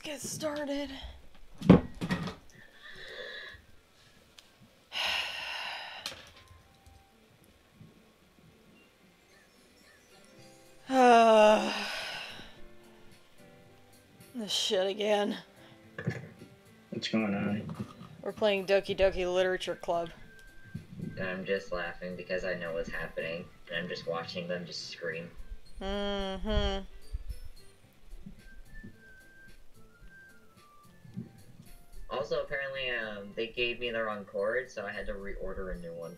get started. This shit again. What's going on? We're playing Doki Doki Literature Club. And I'm just laughing because I know what's happening, and I'm just watching them just scream. Mm-hmm. Also, apparently, they gave me the wrong chord, so I had to reorder a new one.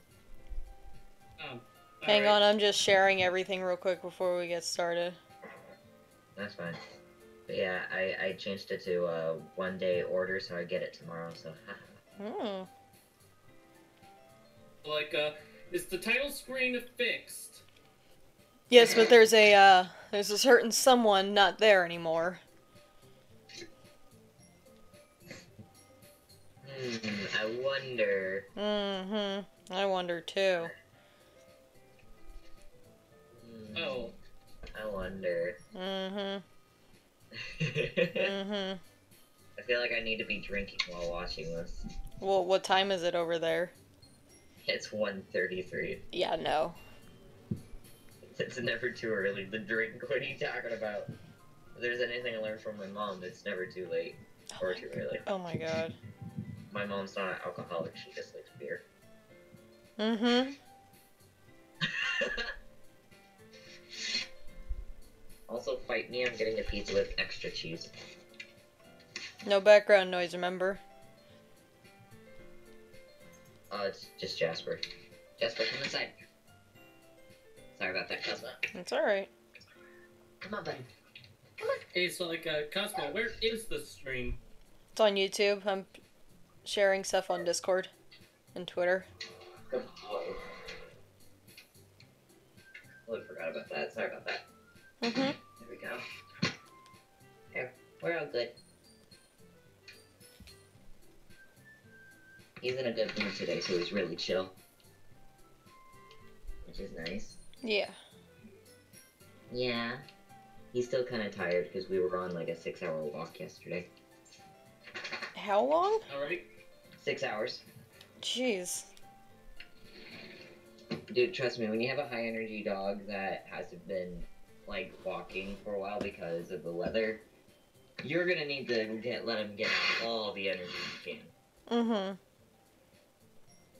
Hang on, I'm just sharing everything real quick before we get started. That's fine. But yeah, I changed it to a one-day order, so I get it tomorrow, so haha. Like, is the title screen fixed? Yes, but there's a certain someone not there anymore. I wonder. Mm-hmm. I wonder too. Oh. I wonder. Mm-hmm. I feel like I need to be drinking while watching this. Well, what time is it over there? It's 1:33. Yeah, no. It's never too early to drink. What are you talking about? If there's anything I learned from my mom, it's never too late. Or too early. Oh my god. My mom's not an alcoholic, she just likes beer. Mm-hmm. Also, fight me, I'm getting a pizza with extra cheese. No background noise, remember? It's just Jasper. Jasper, come inside. Sorry about that, Cosmo. It's alright. Come on, buddy. Come on. Hey, so, like, Cosmo, where is the stream? It's on YouTube. I'm sharing stuff on Discord and Twitter. Oh, I forgot about that. Sorry about that. Mm-hmm. There we go. There. We're all good. He's in a good mood today, so he's really chill. Which is nice. Yeah. Yeah. He's still kind of tired because we were on like a 6-hour walk yesterday. How long? Alright. 6 hours. Jeez. Dude, trust me, when you have a high energy dog that hasn't been like walking for a while because of the weather, you're gonna need to let him get out all the energy you can. Mm-hmm.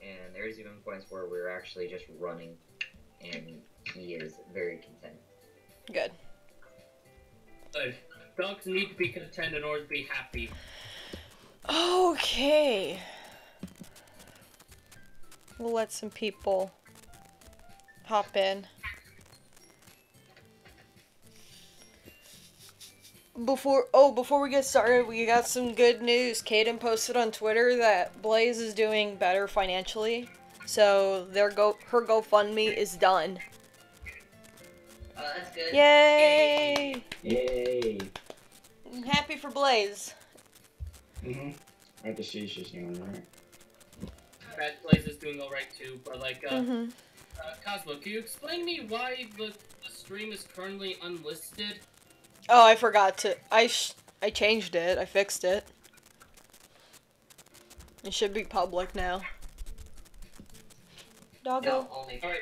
And there's even points where we're actually just running, and he is very content. Good. Dogs need to be content in order to be happy. Okay. We'll let some people hop in. Before we get started, we got some good news. Kaden posted on Twitter that Blaze is doing better financially, so her GoFundMe is done. Oh, that's good. Yay! Yay! I'm happy for Blaze. I have to see she's doing right. That Blaze is doing alright too, but like, Mm-hmm. Cosmo, can you explain to me why the stream is currently unlisted? Oh, I forgot to. I changed it. I fixed it. It should be public now. Doggo. No, only. Alright,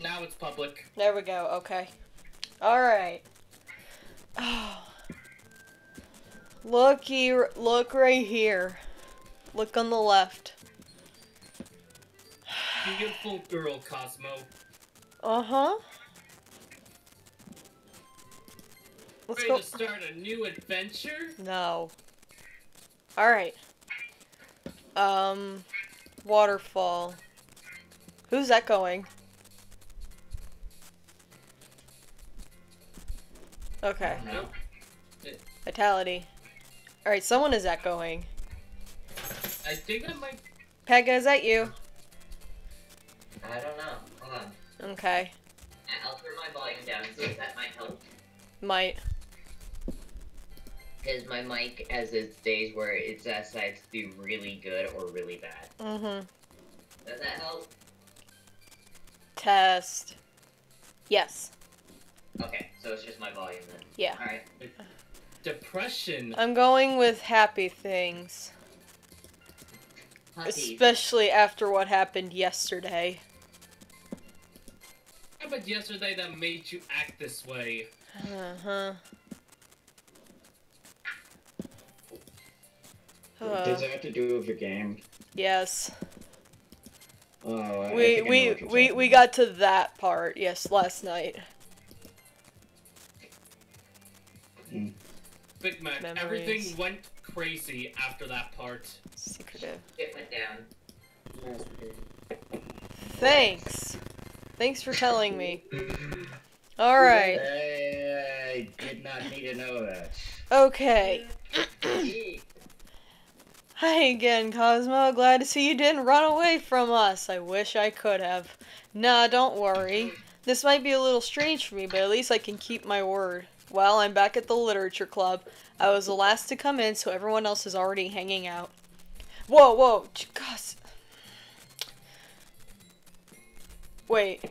now it's public. There we go. Okay. All right. Oh. Look here. Look right here. Look on the left. Beautiful girl, Cosmo. Uh-huh. Let's Ready go. to start a new adventure? No. Alright. Waterfall. Who's that going? Okay. No. Vitality. Alright, someone is that going. I think that might... Pega, is that you? I don't know. Hold on. Okay. I'll turn my volume down and see if that might help. Might. Because my mic has its days where it decides to do really good or really bad. Mm-hmm. Does that help? Test. Yes. Okay, so it's just my volume then. Yeah. Alright. depression. I'm going with happy things. Happy. Especially after what happened yesterday. How about yesterday that made you act this way? Uh-huh. Does that have to do with the game? Yes. Oh, I We think I know what you're talking we about. got to that part, yes, last night. Big Mac, Memories. everything went crazy after that part. Secretive. It went down. Thanks. Thanks for telling me. Alright. I did not need to know that. Okay. Hi again, Cosmo. Glad to see you didn't run away from us. I wish I could have. Nah, don't worry. This might be a little strange for me, but at least I can keep my word. Well, I'm back at the literature club. I was the last to come in, so everyone else is already hanging out. Whoa, whoa, gosh. Wait.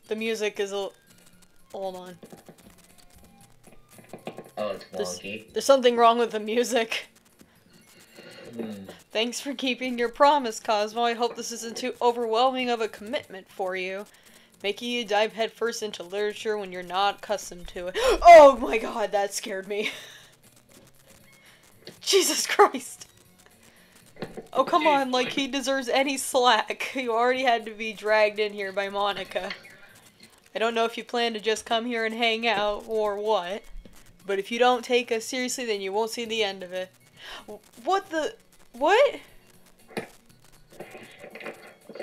The music is a... Hold on. Oh, it's wonky. There's something wrong with the music. Hmm. Thanks for keeping your promise, Cosmo. I hope this isn't too overwhelming of a commitment for you. Making you dive headfirst into literature when you're not accustomed to it. Oh my god, that scared me. Jesus Christ. Oh, come on, like he deserves any slack. You already had to be dragged in here by Monica. I don't know if you plan to just come here and hang out, or what. But if you don't take us seriously, then you won't see the end of it. What the... What?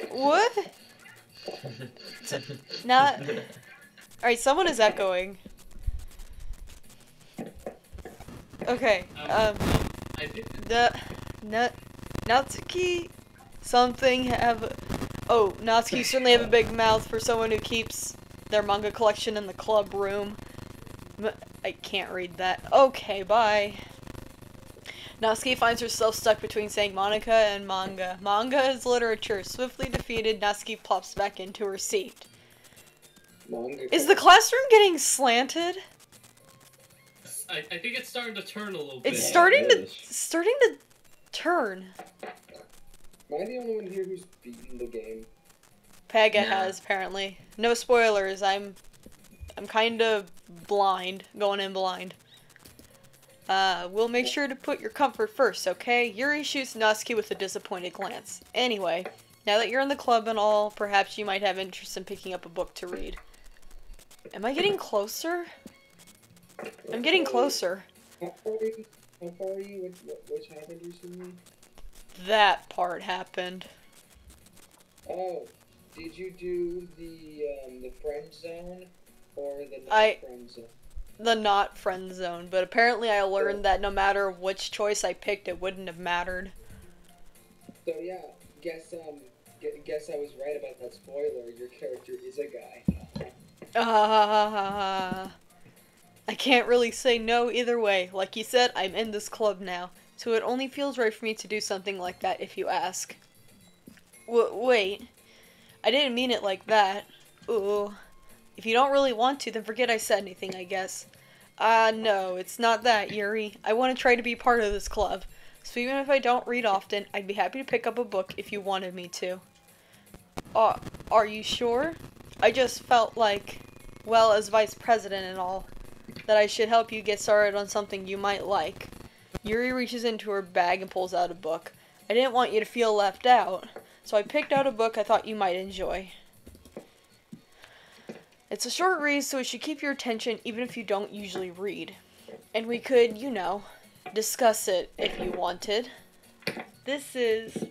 What? Not... Alright, someone is echoing. Okay, I think Natsuki... Something have... Oh, Natsuki certainly have a big mouth for someone who keeps their manga collection in the club room. I can't read that. Okay, bye. Natsuki finds herself stuck between saying Monica and manga. Manga is literature. Swiftly defeated, Natsuki plops back into her seat. Is the classroom getting slanted? I think it's starting to turn a little bit. It's Yeah, starting it to is. turn. Am I the only one here who's beaten the game? Pega Nah. has, apparently. No spoilers, I'm kind of blind, going in blind. We'll make sure to put your comfort first, okay? Yuri shoots Natsuki with a disappointed glance. Anyway, now that you're in the club and all, perhaps you might have interest in picking up a book to read. Am I getting closer? I'm getting closer. How far are you? Which happened recently? That part happened. Oh, did you do the friend zone or the I- not friend zone? The not friend zone, but apparently I learned that no matter which choice I picked, it wouldn't have mattered. So yeah, guess I was right about that spoiler. Your character is a guy. I can't really say no either way. Like you said, I'm in this club now, so it only feels right for me to do something like that if you ask. Wait. I didn't mean it like that. Ooh. If you don't really want to, then forget I said anything, I guess. No, it's not that, Yuri. I want to try to be part of this club. So even if I don't read often, I'd be happy to pick up a book if you wanted me to. Are you sure? I just felt like, well, as vice president and all, that I should help you get started on something you might like. Yuri reaches into her bag and pulls out a book. I didn't want you to feel left out, so I picked out a book I thought you might enjoy. It's a short read, so it should keep your attention even if you don't usually read. And we could, you know, discuss it if you wanted. This is...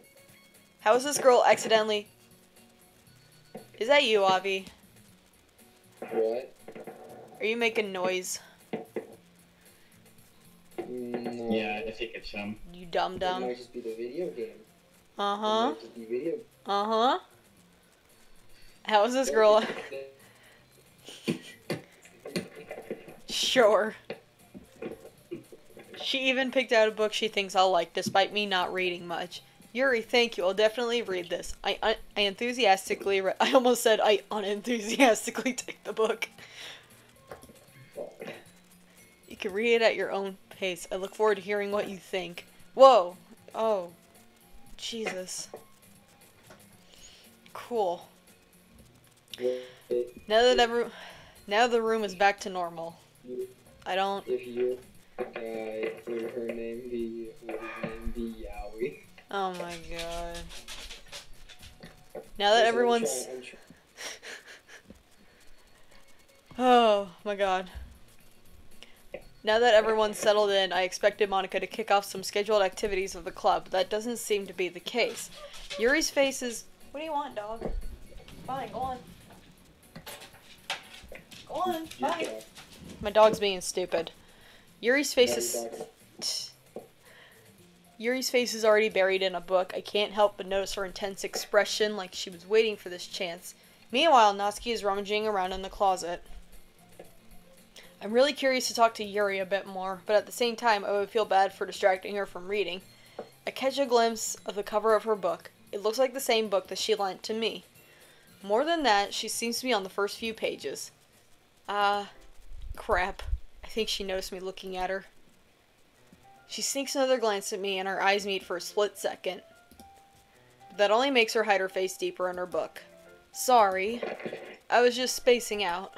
How is this girl accidentally... Is that you, Avi? What? Are you making noise? No. Yeah, I think it's You It dum-dum. might just be the video game. It Uh-huh. might just be video. Uh-huh. How is this girl... Sure. She even picked out a book she thinks I'll like, despite me not reading much. Yuri, thank you. I'll definitely read this. I enthusiastically I almost said I unenthusiastically take the book. can read it at your own pace. I look forward to hearing what you think. Whoa. Oh. Jesus. Cool. Now the room is back to normal. I don't... If you would her name be Yowie? Oh my god. Now that everyone's... Oh my god. Now that everyone's settled in, I expected Monica to kick off some scheduled activities of the club. That doesn't seem to be the case. Yuri's face is... What do you want, dog? Fine, go on. Go on, fine. My dog's being stupid. Yuri's face is... Yuri's face is already buried in a book. I can't help but notice her intense expression, like she was waiting for this chance. Meanwhile, Natsuki is rummaging around in the closet. I'm really curious to talk to Yuri a bit more, but at the same time, I would feel bad for distracting her from reading. I catch a glimpse of the cover of her book. It looks like the same book that she lent to me. More than that, she seems to be on the first few pages. Crap. I think she noticed me looking at her. She sneaks another glance at me, and our eyes meet for a split second. That only makes her hide her face deeper in her book. Sorry. I was just spacing out.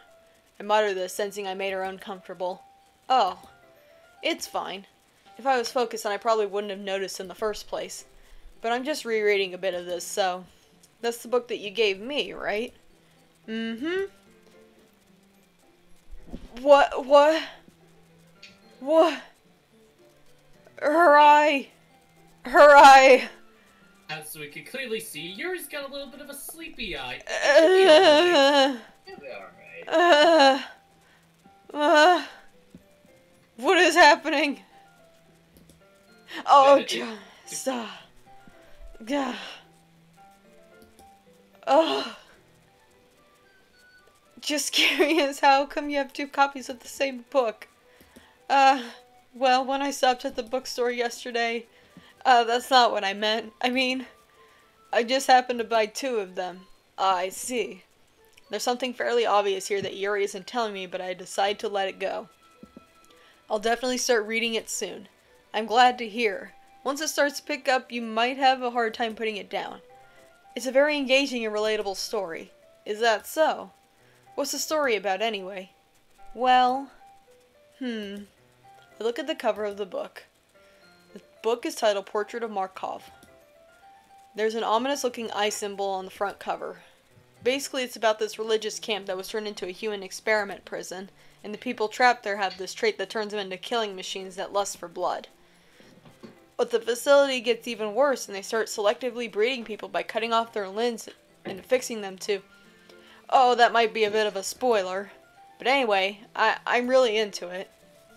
I mutter this, sensing I made her uncomfortable. Oh. It's fine. If I was focused, then I probably wouldn't have noticed in the first place. But I'm just rereading a bit of this, so... That's the book that you gave me, right? Mm-hmm. What? Her eye! As we can clearly see, Yuri's got a little bit of a sleepy eye. You'll be alright. What is happening? Oh, God. Stop. God. Oh. Just curious, how come you have 2 copies of the same book? Well, when I stopped at the bookstore yesterday, that's not what I meant. I mean, I just happened to buy 2 of them. I see. There's something fairly obvious here that Yuri isn't telling me, but I decide to let it go. I'll definitely start reading it soon. I'm glad to hear. Once it starts to pick up, you might have a hard time putting it down. It's a very engaging and relatable story. Is that so? What's the story about anyway? Well, I look at the cover of the book. The book is titled Portrait of Markov. There's an ominous looking eye symbol on the front cover. Basically, it's about this religious camp that was turned into a human experiment prison, and the people trapped there have this trait that turns them into killing machines that lust for blood. But the facility gets even worse, and they start selectively breeding people by cutting off their limbs and fixing them to... Oh, that might be a bit of a spoiler. But anyway, I'm really into it.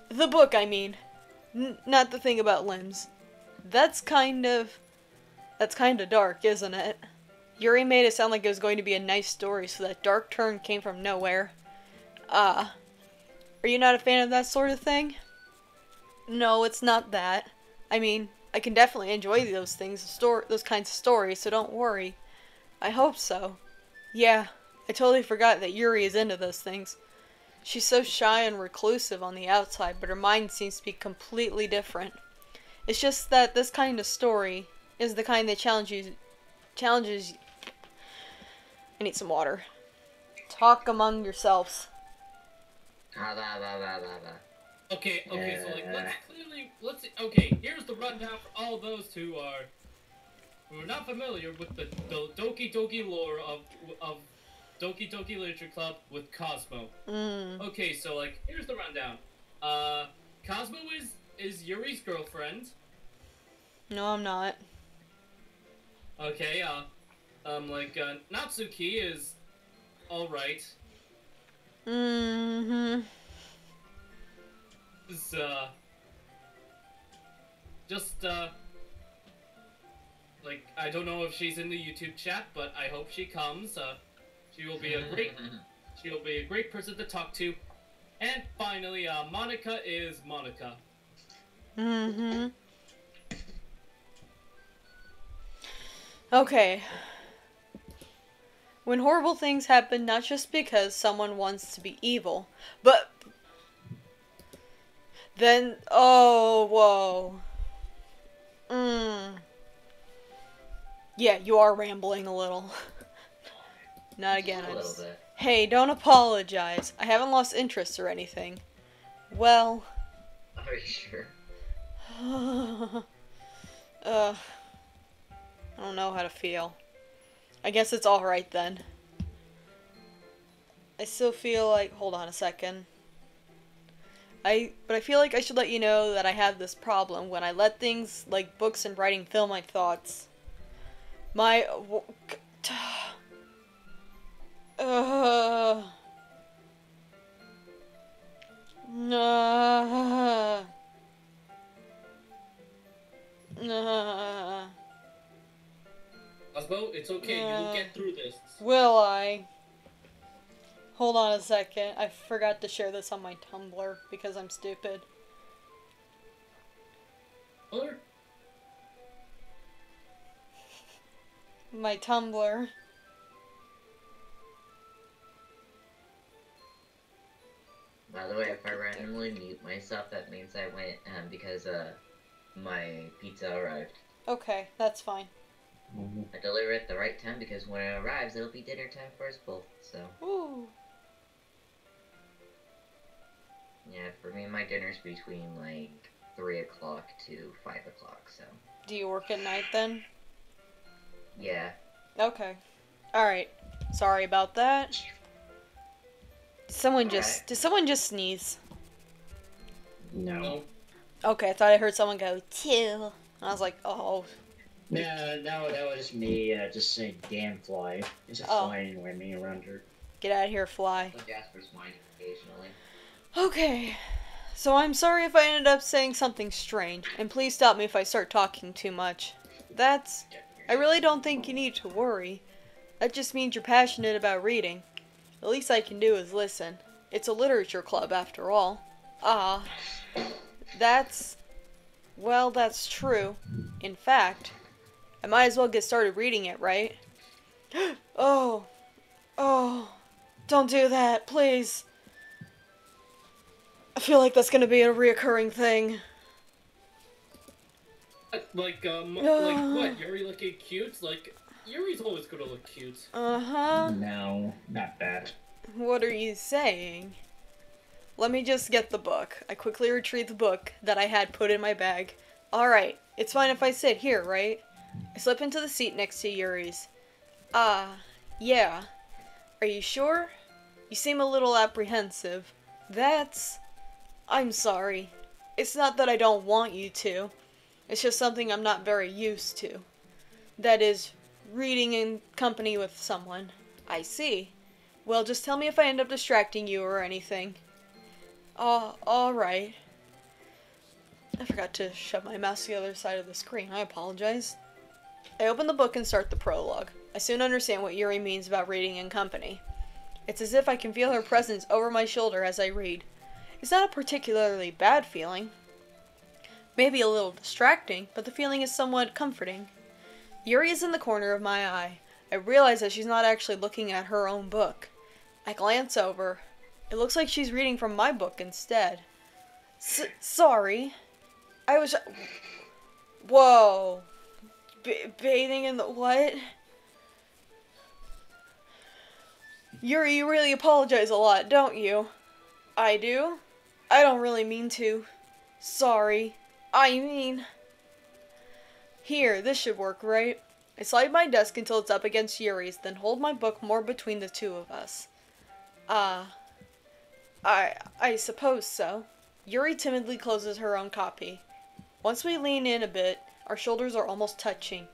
The book, I mean. Not the thing about limbs. That's kind of dark, isn't it? Yuri made it sound like it was going to be a nice story, so that dark turn came from nowhere. Are you not a fan of that sort of thing? No, it's not that. I mean, I can definitely enjoy those things, those kinds of stories, so don't worry. I hope so. Yeah, I totally forgot that Yuri is into those things. She's so shy and reclusive on the outside, but her mind seems to be completely different. It's just that this kind of story is the kind that challenges... I need some water. Talk among yourselves. Okay, so like, okay, here's the rundown for all those who are not familiar with the Doki Doki lore of Doki Doki Literature Club with Cosmo. Okay, so like, here's the rundown. Cosmo is Yuri's girlfriend. No, I'm not. Okay, Natsuki is alright. Is, like, I don't know if she's in the YouTube chat, but I hope she comes. She will be a great person to talk to. And finally, Monica is Monica. Okay. When horrible things happen, not just because someone wants to be evil, but Then, oh, whoa. Yeah, you are rambling a little. Not again. A little bit. Hey, don't apologize. I haven't lost interest or anything. Well... Are you sure? I don't know how to feel. I guess it's alright then. I still feel like... Hold on a second. But I feel like I should let you know that I have this problem when I let things like books and writing fill my thoughts. My... Osmo, it's okay. You will get through this. Will I? Hold on a second. I forgot to share this on my Tumblr because I'm stupid. Or My Tumblr. By the way, if I randomly mute myself, that means I went because my pizza arrived. Okay, that's fine. I deliver it at the right time because when it arrives, it'll be dinner time for us both. So Ooh. yeah, for me, my dinner's between like 3 o'clock to 5 o'clock. So Do you work at night then? yeah. Okay. Alright. Sorry about that. Did someone just sneeze? No. no. Okay, I thought I heard someone go, "Chill." I was like, oh. No, that was me just saying damn fly. There's a Oh. fly anywhere me around her. Get out of here, fly. So Jasper's whining occasionally. Okay. So I'm sorry if I ended up saying something strange, and please stop me if I start talking too much. I really don't think you need to worry. That just means you're passionate about reading. The least I can do is listen. It's a literature club, after all. That's true. In fact, I might as well get started reading it, right? Oh, don't do that, please. I feel like that's gonna be a reoccurring thing. Like what? Yuri looking cute? Like, Yuri's always gonna look cute. Uh-huh. No, not that. What are you saying? Let me just get the book. I quickly retrieve the book that I had put in my bag. Alright, it's fine if I sit here, right? I slip into the seat next to Yuri's. Yeah. Are you sure? You seem a little apprehensive. I'm sorry. It's not that I don't want you to. It's just something I'm not very used to. That is, reading in company with someone. I see. Well, just tell me if I end up distracting you or anything. Alright. I forgot to shove my mouse to the other side of the screen. I apologize. I open the book and start the prologue. I soon understand what Yuri means about reading in company. It's as if I can feel her presence over my shoulder as I read. It's not a particularly bad feeling. Maybe a little distracting, but the feeling is somewhat comforting. Yuri is in the corner of my eye. I realize that she's not actually looking at her own book. I glance over. It looks like she's reading from my book instead. Sorry. Whoa. Bathing in the what? Yuri, you really apologize a lot, don't you? I do? I don't really mean to. Sorry. Here, this should work, right? I slide my desk until it's up against Yuri's, then hold my book more between the two of us. I suppose so. Yuri timidly closes her own copy. Once we lean in a bit, our shoulders are almost touching.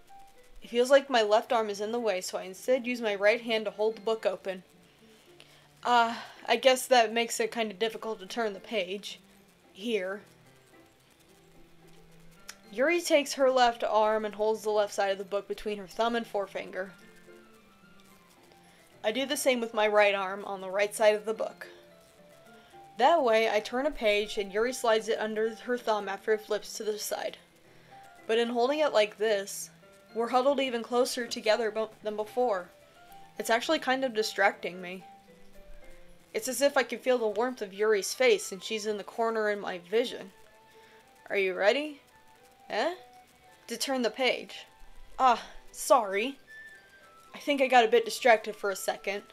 It feels like my left arm is in the way, so I instead use my right hand to hold the book open. I guess that makes it kind of difficult to turn the page. Here. Yuri takes her left arm and holds the left side of the book between her thumb and forefinger. I do the same with my right arm on the right side of the book. That way, I turn a page and Yuri slides it under her thumb after it flips to the side. But in holding it like this, we're huddled even closer together than before. It's actually kind of distracting me. It's as if I can feel the warmth of Yuri's face and she's in the corner in my vision. Are you ready? Eh? To turn the page. Sorry. I think I got a bit distracted for a second.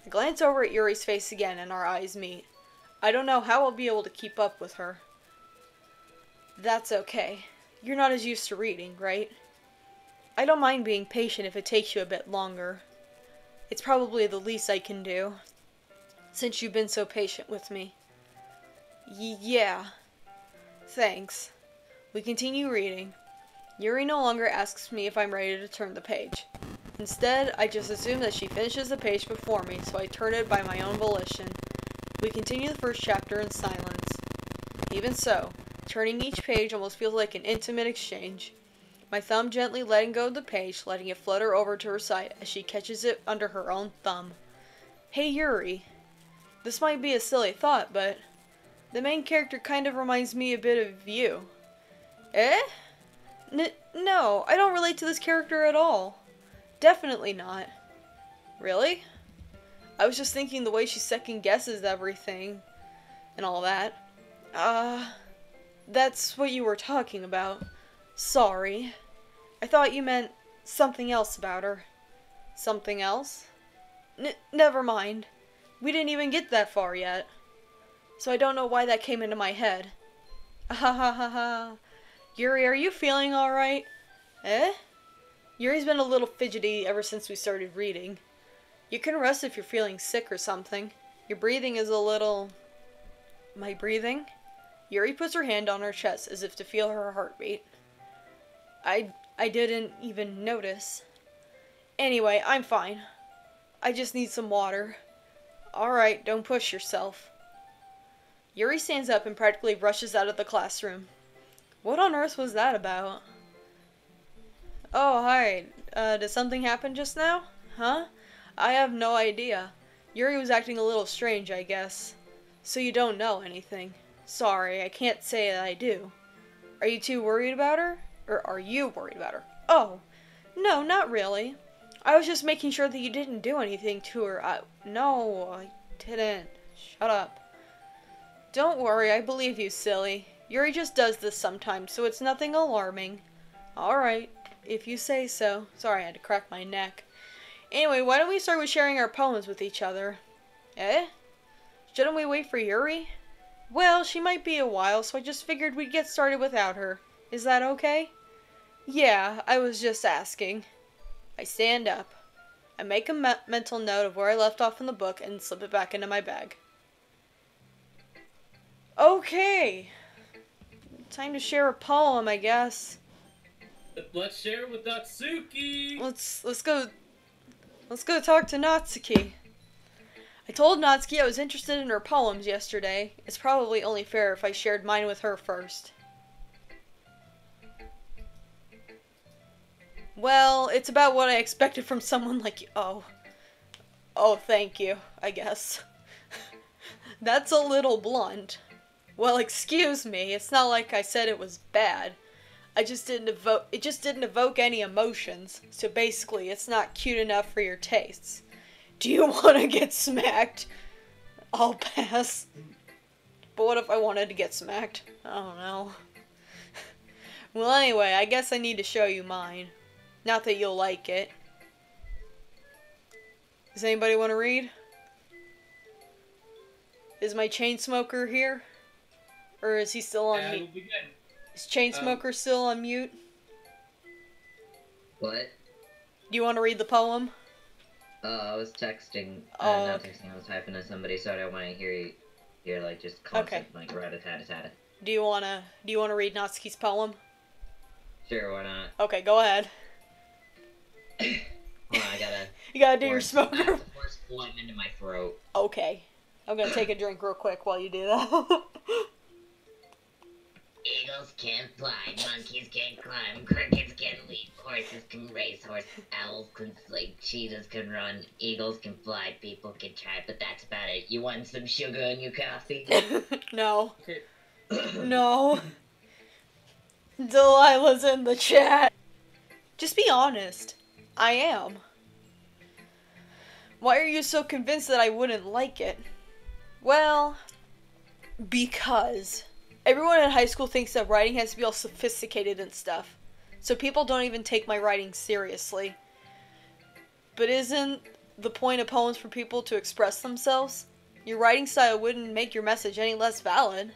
I glance over at Yuri's face again and our eyes meet. I don't know how I'll be able to keep up with her. That's okay. You're not as used to reading, right? I don't mind being patient if it takes you a bit longer. It's probably the least I can do, since you've been so patient with me. Yeah. Thanks. We continue reading. Yuri no longer asks me if I'm ready to turn the page. Instead, I just assume that she finishes the page before me, so I turn it by my own volition. We continue the first chapter in silence. Even so, turning each page almost feels like an intimate exchange. My thumb gently letting go of the page, letting it flutter over to her side as she catches it under her own thumb. Hey Yuri. This might be a silly thought, but the main character kind of reminds me a bit of you. Eh? No, I don't relate to this character at all. Definitely not. Really? I was just thinking the way she second guesses everything and all that. That's what you were talking about. Sorry. I thought you meant something else about her. Something else? Never mind. We didn't even get that far yet. So I don't know why that came into my head. Ha ha ha ha. Yuri, are you feeling alright? Eh? Yuri's been a little fidgety ever since we started reading. You can rest if you're feeling sick or something. Your breathing is a little... My breathing? Yuri puts her hand on her chest as if to feel her heartbeat. I didn't even notice. Anyway, I'm fine. I just need some water. Alright, don't push yourself. Yuri stands up and practically rushes out of the classroom. What on earth was that about? Oh, hi. Did something happen just now? Huh? I have no idea. Yuri was acting a little strange, I guess. So you don't know anything. Sorry, I can't say that I do. Are you too worried about her? Or are you worried about her? Oh, no, not really. I was just making sure that you didn't do anything to her. No, I didn't. Shut up. Don't worry, I believe you, silly. Yuri just does this sometimes, so it's nothing alarming. Alright, if you say so. Sorry, I had to crack my neck. Anyway, why don't we start with sharing our poems with each other? Eh? Shouldn't we wait for Yuri? Well, she might be a while, so I just figured we'd get started without her. Is that okay? Yeah, I was just asking. I stand up. I make a mental note of where I left off in the book and slip it back into my bag. Okay. Time to share a poem, I guess. Let's share with Natsuki. Let's go talk to Natsuki. I told Natsuki I was interested in her poems yesterday. It's probably only fair if I shared mine with her first. Well, it's about what I expected from someone like you. Oh, thank you, I guess. That's a little blunt. Well, excuse me, it's not like I said it was bad. It just didn't evoke any emotions, so basically it's not cute enough for your tastes. Do you want to get smacked? I'll pass. But what if I wanted to get smacked? I don't know. Well, anyway, I guess I need to show you mine. Not that you'll like it. Does anybody want to read? Is my chain smoker here? Or is he still on mute? Is Chainsmoker still on mute? What? Do you want to read the poem? I was texting. Oh, not texting. I was typing to somebody, so I don't want to hear you. You're like just constant, like rat-a-tat-a-tat. Do you wanna read Natsuki's poem? Sure, why not? Okay, go ahead. Hold on, I gotta. You gotta do your smoker. I have to force phlegm into my throat. Okay, I'm gonna take a drink real quick while you do that. Eagles can fly, monkeys can climb, crickets can leap, horses can race, owls can sleep, cheetahs can run, eagles can fly, people can try, but that's about it. You want some sugar in your coffee? No. No. Delilah's in the chat. Just be honest. I am. Why are you so convinced that I wouldn't like it? Well, because everyone in high school thinks that writing has to be all sophisticated and stuff. So people don't even take my writing seriously. But isn't the point of poems for people to express themselves? Your writing style wouldn't make your message any less valid.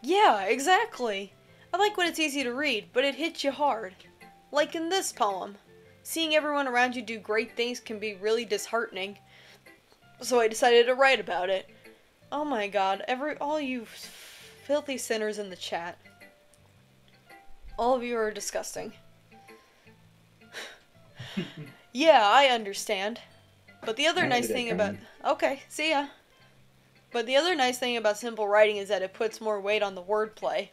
Yeah, exactly. I like when it's easy to read, but it hits you hard. Like in this poem. Seeing everyone around you do great things can be really disheartening. So I decided to write about it. Oh my god, all you filthy sinners in the chat. All of you are disgusting. Yeah, I understand. But the other nice thing about... Okay, see ya. But the other nice thing about simple writing is that it puts more weight on the wordplay.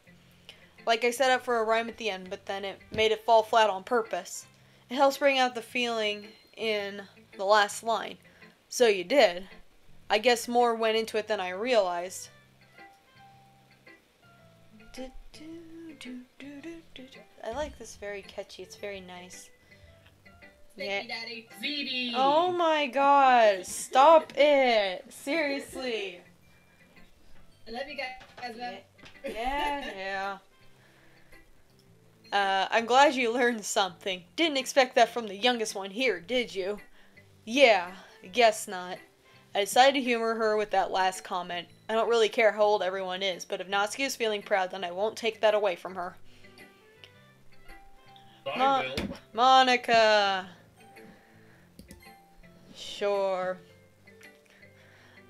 Like I set up for a rhyme at the end, but then it made it fall flat on purpose. It helps bring out the feeling in the last line. So you did. I guess more went into it than I realized. I like this, very catchy. It's very nice. Thank you, Daddy. ZD! Oh my god, stop it. Seriously. I love you guys, man. Yeah. I'm glad you learned something. Didn't expect that from the youngest one here, did you? Yeah, guess not. I decided to humor her with that last comment. I don't really care how old everyone is, but if Natsuki is feeling proud, then I won't take that away from her. I will. Monica! Sure.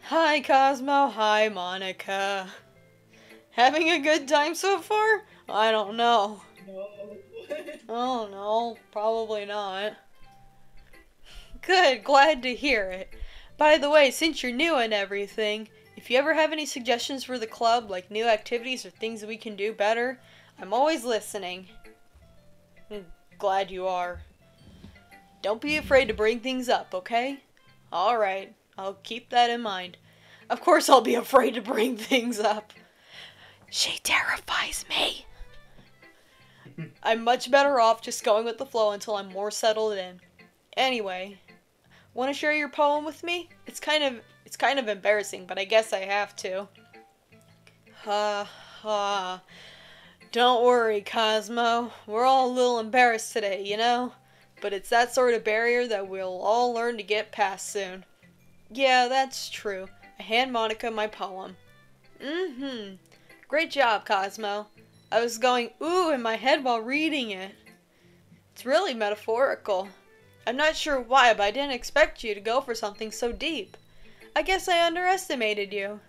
Hi, Cosmo. Hi, Monica. Having a good time so far? I don't know. No. Oh no, probably not. Good, glad to hear it. By the way, since you're new and everything, if you ever have any suggestions for the club, like new activities or things that we can do better, I'm always listening. Glad you are. Don't be afraid to bring things up, okay? Alright, I'll keep that in mind. Of course I'll be afraid to bring things up. She terrifies me. I'm much better off just going with the flow until I'm more settled in. Anyway, want to share your poem with me? It's kind of embarrassing, but I guess I have to. Ha ha. Don't worry, Cosmo. We're all a little embarrassed today, you know? But it's that sort of barrier that we'll all learn to get past soon. Yeah, that's true. I hand Monica my poem. Great job, Cosmo. I was going ooh in my head while reading it. It's really metaphorical. I'm not sure why, but I didn't expect you to go for something so deep. I guess I underestimated you.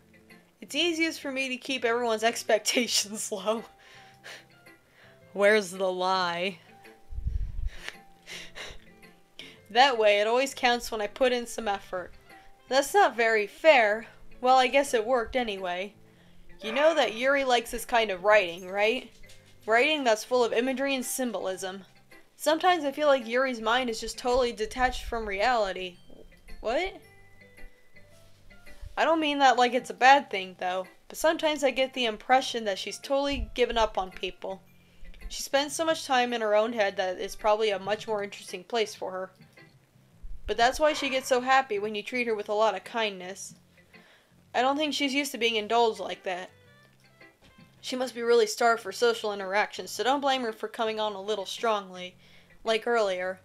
It's easiest for me to keep everyone's expectations low. Where's the lie? That way, it always counts when I put in some effort. That's not very fair. Well, I guess it worked anyway. You know that Yuri likes this kind of writing, right? Writing that's full of imagery and symbolism. Sometimes I feel like Yuri's mind is just totally detached from reality. What? I don't mean that like it's a bad thing, though. But sometimes I get the impression that she's totally given up on people. She spends so much time in her own head that it's probably a much more interesting place for her. But that's why she gets so happy when you treat her with a lot of kindness. I don't think she's used to being indulged like that. She must be really starved for social interactions, so don't blame her for coming on a little strongly, like earlier.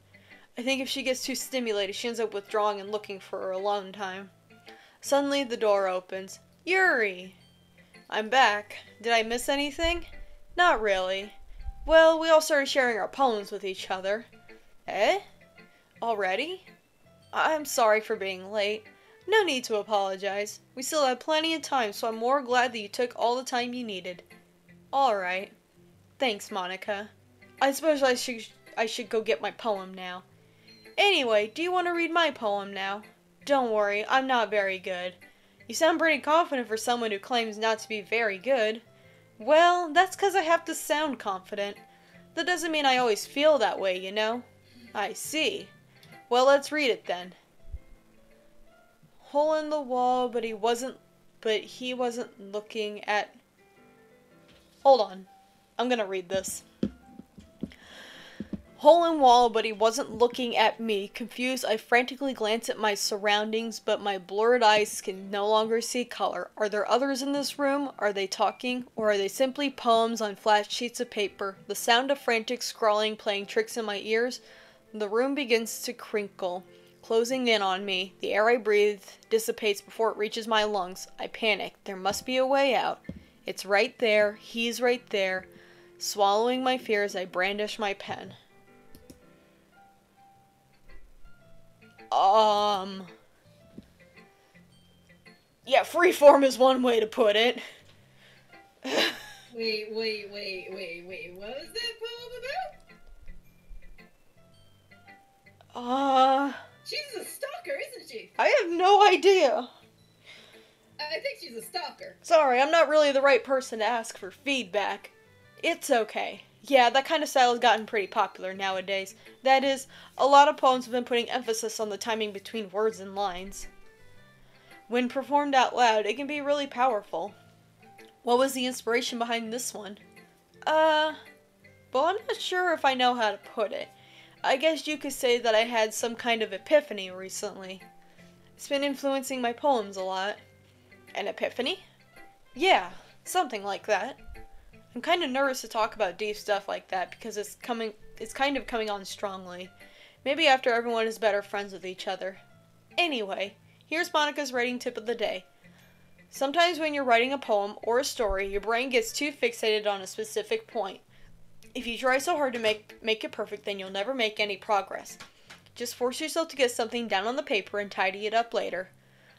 I think if she gets too stimulated, she ends up withdrawing and looking for her alone time. Suddenly, the door opens. Yuri! I'm back. Did I miss anything? Not really. Well, we all started sharing our poems with each other. Eh? Already? I'm sorry for being late. No need to apologize. We still have plenty of time, so I'm more glad that you took all the time you needed. Alright. Thanks, Monica. I suppose I should go get my poem now. Anyway, do you want to read my poem now? Don't worry, I'm not very good. You sound pretty confident for someone who claims not to be very good. Well, that's 'cause I have to sound confident. That doesn't mean I always feel that way, you know? I see. Well, let's read it then. Hole in the wall, but he wasn't looking at... Hold on. I'm gonna read this. Hole in wall, but he wasn't looking at me. Confused, I frantically glance at my surroundings, but my blurred eyes can no longer see color. Are there others in this room? Are they talking? Or are they simply poems on flat sheets of paper? The sound of frantic scrawling playing tricks in my ears. The room begins to crinkle, closing in on me. The air I breathe dissipates before it reaches my lungs. I panic. There must be a way out. It's right there. He's right there. Swallowing my fears, I brandish my pen. Yeah, freeform is one way to put it. Wait. What was that poem about? She's a stalker, isn't she? I have no idea. I think she's a stalker. Sorry, I'm not really the right person to ask for feedback. It's okay. Yeah, that kind of style has gotten pretty popular nowadays. That is, a lot of poems have been putting emphasis on the timing between words and lines. When performed out loud, it can be really powerful. What was the inspiration behind this one? Well, I'm not sure if I know how to put it. I guess you could say that I had some kind of epiphany recently. It's been influencing my poems a lot. An epiphany? Yeah, something like that. I'm kind of nervous to talk about deep stuff like that because it's kind of coming on strongly. Maybe after everyone is better friends with each other. Anyway, here's Monica's writing tip of the day. Sometimes when you're writing a poem or a story, your brain gets too fixated on a specific point. If you try so hard to make it perfect, then you'll never make any progress. Just force yourself to get something down on the paper and tidy it up later.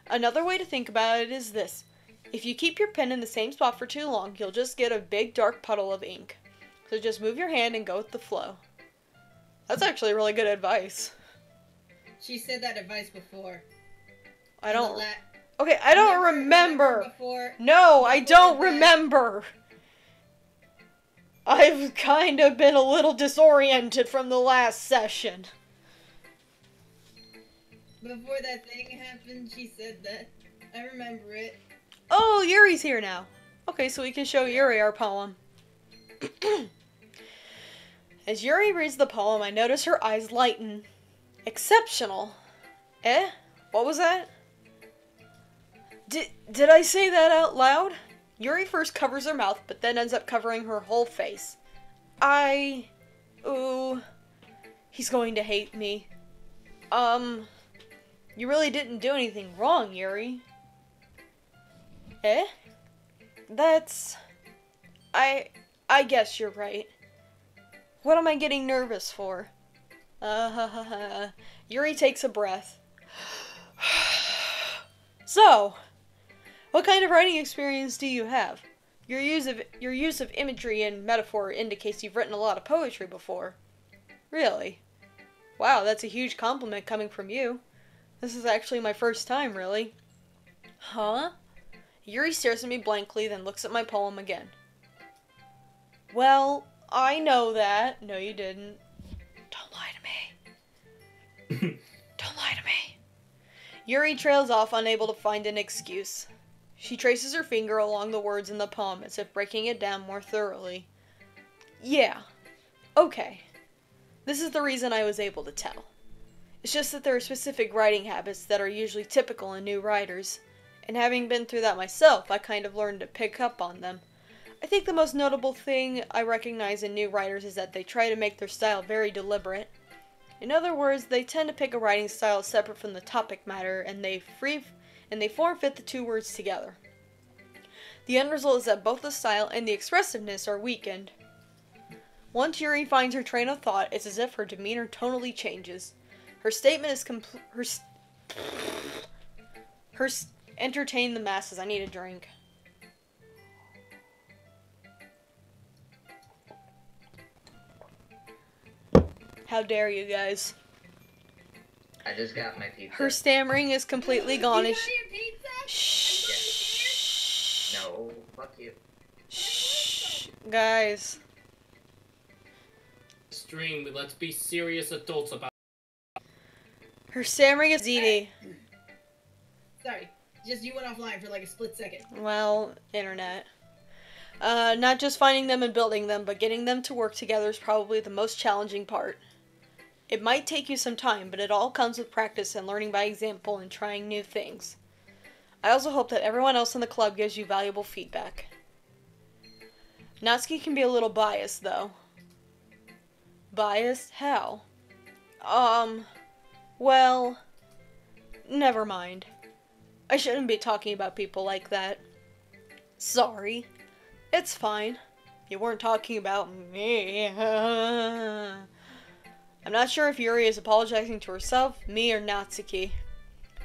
Another way to think about it is this. If you keep your pen in the same spot for too long, you'll just get a big dark puddle of ink. So just move your hand and go with the flow. That's actually really good advice. She said that advice before. I don't remember. No, I don't remember. I've kind of been a little disoriented from the last session. Before that thing happened, she said that. I remember it. Oh, Yuri's here now. Okay, so we can show Yuri our poem. As Yuri reads the poem, I notice her eyes lighten. Exceptional. Eh? What was that? Did I say that out loud? Yuri first covers her mouth, but then ends up covering her whole face. Ooh. He's going to hate me. You really didn't do anything wrong, Yuri. Eh? I guess you're right. What am I getting nervous for? Yuri takes a breath. So, what kind of writing experience do you have? Your use of imagery and metaphor indicates you've written a lot of poetry before. Really? Wow, that's a huge compliment coming from you. This is actually my first time, really. Huh? Yuri stares at me blankly, then looks at my poem again. Well, I know that. No, you didn't. Don't lie to me. Don't lie to me. Yuri trails off, unable to find an excuse. She traces her finger along the words in the poem, as if breaking it down more thoroughly. Yeah. Okay. This is the reason I was able to tell. It's just that there are specific writing habits that are usually typical in new writers, and having been through that myself, I kind of learned to pick up on them. I think the most notable thing I recognize in new writers is that they try to make their style very deliberate. In other words, they tend to pick a writing style separate from the topic matter, and they form-fit the two words together. The end result is that both the style and the expressiveness are weakened. Once Yuri finds her train of thought, it's as if her demeanor tonally changes. Her statement is entertain the masses. I need a drink. How dare you guys? I just got my pizza. Her stammering is completely gone. You got your pizza? Shh. No, fuck you. Shh. Guys. Stream, let's be serious adults about. Her stammering is ZD. Sorry. Just you went offline for like a split second. Well, internet. Not just finding them and building them, but getting them to work together is probably the most challenging part. It might take you some time, but it all comes with practice and learning by example and trying new things. I also hope that everyone else in the club gives you valuable feedback. Natsuki can be a little biased, though. Biased? How? Well, never mind. I shouldn't be talking about people like that. Sorry. It's fine. You weren't talking about me. I'm not sure if Yuri is apologizing to herself, me, or Natsuki.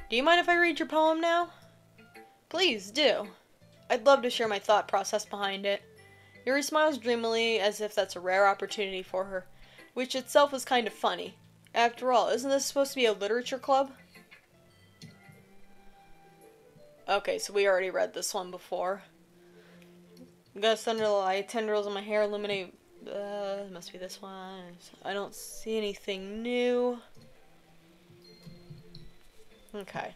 Do you mind if I read your poem now? Please do. I'd love to share my thought process behind it. Yuri smiles dreamily as if that's a rare opportunity for her, which itself is kind of funny. After all, isn't this supposed to be a literature club? Okay, so we already read this one before. Gust under the light, tendrils in my hair illuminate. Must be this one. I don't see anything new. Okay.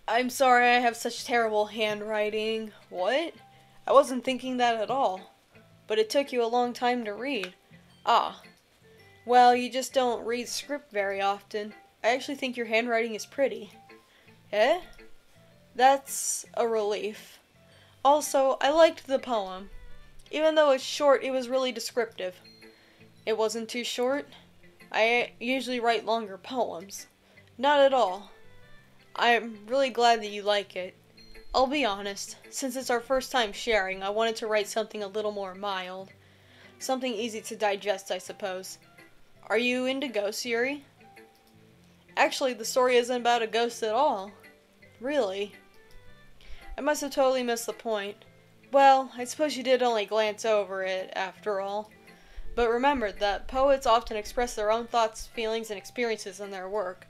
I'm sorry I have such terrible handwriting. What? I wasn't thinking that at all. But it took you a long time to read. Ah. Well, you just don't read script very often. I actually think your handwriting is pretty. Eh? That's a relief. Also, I liked the poem. Even though it's short, it was really descriptive. It wasn't too short. I usually write longer poems. Not at all. I'm really glad that you like it. I'll be honest, since it's our first time sharing, I wanted to write something a little more mild. Something easy to digest, I suppose. Are you into ghosts, Yuri? Actually, the story isn't about a ghost at all. Really? I must have totally missed the point. Well, I suppose you did only glance over it, after all. But remember that poets often express their own thoughts, feelings, and experiences in their work.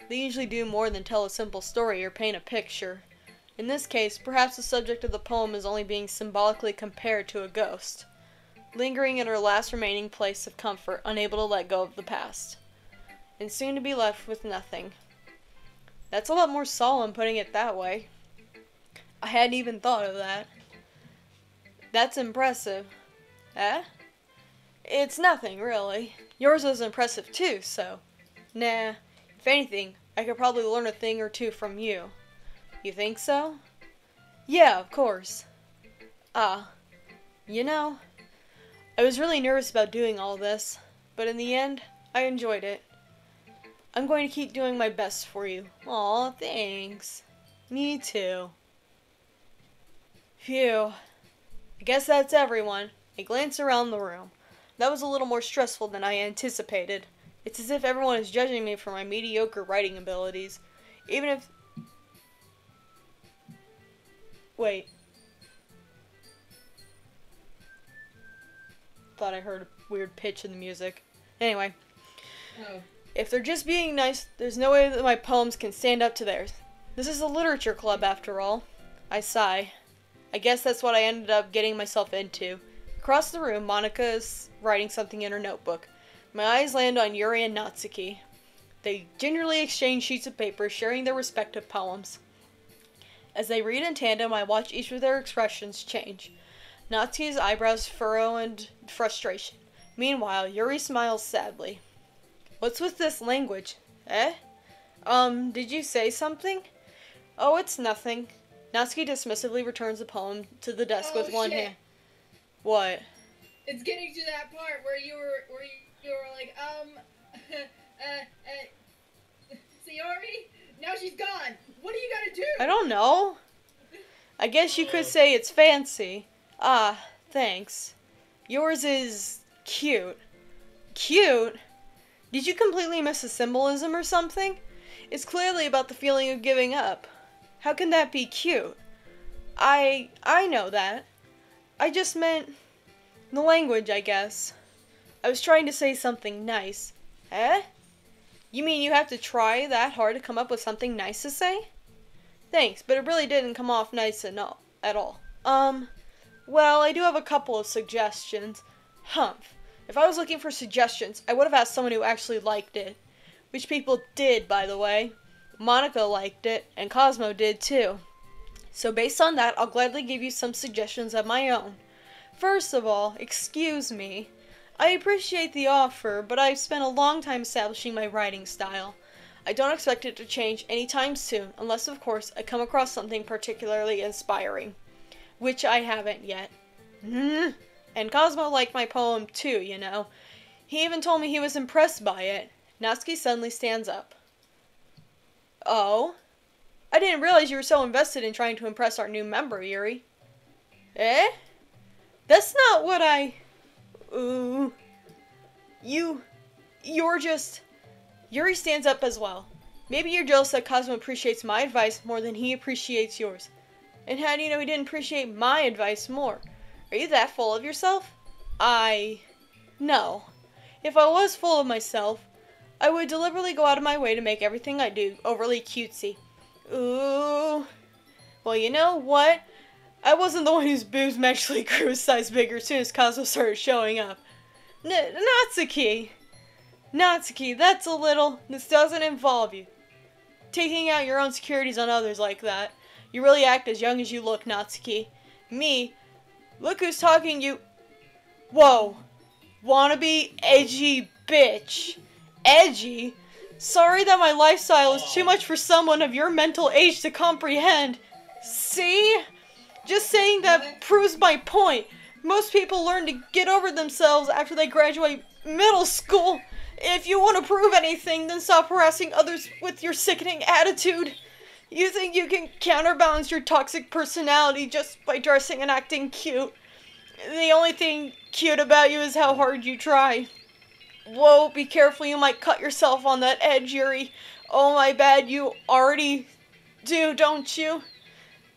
They usually do more than tell a simple story or paint a picture. In this case, perhaps the subject of the poem is only being symbolically compared to a ghost, lingering in her last remaining place of comfort, unable to let go of the past, and soon to be left with nothing. That's a lot more solemn putting it that way. I hadn't even thought of that. That's impressive. Eh? It's nothing, really. Yours was impressive too, so... Nah. If anything, I could probably learn a thing or two from you. You think so? Yeah, of course. Ah. You know, I was really nervous about doing all this, but in the end, I enjoyed it. I'm going to keep doing my best for you. Aw, thanks. Me too. Phew. I guess that's everyone. I glance around the room. That was a little more stressful than I anticipated. It's as if everyone is judging me for my mediocre writing abilities. Even if... Wait. Thought I heard a weird pitch in the music. Anyway. Oh. If they're just being nice, there's no way that my poems can stand up to theirs. This is a literature club, after all. I sigh. I guess that's what I ended up getting myself into. Across the room, Monica is writing something in her notebook. My eyes land on Yuri and Natsuki. They gingerly exchange sheets of paper, sharing their respective poems. As they read in tandem, I watch each of their expressions change. Natsuki's eyebrows furrow in frustration. Meanwhile, Yuri smiles sadly. What's with this language? Eh? Did you say something? Oh, it's nothing. Natsuki dismissively returns the poem to the desk with one hand. What? It's getting to that part where you were like, Sayori? Now she's gone. What do you gotta do? I don't know. I guess you could say it's fancy. Ah, thanks. Yours is cute. Cute? Did you completely miss the symbolism or something? It's clearly about the feeling of giving up. How can that be cute? I know that. I just meant the language, I guess. I was trying to say something nice. Eh? You mean you have to try that hard to come up with something nice to say? Thanks, but it really didn't come off nice at all. Well, I do have a couple of suggestions. Humph. If I was looking for suggestions, I would have asked someone who actually liked it. Which people did, by the way. Monica liked it, and Cosmo did too. So based on that, I'll gladly give you some suggestions of my own. First of all, excuse me. I appreciate the offer, but I've spent a long time establishing my writing style. I don't expect it to change anytime soon, unless, of course, I come across something particularly inspiring. Which I haven't yet. And Cosmo liked my poem too, you know. He even told me he was impressed by it. Natsuki suddenly stands up. Oh? I didn't realize you were so invested in trying to impress our new member, Yuri. Eh? That's not what I... Ooh. You're just... Yuri stands up as well. Maybe you're jealous that Cosmo appreciates my advice more than he appreciates yours. And how do you know he didn't appreciate my advice more? Are you that full of yourself? No. If I was full of myself, I would deliberately go out of my way to make everything I do overly cutesy. Ooh. Well, you know what? I wasn't the one whose boobs magically grew a size bigger as soon as Cosmo started showing up. Natsuki, that's a little... This doesn't involve you. Taking out your own securities on others like that. You really act as young as you look, Natsuki. Me? Look who's talking, you... Whoa. Wannabe edgy bitch. Edgy? Sorry that my lifestyle is too much for someone of your mental age to comprehend. See? Just saying that proves my point. Most people learn to get over themselves after they graduate middle school. If you want to prove anything, then stop harassing others with your sickening attitude. You think you can counterbalance your toxic personality just by dressing and acting cute. The only thing cute about you is how hard you try. Whoa, be careful, you might cut yourself on that edge, Yuri. Oh my bad, you already do, don't you?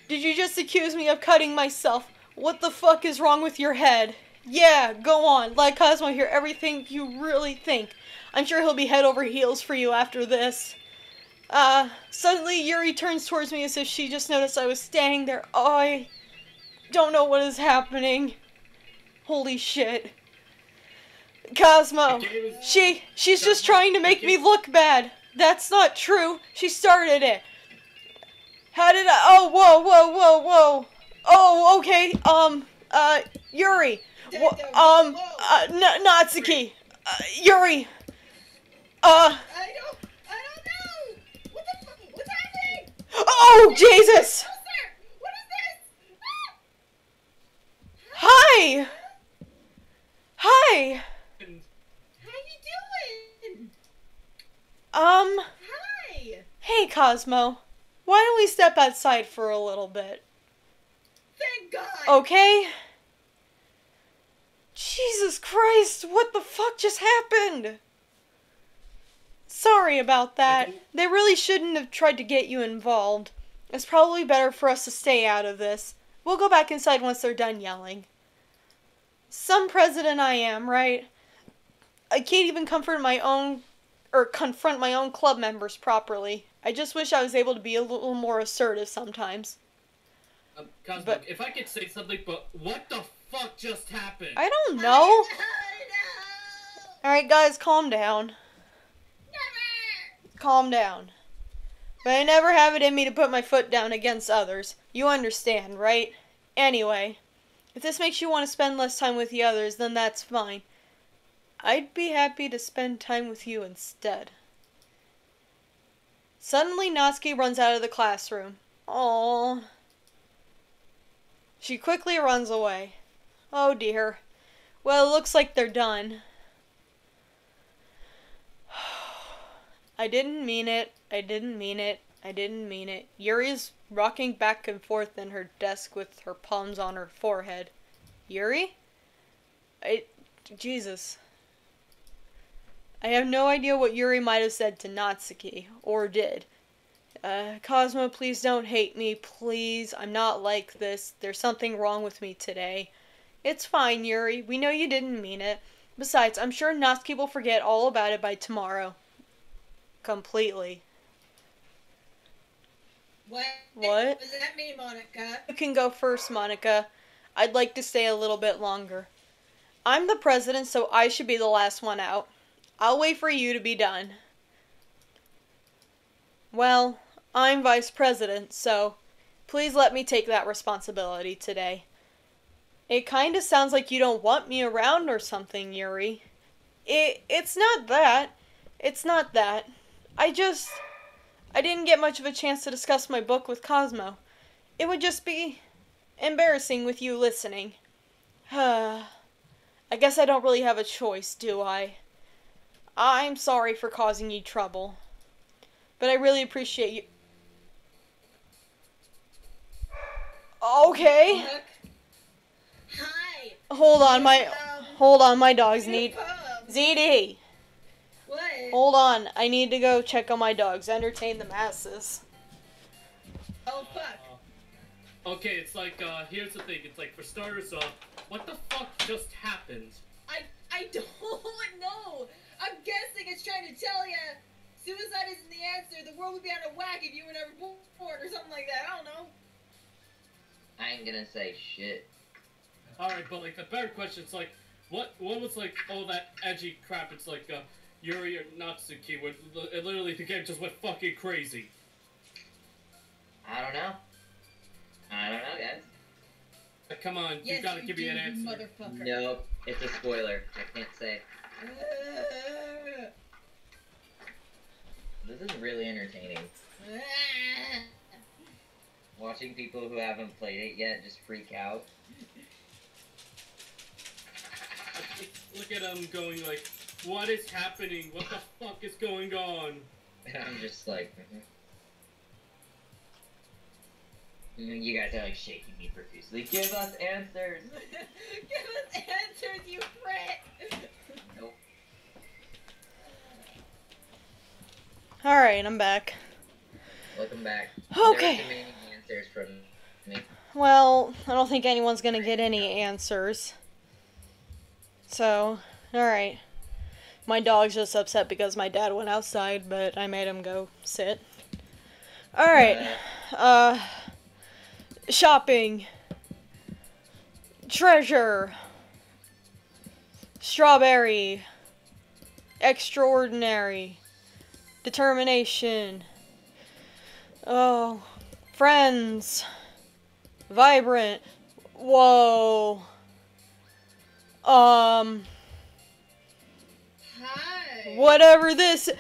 Did you just accuse me of cutting myself? What the fuck is wrong with your head? Yeah, go on, let Cosmo hear everything you really think. I'm sure he'll be head over heels for you after this. Suddenly Yuri turns towards me as if she just noticed I was standing there. Oh, I don't know what is happening. Holy shit. Cosmo, she's just trying to make me look bad. That's not true. She started it. How did I... Oh, whoa. Oh, okay, Yuri. Natsuki. Yuri. I don't know. What the fuck? What's happening? Oh, Jesus. What is this? Hi. Hi. How you doing? Hi. Hey, Cosmo. Why don't we step outside for a little bit? thank God. Okay? Jesus Christ, what the fuck just happened? Sorry about that. They really shouldn't have tried to get you involved. It's probably better for us to stay out of this. We'll go back inside once they're done yelling. Some president I am, right? I can't even confront my own club members properly. I just wish I was able to be a little more assertive sometimes. Cosmo, But- if I could say something, but what the fuck just happened? I don't know. No. Alright guys, calm down. Never. Calm down. But I never have it in me to put my foot down against others. You understand, right? Anyway, if this makes you want to spend less time with the others, then that's fine. I'd be happy to spend time with you instead. Suddenly, Natsuki runs out of the classroom. Aww. She quickly runs away. Oh dear. Well, it looks like they're done. I didn't mean it. Yuri's rocking back and forth in her desk with her palms on her forehead. Yuri? Jesus. I have no idea what Yuri might have said to Natsuki, or did. Cosmo, please don't hate me, please. I'm not like this. There's something wrong with me today. It's fine, Yuri. We know you didn't mean it. Besides, I'm sure Natsuki will forget all about it by tomorrow. Completely. What? What? Does that mean, Monica? You can go first, Monica. I'd like to stay a little bit longer. I'm the president, so I should be the last one out. I'll wait for you to be done. Well, I'm vice president, so please let me take that responsibility today. It kind of sounds like you don't want me around or something, Yuri. It's not that. It's not that. I didn't get much of a chance to discuss my book with Cosmo. It would just be embarrassing with you listening. I guess I don't really have a choice, do I? I'm sorry for causing you trouble. But I really appreciate you. Okay. Look. Hi. Hold on, my dogs Your need... poem. ZD! What? Hold on, I need to go check on my dogs. Entertain the masses. Oh fuck. Okay, it's like, here's the thing. It's like, for starters off, what the fuck just happened? I don't know. I'm guessing it's trying to tell you suicide isn't the answer. The world would be out of whack if you were never born or something like that. I don't know. I ain't gonna say shit. Alright, but like, the better question is like, what was like all that edgy crap? It's like, Yuri or Natsuki, where it literally the game just went fucking crazy. I don't know. Guys. Come on, Yes, you gotta you give do, me an you answer. motherfucker. Nope, it's a spoiler. I can't say. This is really entertaining. Watching people who haven't played it yet just freak out. Look at them going like, what is happening? What the fuck is going on? And I'm just like, You guys are like shaking me profusely. Give us answers! Give us answers, you prick! Nope. Alright, I'm back. Welcome back. Okay. There are demanding answers from me. Well, I don't think anyone's gonna get any answers. So, alright. My dog's just upset because my dad went outside, but I made him go sit. Alright. Shopping. Treasure. Strawberry. Extraordinary. Determination. Oh. Friends. Vibrant. Whoa. Hi. Whatever this... What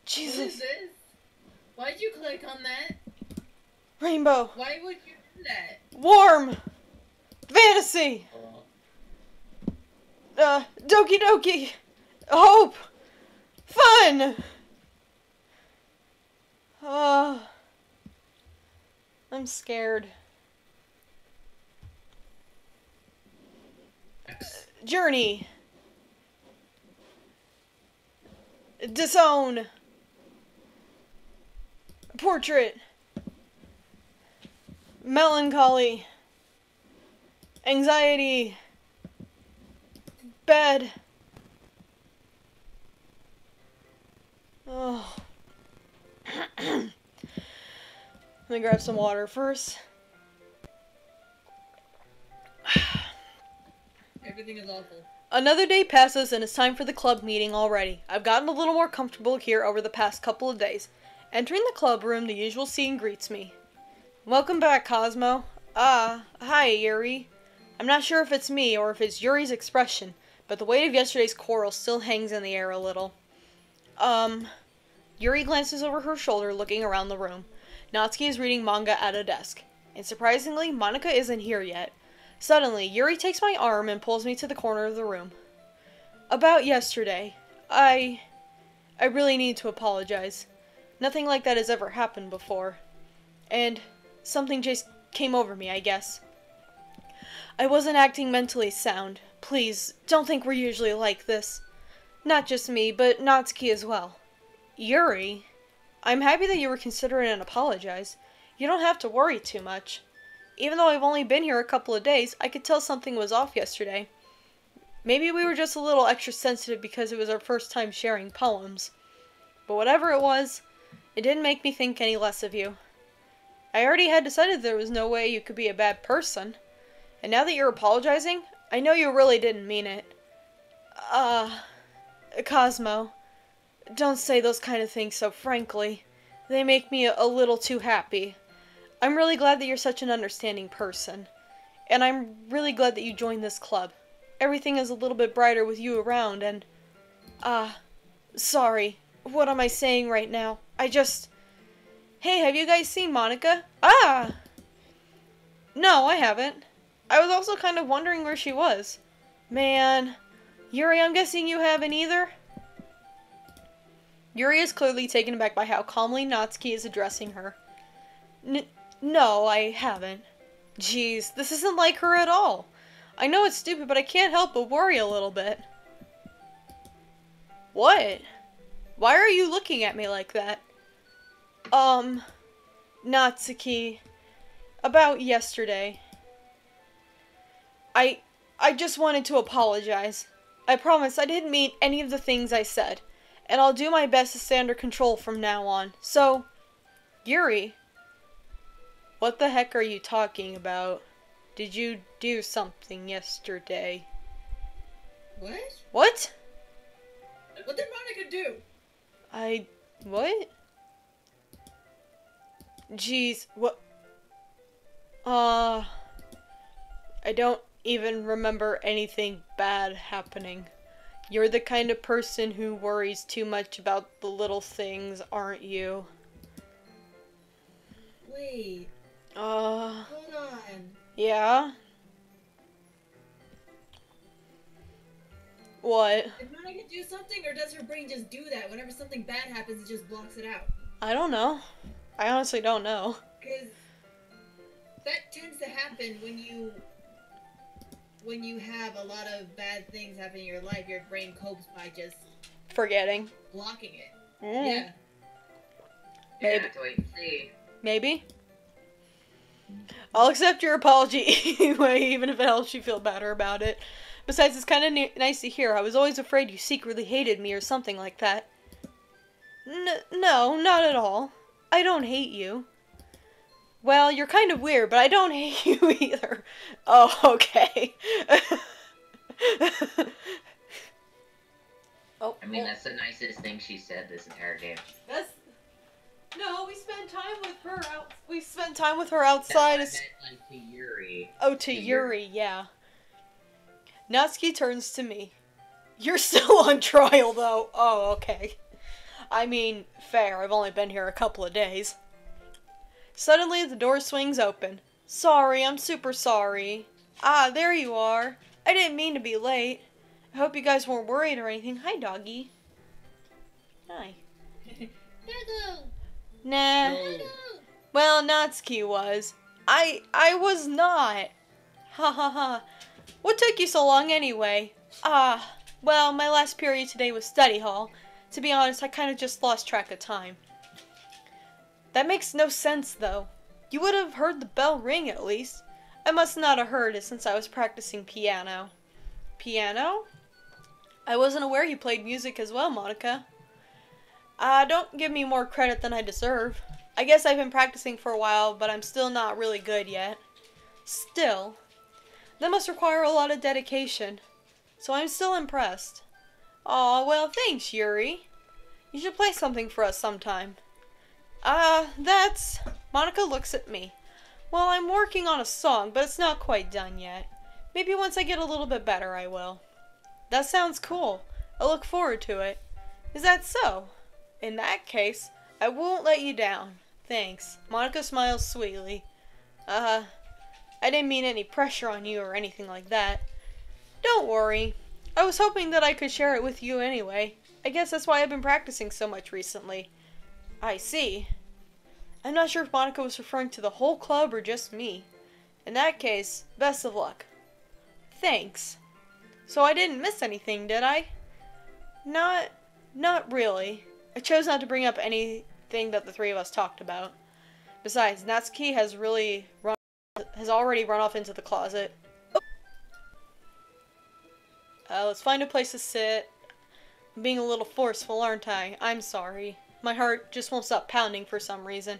Jesus. is this? Why'd you click on that? Rainbow. Why would you do that? Warm. Fantasy. Doki Doki. Hope. Fun. I'm scared. Journey. Disown. Portrait. Melancholy. Anxiety. Bed. Oh. Let me grab some water first. Everything is awful. Another day passes and it's time for the club meeting already. I've gotten a little more comfortable here over the past couple of days. Entering the club room, the usual scene greets me. Welcome back, Cosmo. Hi, Yuri. I'm not sure if it's me or if it's Yuri's expression, but the weight of yesterday's quarrel still hangs in the air a little. Yuri glances over her shoulder, looking around the room. Natsuki is reading manga at a desk. And surprisingly, Monica isn't here yet. Suddenly, Yuri takes my arm and pulls me to the corner of the room. About yesterday, I really need to apologize. Nothing like that has ever happened before. And something just came over me, I guess. I wasn't acting mentally sound. Please, don't think we're usually like this. Not just me, but Natsuki as well. Yuri, I'm happy that you were considerate and apologize. You don't have to worry too much. Even though I've only been here a couple of days, I could tell something was off yesterday. Maybe we were just a little extra sensitive because it was our first time sharing poems. But whatever it was, it didn't make me think any less of you. I already had decided there was no way you could be a bad person. And now that you're apologizing, I know you really didn't mean it. Cosmo, don't say those kind of things so frankly. They make me a little too happy. I'm really glad that you're such an understanding person. And I'm really glad that you joined this club. Everything is a little bit brighter with you around, and... sorry. What am I saying right now? Hey, have you guys seen Monica? No, I haven't. I was also kind of wondering where she was. Man. Yuri, I'm guessing you haven't either? Yuri is clearly taken aback by how calmly Natsuki is addressing her. No, I haven't. Jeez, this isn't like her at all. I know it's stupid, but I can't help but worry a little bit. What? Why are you looking at me like that? Natsuki. About yesterday. I just wanted to apologize. I promise I didn't mean any of the things I said. And I'll do my best to stay under control from now on. So, Yuri. What the heck are you talking about? Did you do something yesterday? What? What? What did Monica do? What? Jeez, what? I don't even remember anything bad happening. You're the kind of person who worries too much about the little things, aren't you? Wait. Hold on. Yeah? What? Did Monica do something, or does her brain just do that? Whenever something bad happens, it just blocks it out. I don't know. I honestly don't know. Because that tends to happen when you have a lot of bad things happen in your life. Your brain copes by just forgetting, blocking it. Yeah. Maybe. Have to wait and see. Maybe. I'll accept your apology anyway, even if it helps you feel better about it. Besides, it's kind of nice to hear. I was always afraid you secretly hated me or something like that. No, not at all. I don't hate you. Well, you're kind of weird, but I don't hate you either. Oh, okay. I mean, that's the nicest thing she said this entire game. No, we spent time with her we spent time with her outside. That's what I meant, like, to Yuri. Oh, to Yuri, yeah. Natsuki turns to me. You're still on trial, though. Oh, okay. I mean, fair. I've only been here a couple of days. Suddenly, the door swings open. Sorry, I'm super sorry. There you are. I didn't mean to be late. I hope you guys weren't worried or anything. Hi, doggy. Hi. Nah. Well, Natsuki was. I was not. Ha ha ha. What took you so long anyway? Well, my last period today was study hall. To be honest, I kind of just lost track of time. That makes no sense, though. You would have heard the bell ring, at least. I must not have heard it since I was practicing piano. Piano? I wasn't aware you played music as well, Monica. Don't give me more credit than I deserve. I guess I've been practicing for a while, but I'm still not really good yet. Still, that must require a lot of dedication. So I'm still impressed. Aw, well, thanks, Yuri. You should play something for us sometime. Monica looks at me. Well, I'm working on a song, but it's not quite done yet. Maybe once I get a little bit better, I will. That sounds cool. I look forward to it. Is that so? In that case, I won't let you down. Thanks. Monica smiles sweetly. I didn't mean any pressure on you or anything like that. Don't worry. I was hoping that I could share it with you anyway. I guess that's why I've been practicing so much recently. I see. I'm not sure if Monica was referring to the whole club or just me. In that case, best of luck. Thanks. So I didn't miss anything, did I? Not really. I chose not to bring up anything that the three of us talked about. Besides, Natsuki has already run off into the closet. Let's find a place to sit. I'm being a little forceful, aren't I? I'm sorry. My heart just won't stop pounding for some reason.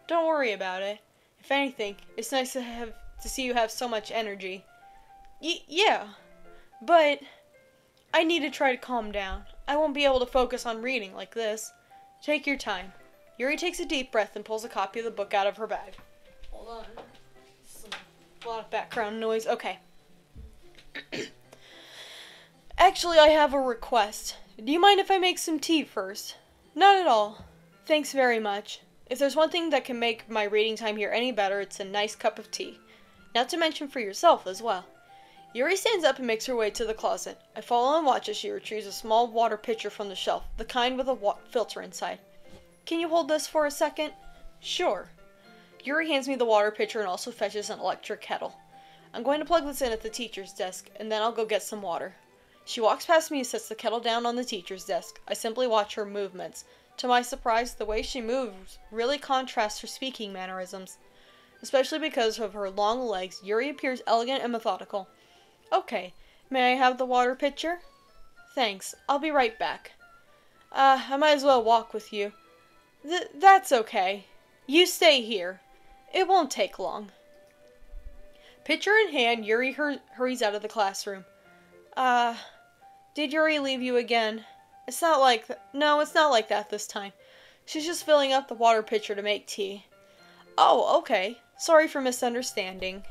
Don't worry about it. If anything, it's nice to see you have so much energy. Yeah, but I need to try to calm down. I won't be able to focus on reading like this. Take your time. Yuri takes a deep breath and pulls a copy of the book out of her bag. Hold on. A lot of background noise. Okay. Actually, I have a request. Do you mind if I make some tea first? Not at all. Thanks very much. If there's one thing that can make my reading time here any better, it's a nice cup of tea. Not to mention for yourself as well. Yuri stands up and makes her way to the closet. I follow and watch as she retrieves a small water pitcher from the shelf, the kind with a filter inside. Can you hold this for a second? Sure. Yuri hands me the water pitcher and also fetches an electric kettle. I'm going to plug this in at the teacher's desk, and then I'll go get some water. She walks past me and sets the kettle down on the teacher's desk. I simply watch her movements. To my surprise, the way she moves really contrasts her speaking mannerisms. Especially because of her long legs, Yuri appears elegant and methodical. Okay, may I have the water pitcher? Thanks, I'll be right back. I might as well walk with you. That's okay. You stay here. It won't take long. Pitcher in hand, Yuri hurries out of the classroom. Did Yuri leave you again? It's not like no, it's not like that this time. She's just filling up the water pitcher to make tea. Oh, okay. Sorry for misunderstanding.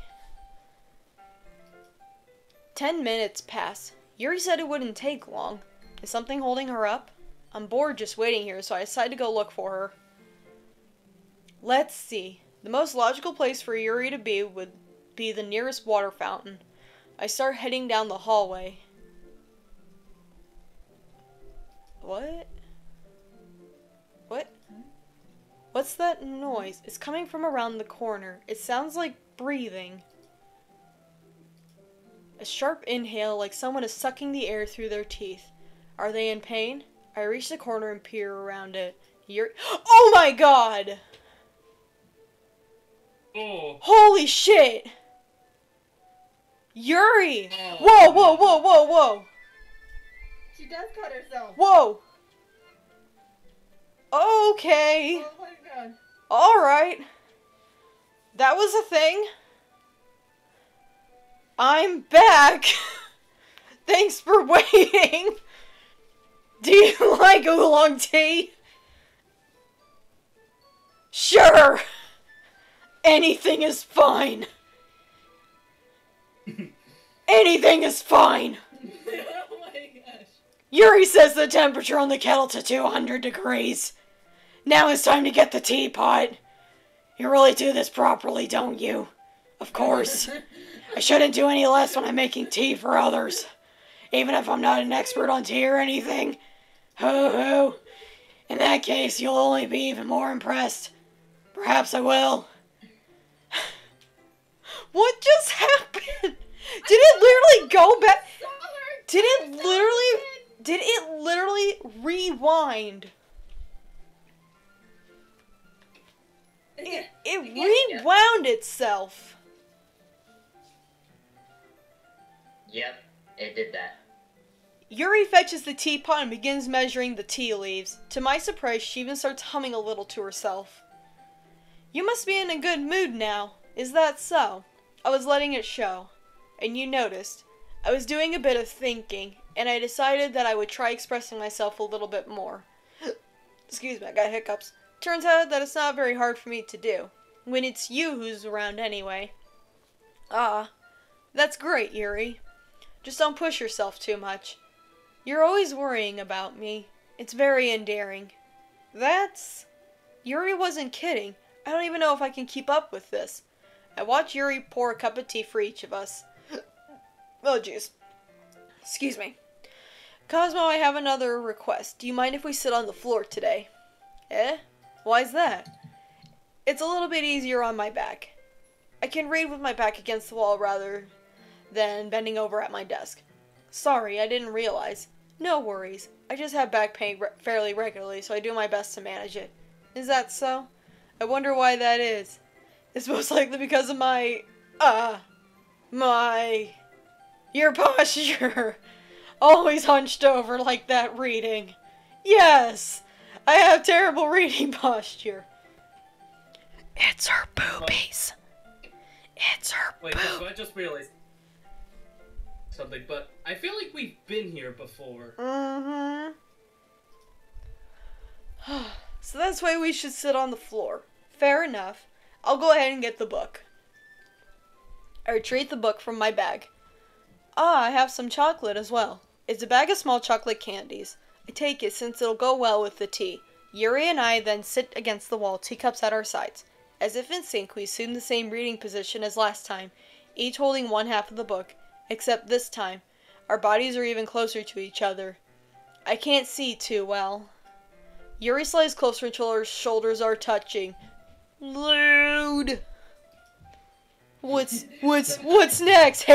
10 minutes pass. Yuri said it wouldn't take long. Is something holding her up? I'm bored just waiting here, so I decide to go look for her. Let's see. The most logical place for Yuri to be would be the nearest water fountain. I start heading down the hallway. What? What? What's that noise? It's coming from around the corner. It sounds like breathing. A sharp inhale, like someone is sucking the air through their teeth. Are they in pain? I reach the corner and peer around it. Oh my god! Oh. Holy shit! Yuri! Oh. Whoa, whoa, whoa, whoa, whoa! She does cut herself. Whoa! Okay. Oh my god. Alright. That was a thing. I'm back. Thanks for waiting. Do you like oolong tea? Sure. Anything is fine. Anything is fine. Oh my gosh. Yuri says the temperature on the kettle to 200 degrees. Now it's time to get the teapot. You really do this properly, don't you? Of course. I shouldn't do any less when I'm making tea for others. Even if I'm not an expert on tea or anything. Hoo-hoo. In that case, you'll only be even more impressed. Perhaps I will. What just happened? Did it literally go back? Did it literally rewind? It rewound itself. Yep, it did that. Yuri fetches the teapot and begins measuring the tea leaves. To my surprise, she even starts humming a little to herself. You must be in a good mood now. Is that so? I was letting it show. And you noticed. I was doing a bit of thinking, and I decided that I would try expressing myself a little bit more. Excuse me, I got hiccups. Turns out that it's not very hard for me to do, when it's you who's around anyway. Ah, that's great, Yuri. Just don't push yourself too much. You're always worrying about me. It's very endearing. Yuri wasn't kidding. I don't even know if I can keep up with this. I watch Yuri pour a cup of tea for each of us. Oh, jeez. Excuse me. Cosmo, I have another request. Do you mind if we sit on the floor today? Eh? Why's that? It's a little bit easier on my back. I can read with my back against the wall rather than bending over at my desk. Sorry, I didn't realize. No worries. I just have back pain fairly regularly, so I do my best to manage it. Is that so? I wonder why that is. It's most likely because of your posture. Always hunched over like that reading. Yes, I have terrible reading posture. It's her boobies. It's her Wait, no, I just realized something, but I feel like we've been here before. Mm-hmm. So that's why we should sit on the floor. Fair enough. I'll go ahead and get the book. I retrieve the book from my bag. Ah, I have some chocolate as well. It's a bag of small chocolate candies. I take it since it'll go well with the tea. Yuri and I then sit against the wall, teacups at our sides. As if in sync, we assume the same reading position as last time, each holding one half of the book, except this time, our bodies are even closer to each other. I can't see too well. Yuri slides closer until our shoulders are touching. Lewd! What's next,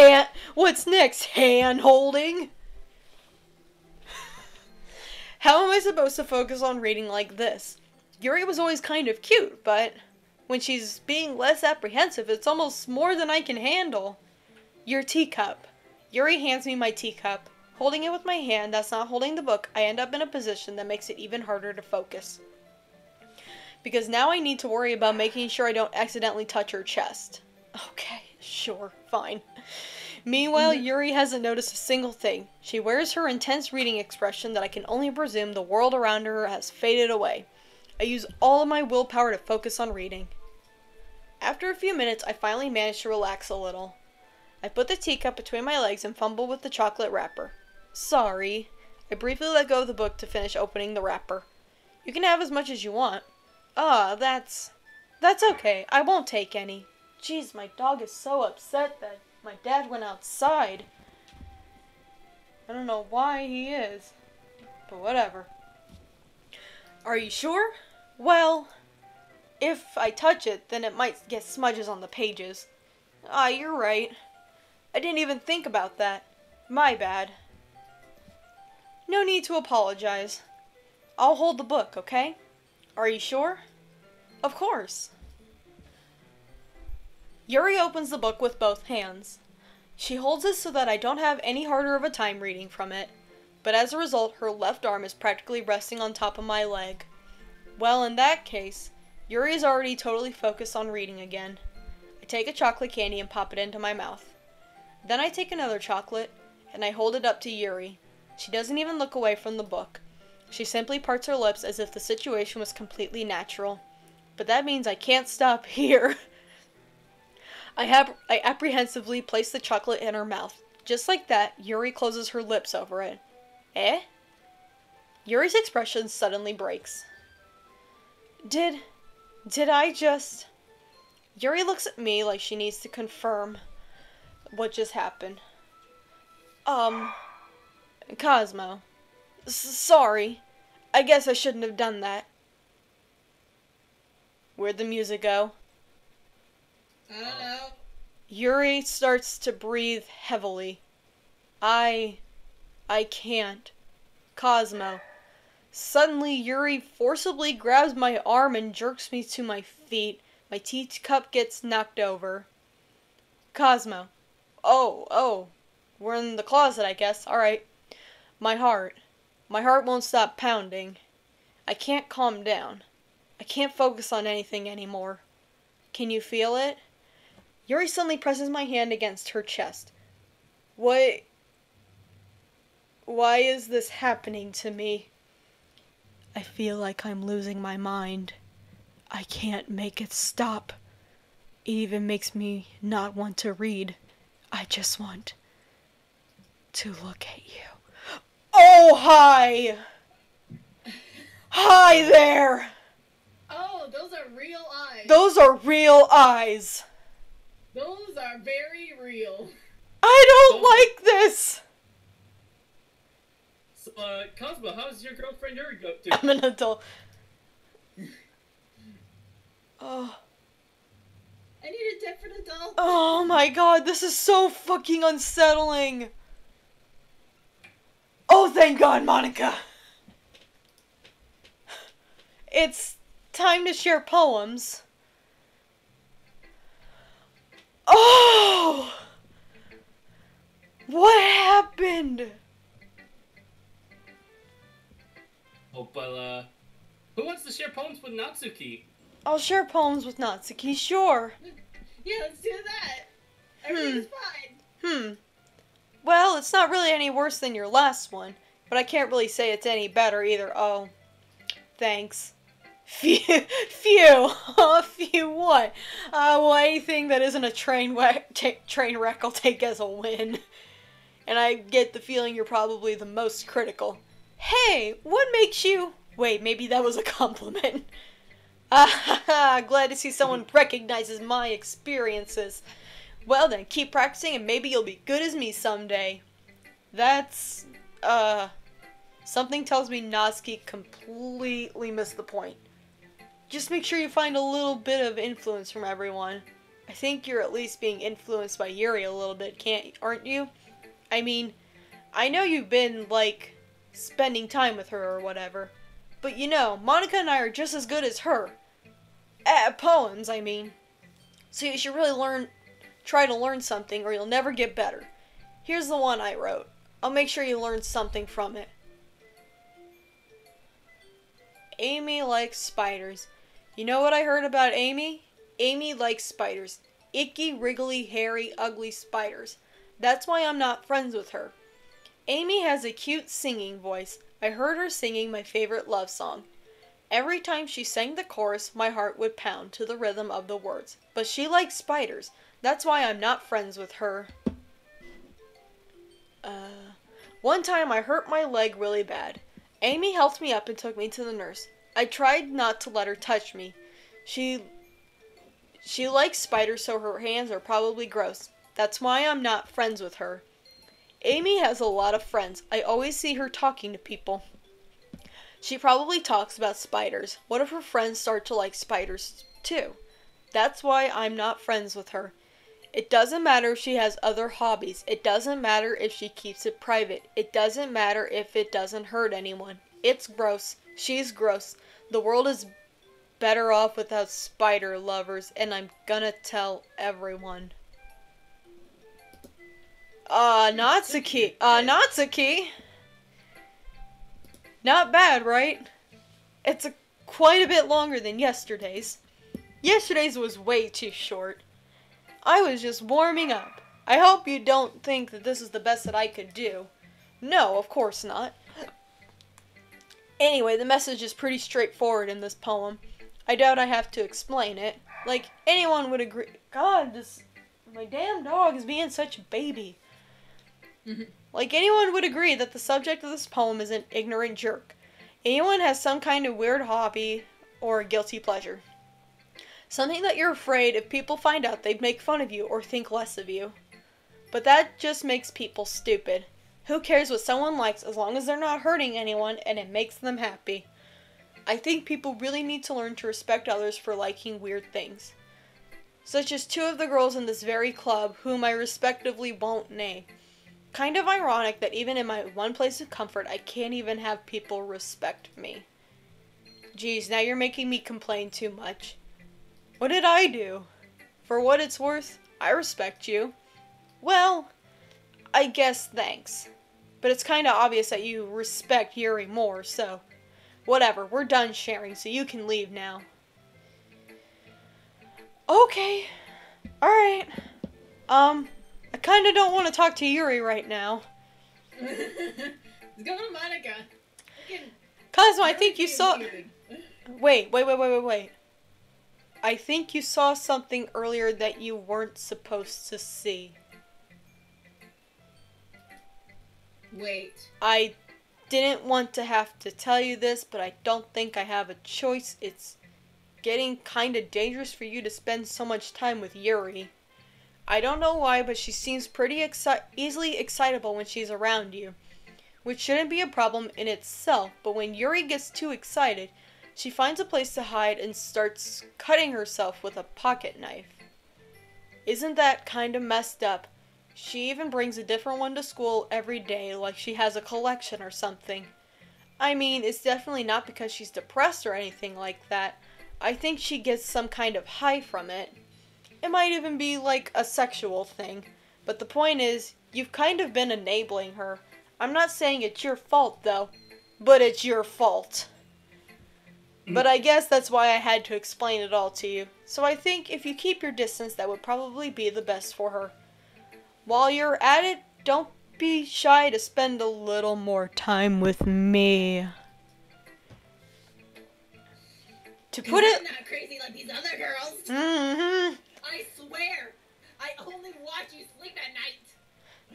What's next, hand holding? How am I supposed to focus on reading like this? Yuri was always kind of cute, but when she's being less apprehensive, it's almost more than I can handle. Your teacup. Yuri hands me my teacup. Holding it with my hand that's not holding the book, I end up in a position that makes it even harder to focus. Because now I need to worry about making sure I don't accidentally touch her chest. Okay, sure, fine. Meanwhile, Yuri hasn't noticed a single thing. She wears her intense reading expression that I can only presume the world around her has faded away. I use all of my willpower to focus on reading. After a few minutes, I finally manage to relax a little. I put the teacup between my legs and fumble with the chocolate wrapper. Sorry. I briefly let go of the book to finish opening the wrapper. You can have as much as you want. Ah, that's okay. I won't take any. Jeez, my dog is so upset that my dad went outside. I don't know why he is, but whatever. Are you sure? Well, if I touch it, then it might get smudges on the pages. Ah, you're right. I didn't even think about that. My bad. No need to apologize. I'll hold the book, okay? Are you sure? Of course. Yuri opens the book with both hands. She holds it so that I don't have any harder of a time reading from it, but as a result, her left arm is practically resting on top of my leg. Well, in that case, Yuri is already totally focused on reading again. I take a chocolate candy and pop it into my mouth. Then I take another chocolate, and I hold it up to Yuri. She doesn't even look away from the book. She simply parts her lips as if the situation was completely natural. But that means I can't stop here. I apprehensively place the chocolate in her mouth. Just like that, Yuri closes her lips over it. Eh? Yuri's expression suddenly breaks. Did I just... Yuri looks at me like she needs to confirm what just happened. Cosmo. Sorry. I guess I shouldn't have done that. Where'd the music go? I don't know. Yuri starts to breathe heavily. I can't. Cosmo. Suddenly, Yuri forcibly grabs my arm and jerks me to my feet. My teacup gets knocked over. Cosmo. Oh. We're in the closet, I guess. Alright. My heart won't stop pounding. I can't calm down. I can't focus on anything anymore. Can you feel it? Yuri suddenly presses my hand against her chest. Why is this happening to me? I feel like I'm losing my mind. I can't make it stop. It even makes me not want to read. I just want to look at you. Oh, hi! Hi there! Oh, those are real eyes. Those are real eyes. Those are very real. I don't like this! So, Cosmo, how's your girlfriend Yuri doing? I'm an adult. Oh. I need a different adult. Oh my god, this is so fucking unsettling. Oh, thank God, Monica. It's time to share poems. Oh! What happened? Oh, but, who wants to share poems with Natsuki? I'll share poems with Natsuki, sure. Yeah, let's do that. Everything's fine. Well, it's not really any worse than your last one, but I can't really say it's any better either. Oh, thanks. Phew, phew, phew, what? Well, anything that isn't a train wreck I'll take as a win. And I get the feeling you're probably the most critical. Hey, what makes you... Wait, maybe that was a compliment. Glad to see someone recognizes my experiences. Well then, keep practicing and maybe you'll be good as me someday. That's, something tells me Natsuki completely missed the point. Just make sure you find a little bit of influence from everyone. I think you're at least being influenced by Yuri a little bit, aren't you? I mean, I know you've been, like, spending time with her or whatever. But you know, Monica and I are just as good as her. At poems, I mean. So you should really try to learn something or you'll never get better. Here's the one I wrote. I'll make sure you learn something from it. Amy likes spiders. You know what I heard about Amy? Amy likes spiders. Icky, wriggly, hairy, ugly spiders. That's why I'm not friends with her. Amy has a cute singing voice. I heard her singing my favorite love song. Every time she sang the chorus, my heart would pound to the rhythm of the words. But she likes spiders. That's why I'm not friends with her. One time I hurt my leg really bad. Amy helped me up and took me to the nurse. I tried not to let her touch me. She likes spiders, so her hands are probably gross. That's why I'm not friends with her. Amy has a lot of friends. I always see her talking to people. She probably talks about spiders. What if her friends start to like spiders too? That's why I'm not friends with her. It doesn't matter if she has other hobbies. It doesn't matter if she keeps it private. It doesn't matter if it doesn't hurt anyone. It's gross. She's gross. The world is better off without spider lovers, and I'm gonna tell everyone. Natsuki. Natsuki. Not bad, right? It's quite a bit longer than yesterday's. Yesterday's was way too short. I was just warming up. I hope you don't think that this is the best that I could do. No, of course not. Anyway, the message is pretty straightforward in this poem. I doubt I have to explain it. Like, anyone would agree. God, my damn dog is being such a baby. Like, anyone would agree that the subject of this poem is an ignorant jerk. Anyone has some kind of weird hobby or guilty pleasure. Something that you're afraid if people find out they'd make fun of you or think less of you. But that just makes people stupid. Who cares what someone likes as long as they're not hurting anyone and it makes them happy? I think people really need to learn to respect others for liking weird things. Such as two of the girls in this very club, whom I respectively won't name. Kind of ironic that even in my one place of comfort, I can't even have people respect me. Geez, now you're making me complain too much. What did I do? For what it's worth, I respect you. Well, I guess thanks. But it's kinda obvious that you respect Yuri more, so... Whatever, we're done sharing, so you can leave now. Okay. Alright. I kinda don't want to talk to Yuri right now. Let's go to Monica. Cosmo, I think you saw... Wait. I think you saw something earlier that you weren't supposed to see. Wait. I didn't want to have to tell you this, but I don't think I have a choice. It's getting kinda dangerous for you to spend so much time with Yuri. I don't know why, but she seems pretty easily excitable when she's around you. Which shouldn't be a problem in itself, but when Yuri gets too excited, she finds a place to hide and starts cutting herself with a pocket knife. Isn't that kinda messed up? She even brings a different one to school every day, like she has a collection or something. I mean, it's definitely not because she's depressed or anything like that. I think she gets some kind of high from it. It might even be like a sexual thing. But the point is, you've kind of been enabling her. I'm not saying it's your fault though, but it's your fault. But I guess that's why I had to explain it all to you. So I think if you keep your distance, that would probably be the best for her. While you're at it, don't be shy to spend a little more time with me. To put I'm it... not crazy like these other girls. Mm-hmm. I swear, I only watch you sleep at night.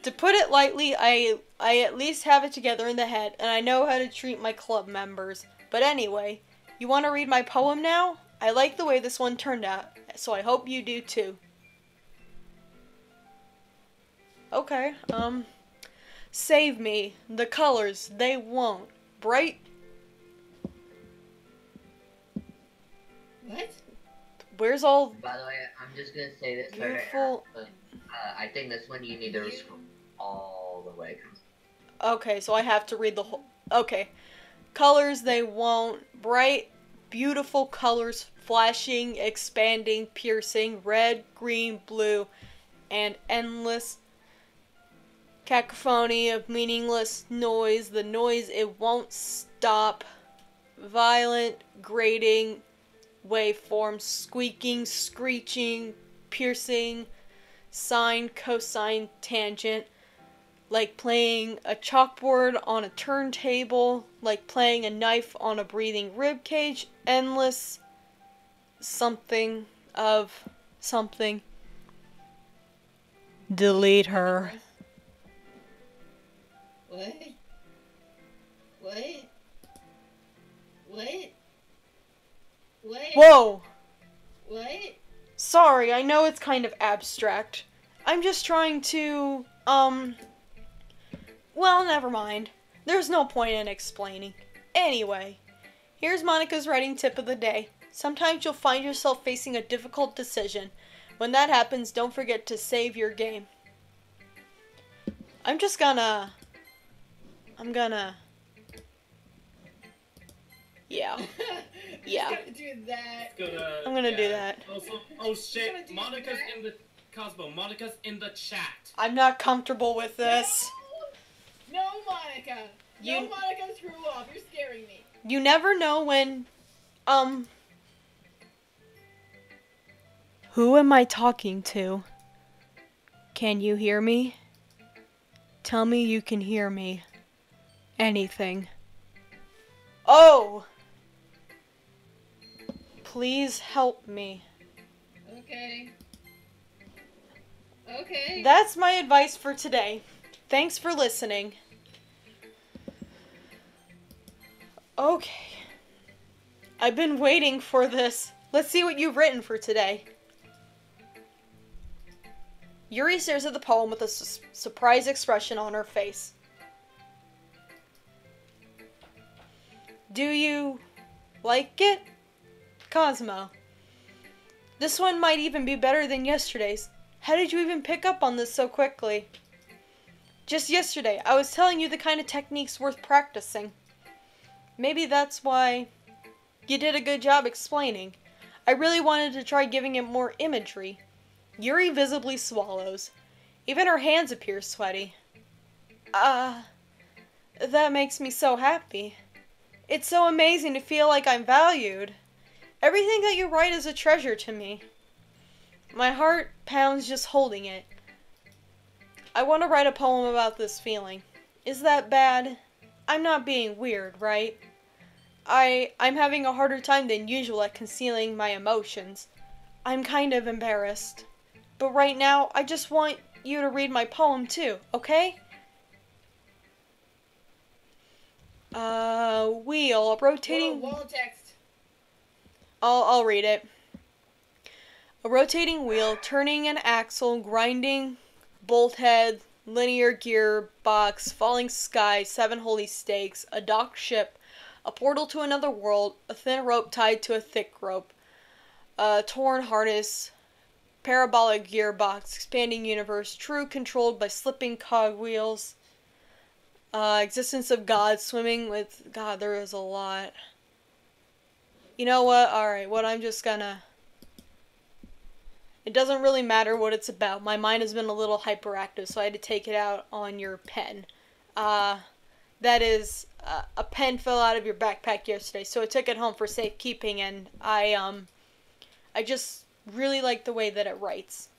To put it lightly, I at least have it together in the head, and I know how to treat my club members. But anyway, you want to read my poem now? I like the way this one turned out, so I hope you do too. Okay, save me. The colors, they won't. Bright. What? Where's all By the way, I'm just gonna say this. beautiful... But, I think this one you need to scroll all the way. Okay, so I have to read the whole... Okay. Colors, they won't. Bright, beautiful colors, flashing, expanding, piercing, red, green, blue, and endless cacophony of meaningless noise. The noise, it won't stop. Violent, grating, waveforms, squeaking, screeching, piercing, sine, cosine, tangent, like playing a chalkboard on a turntable, like playing a knife on a breathing rib cage, endless something of something. Delete her. What? What? What? What? Whoa! What? Sorry, I know it's kind of abstract. I'm just trying to, well, never mind. There's no point in explaining. Anyway, here's Monica's writing tip of the day. Sometimes you'll find yourself facing a difficult decision. When that happens, don't forget to save your game. I'm gonna... Yeah. Yeah. Just gotta do that. I'm gonna do that. Also, oh Gonna shit, do Monica's that. in the Cosmo. Monica's in the chat. I'm not comfortable with this. No, Monica. No, You- Monica, screw off. You're scaring me. You never know when, Who am I talking to? Can you hear me? Tell me you can hear me. Anything. Oh! Please help me. Okay. Okay. That's my advice for today. Thanks for listening. Okay. I've been waiting for this. Let's see what you've written for today. Yuri stares at the poem with a surprised expression on her face. Do you like it? Cosmo. This one might even be better than yesterday's. How did you even pick up on this so quickly? Just yesterday, I was telling you the kind of techniques worth practicing. Maybe that's why you did a good job explaining. I really wanted to try giving it more imagery. Yuri visibly swallows. Even her hands appear sweaty. That makes me so happy. It's so amazing to feel like I'm valued. Everything that you write is a treasure to me. My heart pounds just holding it. I want to write a poem about this feeling. Is that bad? I'm not being weird, right? I'm having a harder time than usual at concealing my emotions. I'm kind of embarrassed. But right now, I just want you to read my poem too, okay? Wheel, a rotating... Wall text. I'll read it. A rotating wheel, turning an axle, grinding bolt head, linear gear box, falling sky, 7 holy stakes, a docked ship, a portal to another world, a thin rope tied to a thick rope, a torn harness, parabolic gearbox, expanding universe, true controlled by slipping cogwheels, existence of God, swimming with God, there is a lot. You know what? Alright, what I'm just gonna... It doesn't really matter what it's about. My mind has been a little hyperactive, so I had to take it out on your pen. That is, a pen fell out of your backpack yesterday, so I took it home for safekeeping, and I just really like the way that it writes.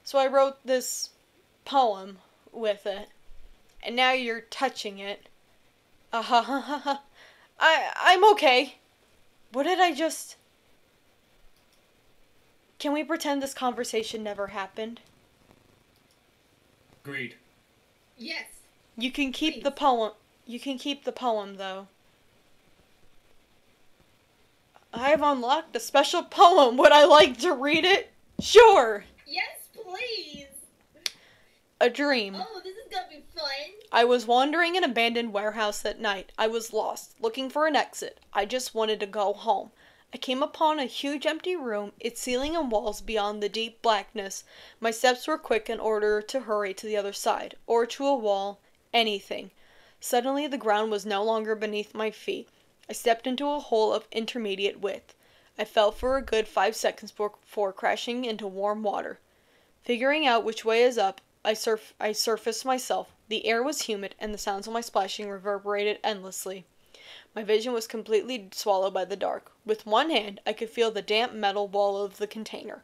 So I wrote this poem with it, and now you're touching it. I'm okay. What did I just... Can we pretend this conversation never happened? Agreed. Yes. You can keep Please. the poem. You can keep the poem, though. I have unlocked a special poem. Would I like to read it? Sure. Yes, please. A dream. Oh, this is gonna be fun. I was wandering an abandoned warehouse at night. I was lost, looking for an exit. I just wanted to go home. I came upon a huge empty room, its ceiling and walls beyond the deep blackness. My steps were quick in order to hurry to the other side, or to a wall, anything. Suddenly the ground was no longer beneath my feet. I stepped into a hole of intermediate width. I fell for a good 5 seconds before crashing into warm water. Figuring out which way is up, I surfaced myself. The air was humid, and the sounds of my splashing reverberated endlessly. My vision was completely swallowed by the dark. With one hand, I could feel the damp metal wall of the container.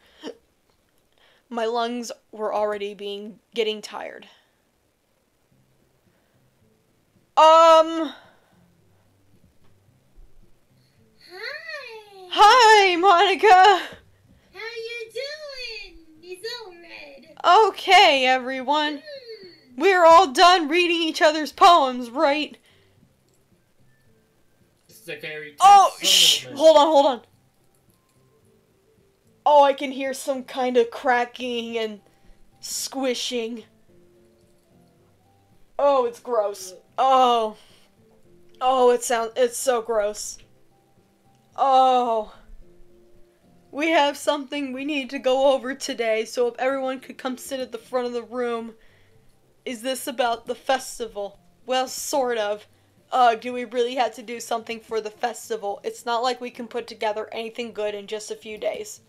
My lungs were already getting tired. Hi. Hi, Monica! How you doing? It's all red. Okay, everyone. We're all done reading each other's poems, right? This is a very tense Oh, shh! moment. Hold on. Oh, I can hear some kind of cracking and squishing. Oh, it's gross. Oh, it's so gross. Oh. We have something we need to go over today, so if everyone could come sit at the front of the room. Is this about the festival? Well, sort of. Do we really have to do something for the festival? It's not like we can put together anything good in just a few days.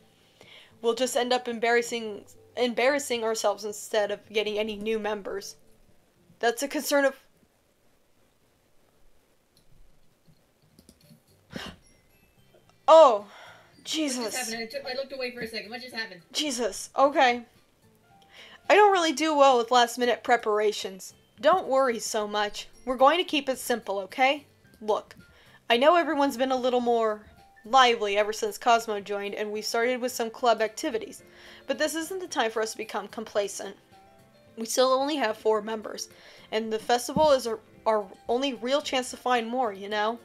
We'll just end up embarrassing ourselves instead of getting any new members. That's a concern of... Oh, What Jesus. just happened? I looked away for a second. What just happened? Jesus, okay. I don't really do well with last-minute preparations. Don't worry so much. We're going to keep it simple, okay? Look, I know everyone's been a little more lively ever since Cosmo joined, and we started with some club activities, but this isn't the time for us to become complacent. We still only have 4 members, and the festival is our only real chance to find more, you know?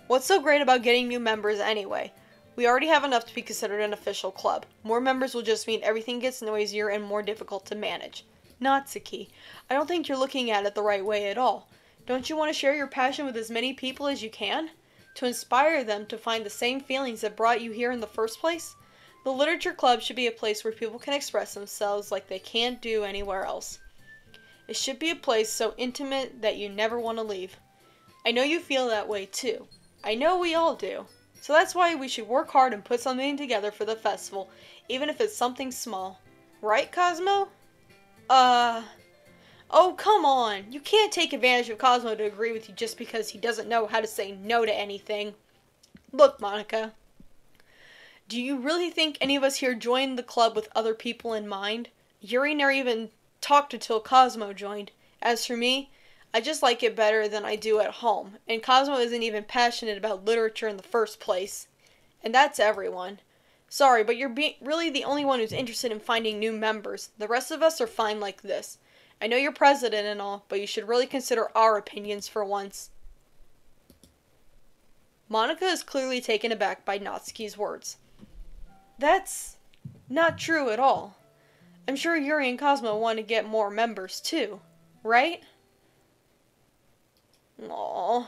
What's so great about getting new members anyway? We already have enough to be considered an official club. More members will just mean everything gets noisier and more difficult to manage. Natsuki, I don't think you're looking at it the right way at all. Don't you want to share your passion with as many people as you can? To inspire them to find the same feelings that brought you here in the first place? The Literature Club should be a place where people can express themselves like they can't do anywhere else. It should be a place so intimate that you never want to leave. I know you feel that way too. I know we all do. So that's why we should work hard and put something together for the festival, even if it's something small. Right, Cosmo? Oh, come on. You can't take advantage of Cosmo to agree with you just because he doesn't know how to say no to anything. Look, Monica. Do you really think any of us here joined the club with other people in mind? Yuri never even talked until Cosmo joined. As for me, I just like it better than I do at home, and Cosmo isn't even passionate about literature in the first place. And that's everyone. Sorry, but you're really the only one who's interested in finding new members. The rest of us are fine like this. I know you're president and all, but you should really consider our opinions for once. Monica is clearly taken aback by Natsuki's words. That's not true at all. I'm sure Yuri and Cosmo want to get more members too, right? Aww.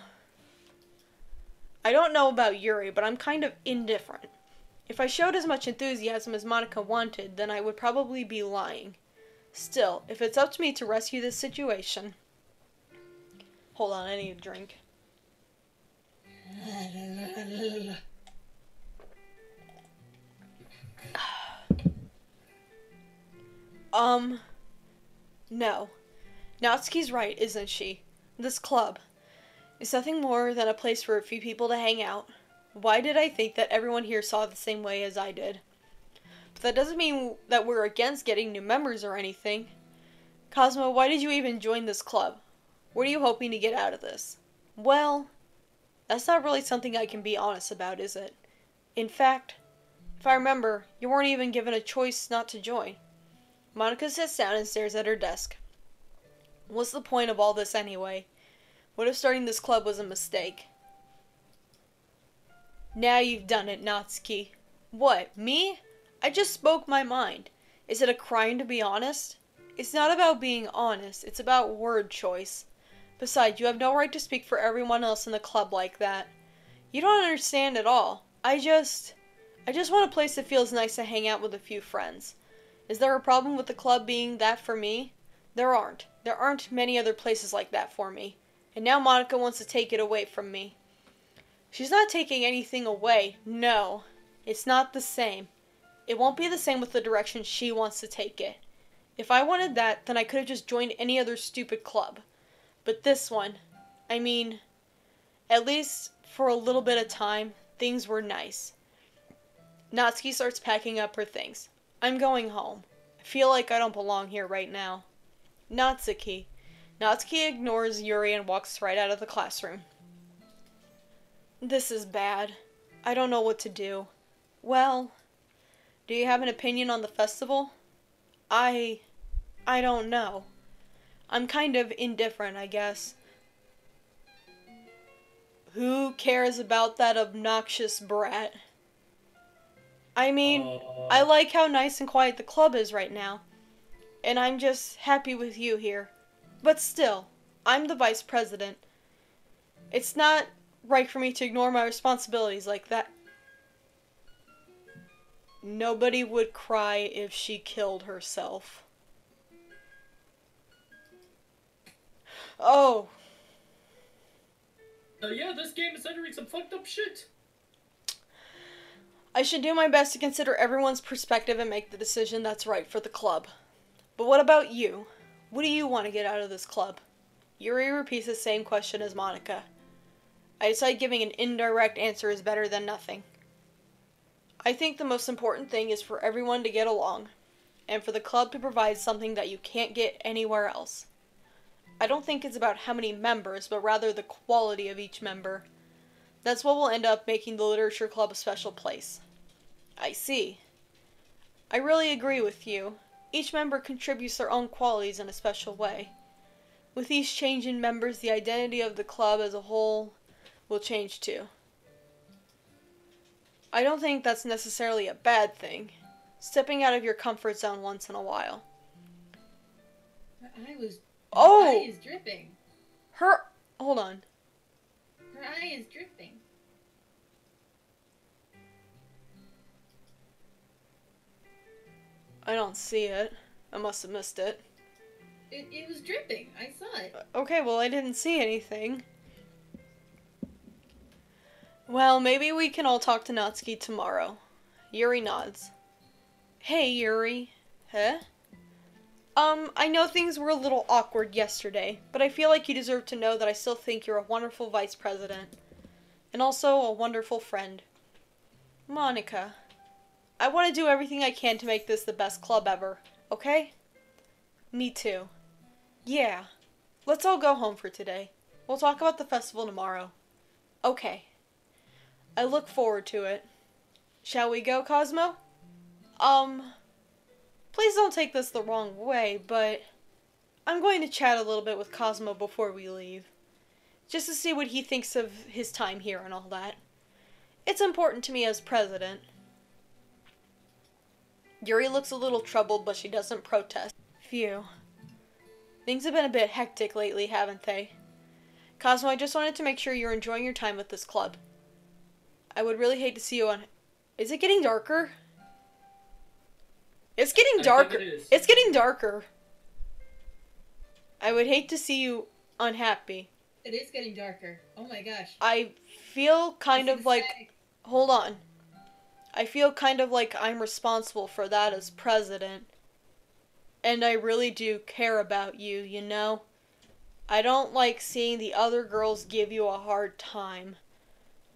I don't know about Yuri, but I'm kind of indifferent. If I showed as much enthusiasm as Monica wanted, then I would probably be lying. Still, if it's up to me to rescue this situation... Hold on, I need a drink. No. Natsuki's right, isn't she? This club is nothing more than a place for a few people to hang out. Why did I think that everyone here saw it the same way as I did? But that doesn't mean that we're against getting new members or anything. Cosmo, why did you even join this club? What are you hoping to get out of this? Well, that's not really something I can be honest about, is it? In fact, If I remember, you weren't even given a choice not to join. Monica sits down and stares at her desk. What's the point of all this anyway? What if starting this club was a mistake? Now you've done it, Natsuki. What, me? I just spoke my mind. Is it a crime to be honest? It's not about being honest, it's about word choice. Besides, you have no right to speak for everyone else in the club like that. You don't understand at all. I just want a place that feels nice to hang out with a few friends. Is there a problem with the club being that for me? There aren't. There aren't many other places like that for me. And now Monica wants to take it away from me. She's not taking anything away. No. It's not the same. It won't be the same with the direction she wants to take it. If I wanted that, then I could have just joined any other stupid club. But this one, I mean, at least for a little bit of time, things were nice. Natsuki starts packing up her things. I'm going home. I feel like I don't belong here right now. Natsuki. Natsuki ignores Yuri and walks right out of the classroom. This is bad. I don't know what to do. Well, do you have an opinion on the festival? I don't know. I'm kind of indifferent, I guess. Who cares about that obnoxious brat? I mean, I like how nice and quiet the club is right now. And I'm just happy with you here. But still, I'm the vice president. It's not right for me to ignore my responsibilities like that. Nobody would cry if she killed herself. Oh. Yeah, this game is entering some fucked up shit. I should do my best to consider everyone's perspective and make the decision that's right for the club. But what about you? What do you want to get out of this club? Yuri repeats the same question as Monica. I decide giving an indirect answer is better than nothing. I think the most important thing is for everyone to get along, and for the club to provide something that you can't get anywhere else. I don't think it's about how many members, but rather the quality of each member. That's what will end up making the literature club a special place. I see. I really agree with you. Each member contributes their own qualities in a special way. With each change in members, the identity of the club as a whole will change too. I don't think that's necessarily a bad thing. Stepping out of your comfort zone once in a while. Her eye was... Oh! Her eye is dripping. Hold on. Her eye is dripping. I don't see it. I must have missed it. It was dripping. I saw it. Okay, well, I didn't see anything. Well, maybe we can all talk to Natsuki tomorrow. Yuri nods. Hey, Yuri. Huh? I know things were a little awkward yesterday, but I feel like you deserve to know that I still think you're a wonderful vice president. And also a wonderful friend. Monica. I want to do everything I can to make this the best club ever, okay? Me too. Yeah. Let's all go home for today. We'll talk about the festival tomorrow. Okay. I look forward to it. Shall we go, Cosmo? Please don't take this the wrong way, but I'm going to chat a little bit with Cosmo before we leave. Just to see what he thinks of his time here and all that. It's important to me as president. Yuri looks a little troubled, but she doesn't protest. Phew. Things have been a bit hectic lately, haven't they? Cosmo, I just wanted to make sure you're enjoying your time with this club. I would really hate to see you on... Is it getting darker? It's getting darker. It's getting darker. I would hate to see you unhappy. It is getting darker. Oh my gosh. I feel kind of like... Hold on. I feel kind of like I'm responsible for that as president. And I really do care about you, you know? I don't like seeing the other girls give you a hard time.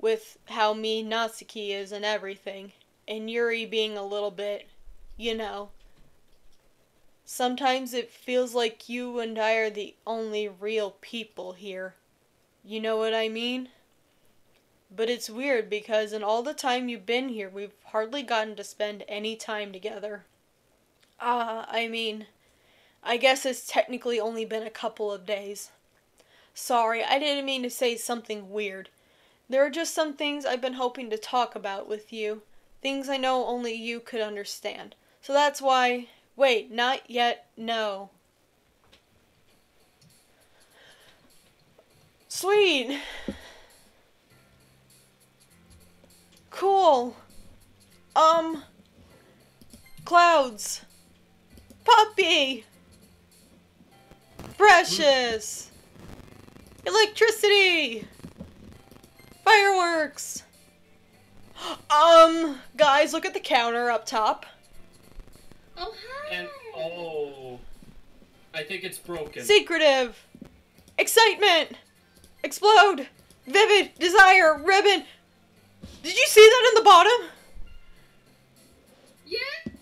With how mean Natsuki is and everything. And Yuri being a little bit, you know. Sometimes it feels like you and I are the only real people here. You know what I mean? But it's weird because in all the time you've been here, we've hardly gotten to spend any time together. I mean, I guess it's technically only been a couple of days. Sorry, I didn't mean to say something weird. There are just some things I've been hoping to talk about with you. Things I know only you could understand. So that's why... Wait, not yet, no. Sweet! Cool. Clouds. Puppy. Precious. Electricity. Fireworks. Guys, look at the counter up top. Oh, hi! And oh, I think it's broken. Secretive. Excitement. Explode. Vivid. Desire. Ribbon. Did you see that in the bottom? Yeah!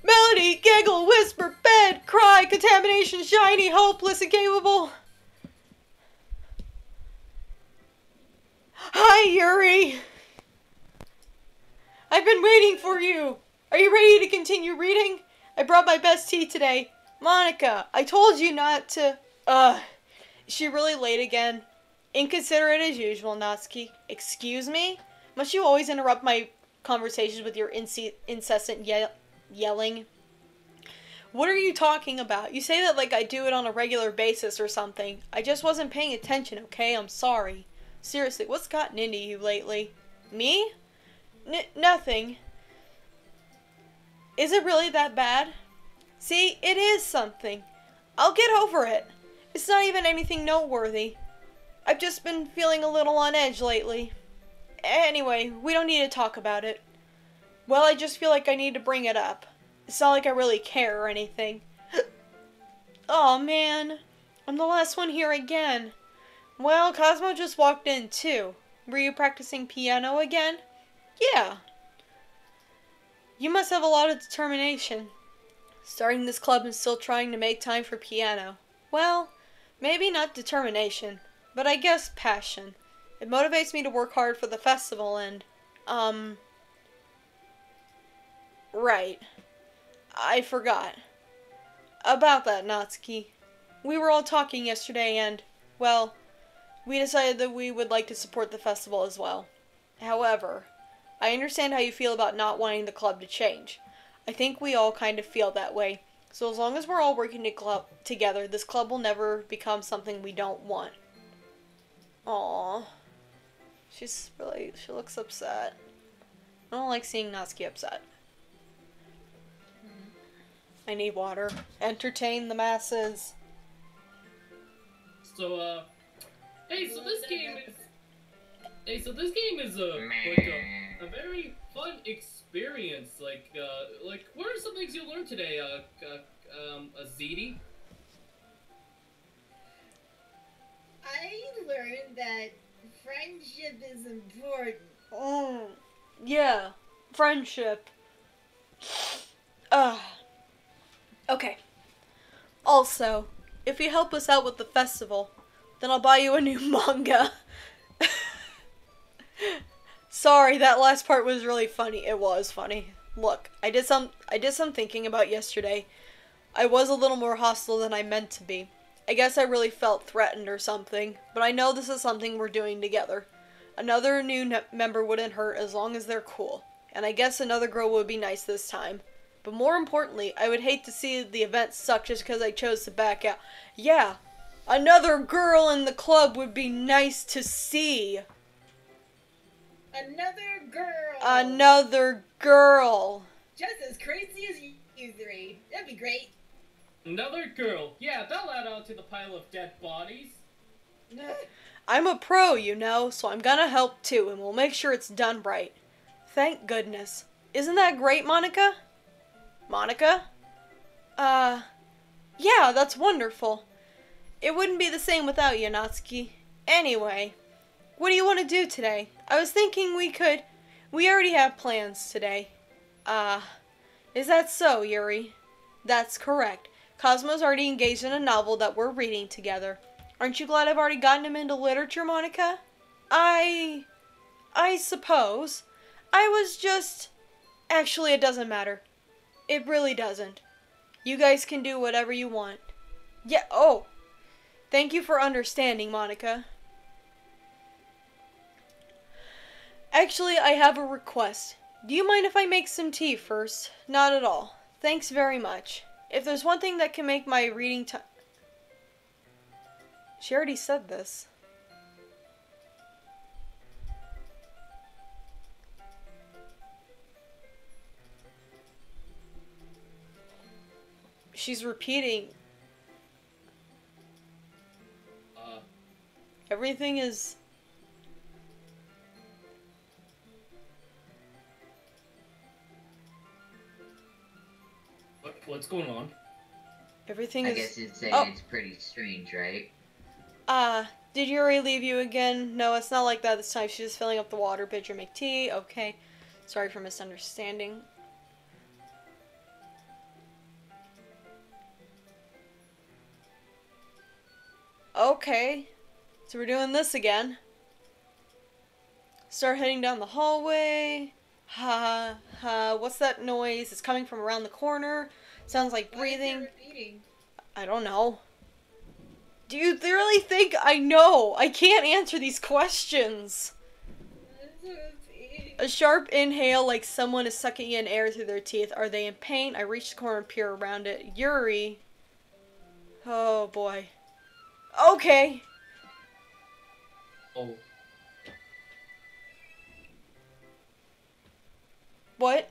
Melody, giggle, whisper, bed, cry, contamination, shiny, hopeless, incapable. Hi, Yuri. I've been waiting for you. Are you ready to continue reading? I brought my best tea today. Monica, I told you not to... Is she really late again? Inconsiderate as usual, Natsuki. Excuse me? Must you always interrupt my conversations with your incessant yelling? What are you talking about? You say that like I do it on a regular basis or something. I just wasn't paying attention, okay? I'm sorry. Seriously, what's gotten into you lately? Me? Nothing. Is it really that bad? See, it is something. I'll get over it. It's not even anything noteworthy. I've just been feeling a little on edge lately. Anyway, we don't need to talk about it. Well, I just feel like I need to bring it up. It's not like I really care or anything. Oh man, I'm the last one here again. Well, Cosmo just walked in too. Were you practicing piano again? Yeah. You must have a lot of determination. Starting this club and still trying to make time for piano. Well, maybe not determination, but I guess passion. It motivates me to work hard for the festival and, right. I forgot. About that, Natsuki. We were all talking yesterday and, well, we decided that we would like to support the festival as well. However, I understand how you feel about not wanting the club to change. I think we all kind of feel that way. So as long as we're all working together, this club will never become something we don't want. Aww. She looks upset. I don't like seeing Natsuki upset. I need water. Entertain the masses. So, hey, so this game is a very fun experience. Like, what are some things you learned today, Ziti? I learned that friendship is important. Yeah. Friendship. Okay. Also, if you help us out with the festival, then I'll buy you a new manga. Sorry, that last part was really funny. It was funny. Look, I did some thinking about yesterday. I was a little more hostile than I meant to be. I guess I really felt threatened or something, but I know this is something we're doing together. Another new member wouldn't hurt as long as they're cool. And I guess another girl would be nice this time. But more importantly, I would hate to see the event suck just because I chose to back out. Yeah, another girl in the club would be nice to see. Another girl! Another girl! Just as crazy as you three. That'd be great. Another girl. Yeah, they'll add on to the pile of dead bodies. I'm a pro, you know, so I'm gonna help too, and we'll make sure it's done right. Thank goodness. Isn't that great, Monica? Monica? Yeah, that's wonderful. It wouldn't be the same without you, Natsuki. Anyway, what do you want to do today? I was thinking we already have plans today. Is that so, Yuri? That's correct. Cosmo's already engaged in a novel that we're reading together. Aren't you glad I've already gotten him into literature, Monica? I suppose. I was just... Actually, it doesn't matter. It really doesn't. You guys can do whatever you want. Yeah, oh. Thank you for understanding, Monica. Actually, I have a request. Do you mind if I make some tea first? Not at all. Thanks very much. If there's one thing that can make my reading time... She already said this. She's repeating. Everything is... What's going on? Everything I is... guess you'd say Oh. it's pretty strange, right? Did Yuri leave you again? No, it's not like that this time. She's just filling up the water pitcher, make tea. Okay. Sorry for misunderstanding. Okay. So we're doing this again. Start heading down the hallway. Ha ha. What's that noise? It's coming from around the corner. Sounds like breathing. Why is it repeating? I don't know. Do you really think I know? I can't answer these questions. Why is it repeating? A sharp inhale like someone is sucking in air through their teeth. Are they in pain? I reach the corner and peer around it. Yuri. Oh boy. Okay. Oh. What?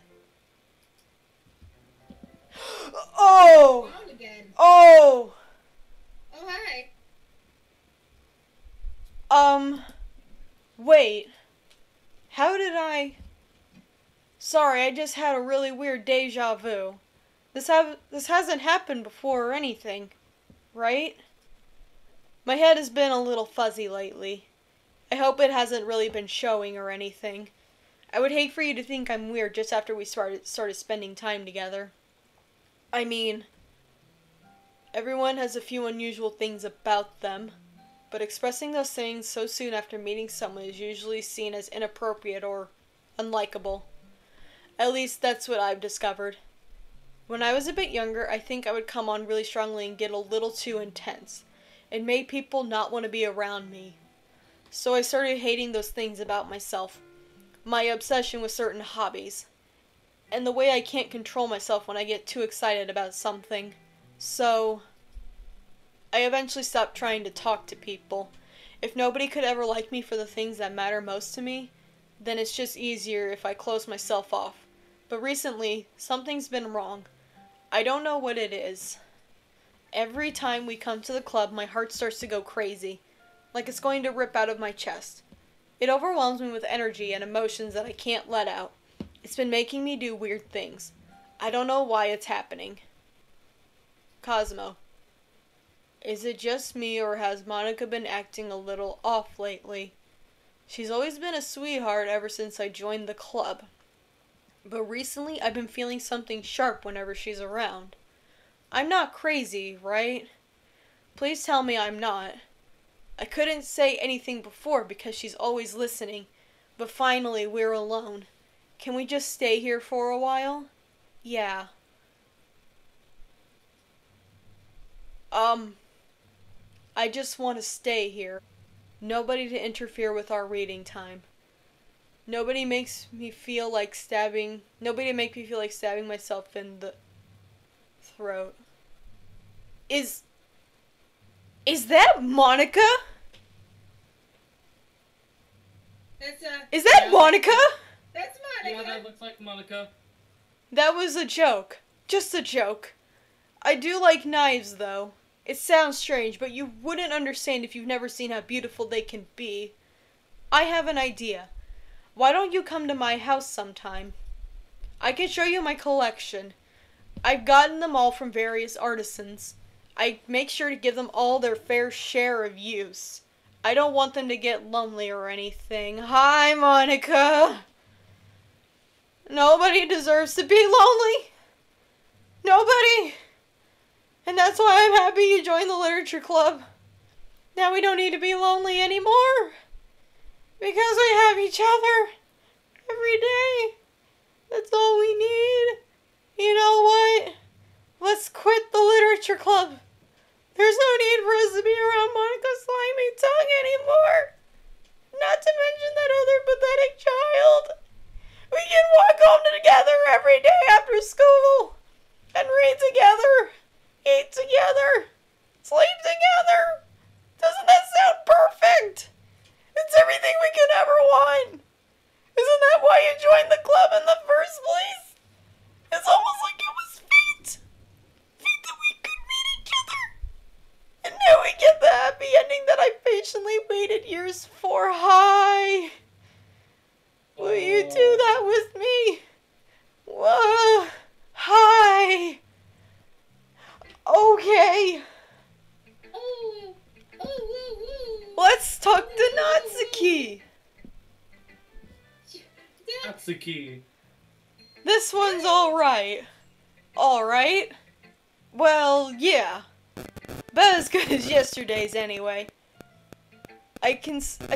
Oh! Wrong again. Oh! Oh, hi. Wait. How did I... Sorry, I just had a really weird deja vu. This hasn't happened before or anything, right? My head has been a little fuzzy lately. I hope it hasn't really been showing or anything. I would hate for you to think I'm weird just after we started spending time together. I mean, everyone has a few unusual things about them, but expressing those things so soon after meeting someone is usually seen as inappropriate or unlikable. At least that's what I've discovered. When I was a bit younger, I think I would come on really strongly and get a little too intense. It made people not want to be around me. So I started hating those things about myself. My obsession with certain hobbies. And the way I can't control myself when I get too excited about something. So I eventually stopped trying to talk to people. If nobody could ever like me for the things that matter most to me, then it's just easier if I close myself off. But recently, something's been wrong. I don't know what it is. Every time we come to the club, my heart starts to go crazy, like it's going to rip out of my chest. It overwhelms me with energy and emotions that I can't let out. It's been making me do weird things. I don't know why it's happening. Cosmo. Is it just me, or has Monica been acting a little off lately? She's always been a sweetheart ever since I joined the club. But recently, I've been feeling something sharp whenever she's around. I'm not crazy, right? Please tell me I'm not. I couldn't say anything before because she's always listening, but finally we're alone. Can we just stay here for a while? Yeah. I just want to stay here. Nobody to interfere with our reading time. Nobody makes me feel like stabbing myself in the throat. Is that Monica? Is that Monica? That's Monica. Yeah, that looks like Monica. That was a joke. Just a joke. I do like knives, though. It sounds strange, but you wouldn't understand if you've never seen how beautiful they can be. I have an idea. Why don't you come to my house sometime? I can show you my collection. I've gotten them all from various artisans. I make sure to give them all their fair share of use. I don't want them to get lonely or anything. Hi, Monica. Nobody deserves to be lonely. Nobody. And that's why I'm happy you joined the literature club. Now we don't need to be lonely anymore. Because we have each other every day. That's all we need. You know what? Let's quit the literature club. There's no need for us to be around Monica's slimy tongue anymore. Not to mention that other pathetic child. We can walk home together every day after school. And read together. Eat together. Sleep together. Doesn't that sound perfect? It's everything we could ever want. Isn't that why you joined the club in the first place? It's almost like it was fate. Fate that we could meet each other. And now we get the happy ending that I patiently waited years for. Hi. Will you do that with me? Whoa. Hi. Okay. Let's talk to Natsuki. Natsuki. This one's alright. Alright? Well, yeah. About as good as yesterday's anyway. I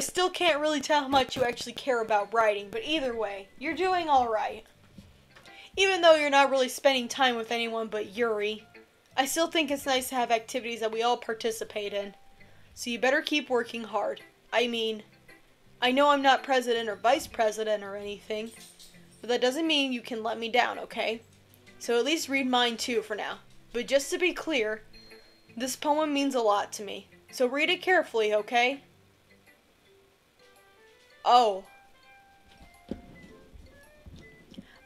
still can't really tell how much you actually care about writing, but either way, you're doing alright. Even though you're not really spending time with anyone but Yuri, I still think it's nice to have activities that we all participate in. So you better keep working hard. I mean, I know I'm not president or vice president or anything, but that doesn't mean you can let me down, okay? So at least read mine too for now. But just to be clear, this poem means a lot to me. So read it carefully, okay? Oh.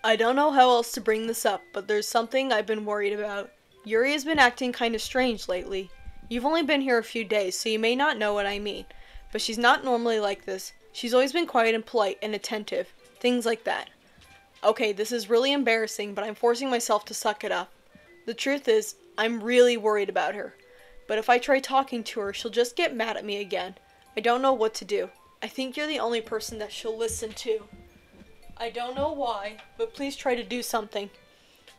I don't know how else to bring this up, but there's something I've been worried about. Yuri has been acting kind of strange lately. You've only been here a few days, so you may not know what I mean. But she's not normally like this. She's always been quiet and polite and attentive. Things like that. Okay, this is really embarrassing, but I'm forcing myself to suck it up. The truth is, I'm really worried about her. But if I try talking to her, she'll just get mad at me again. I don't know what to do. I think you're the only person that she'll listen to. I don't know why, but please try to do something.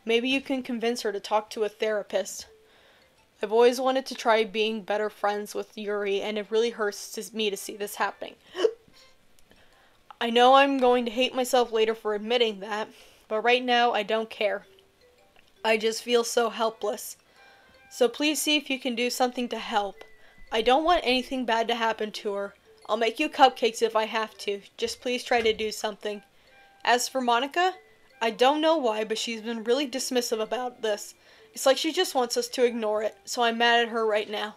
Maybe you can convince her to talk to a therapist. I've always wanted to try being better friends with Yuri, and it really hurts me to see this happening. I know I'm going to hate myself later for admitting that, but right now I don't care. I just feel so helpless. So please see if you can do something to help. I don't want anything bad to happen to her. I'll make you cupcakes if I have to. Just please try to do something. As for Monica, I don't know why, but she's been really dismissive about this. It's like she just wants us to ignore it, so I'm mad at her right now.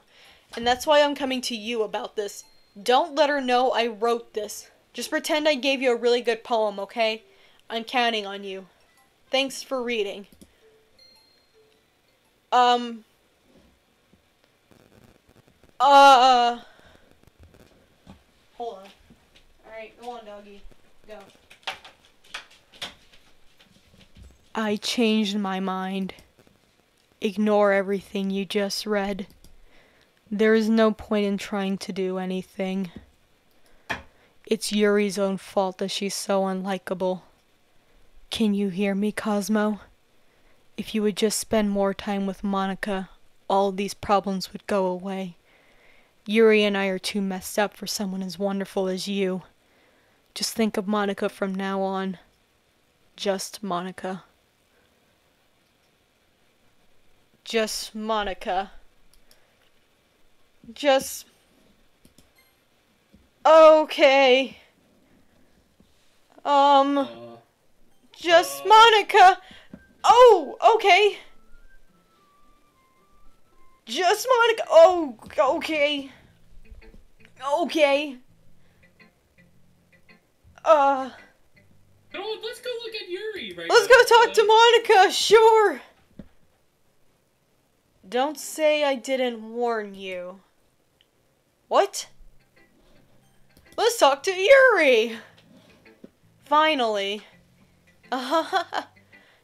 And that's why I'm coming to you about this. Don't let her know I wrote this. Just pretend I gave you a really good poem, okay? I'm counting on you. Thanks for reading. Hold on. Alright, go on, doggy. Go. I changed my mind. Ignore everything you just read. There is no point in trying to do anything. It's Yuri's own fault that she's so unlikable. Can you hear me, Cosmo? If you would just spend more time with Monica, all of these problems would go away. Yuri and I are too messed up for someone as wonderful as you. Just think of Monica from now on. Just Monica. Just Monica. Just... Okay. Just Monica. Oh, okay. Just Monica. Oh, okay. Okay. No, let's go look at Yuri right Let's now. go talk to Monica, sure. Don't say I didn't warn you. What? Let's talk to Yuri! Finally.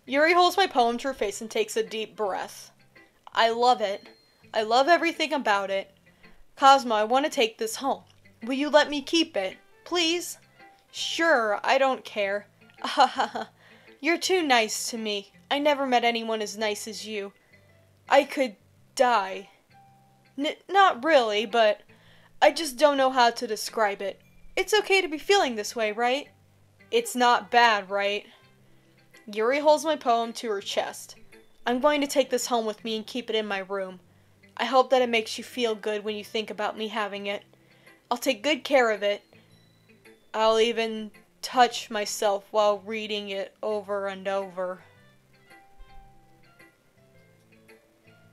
Yuri holds my poem to her face and takes a deep breath. I love it. I love everything about it. Cosmo, I want to take this home. Will you let me keep it? Please? Sure, I don't care. You're too nice to me. I never met anyone as nice as you. I could die. Not really, but I just don't know how to describe it. It's okay to be feeling this way, right? It's not bad, right? Yuri holds my poem to her chest. I'm going to take this home with me and keep it in my room. I hope that it makes you feel good when you think about me having it. I'll take good care of it. I'll even touch myself while reading it over and over.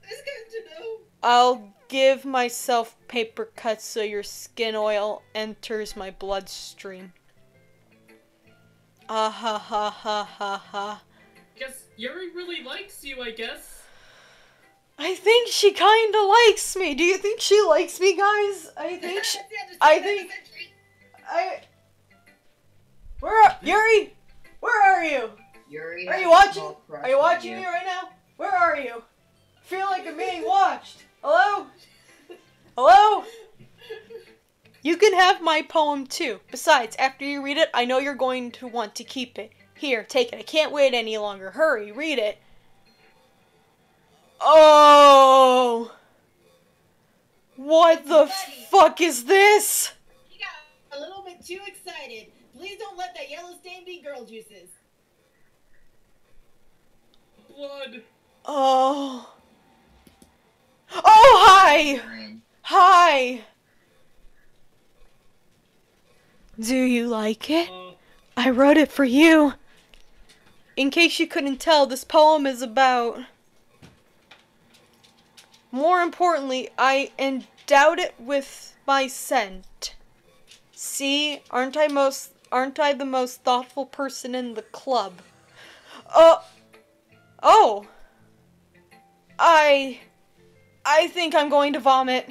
That's good to know. I'll give myself paper cuts so your skin oil enters my bloodstream. Ah ha ha ha ha ha. Guess Yuri really likes you, I guess. I think she kinda likes me. Do you think she likes me, guys? I think she... Yuri? Where are you? Yuri, Are you watching? Are you watching me right now? Where are you? I feel like I'm being watched. Hello? Hello? You can have my poem too. Besides, after you read it, I know you're going to want to keep it. Here, take it. I can't wait any longer. Hurry, read it. Oh! What the fuck is this? You got a little bit too excited. Please don't let that yellow stain be girl juices. Blood. Oh. Oh, hi! Hi! Do you like it? I wrote it for you. In case you couldn't tell, this poem is about... More importantly, I endowed it with my scent. See, aren't I the most thoughtful person in the club? Oh, I think I'm going to vomit.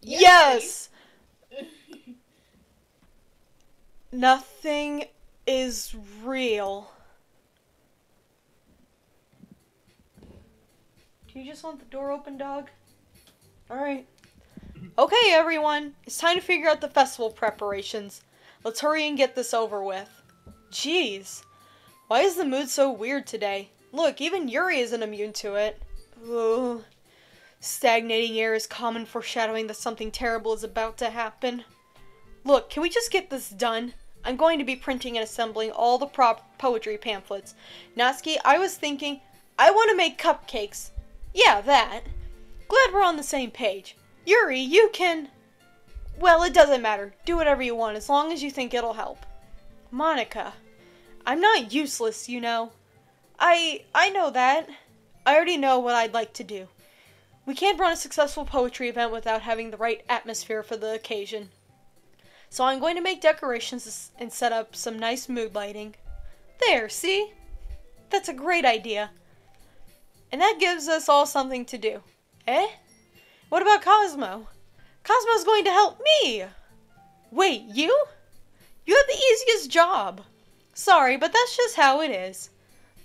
Yes. Nothing is real. Do you just want the door open, dog? Alright. Okay, everyone. It's time to figure out the festival preparations. Let's hurry and get this over with. Jeez. Why is the mood so weird today? Look, even Yuri isn't immune to it. Ugh. Stagnating air is common foreshadowing that something terrible is about to happen. Look, can we just get this done? I'm going to be printing and assembling all the poetry pamphlets. Natsuki, I was thinking, I want to make cupcakes. Yeah, that. Glad we're on the same page. Yuri, you can... Well, it doesn't matter. Do whatever you want, as long as you think it'll help. Monica, I'm not useless, you know. I know that. I already know what I'd like to do. We can't run a successful poetry event without having the right atmosphere for the occasion. So I'm going to make decorations and set up some nice mood lighting. There, see? That's a great idea. And that gives us all something to do. Eh? What about Cosmo? Cosmo's going to help me! Wait, you? You have the easiest job. Sorry, but that's just how it is.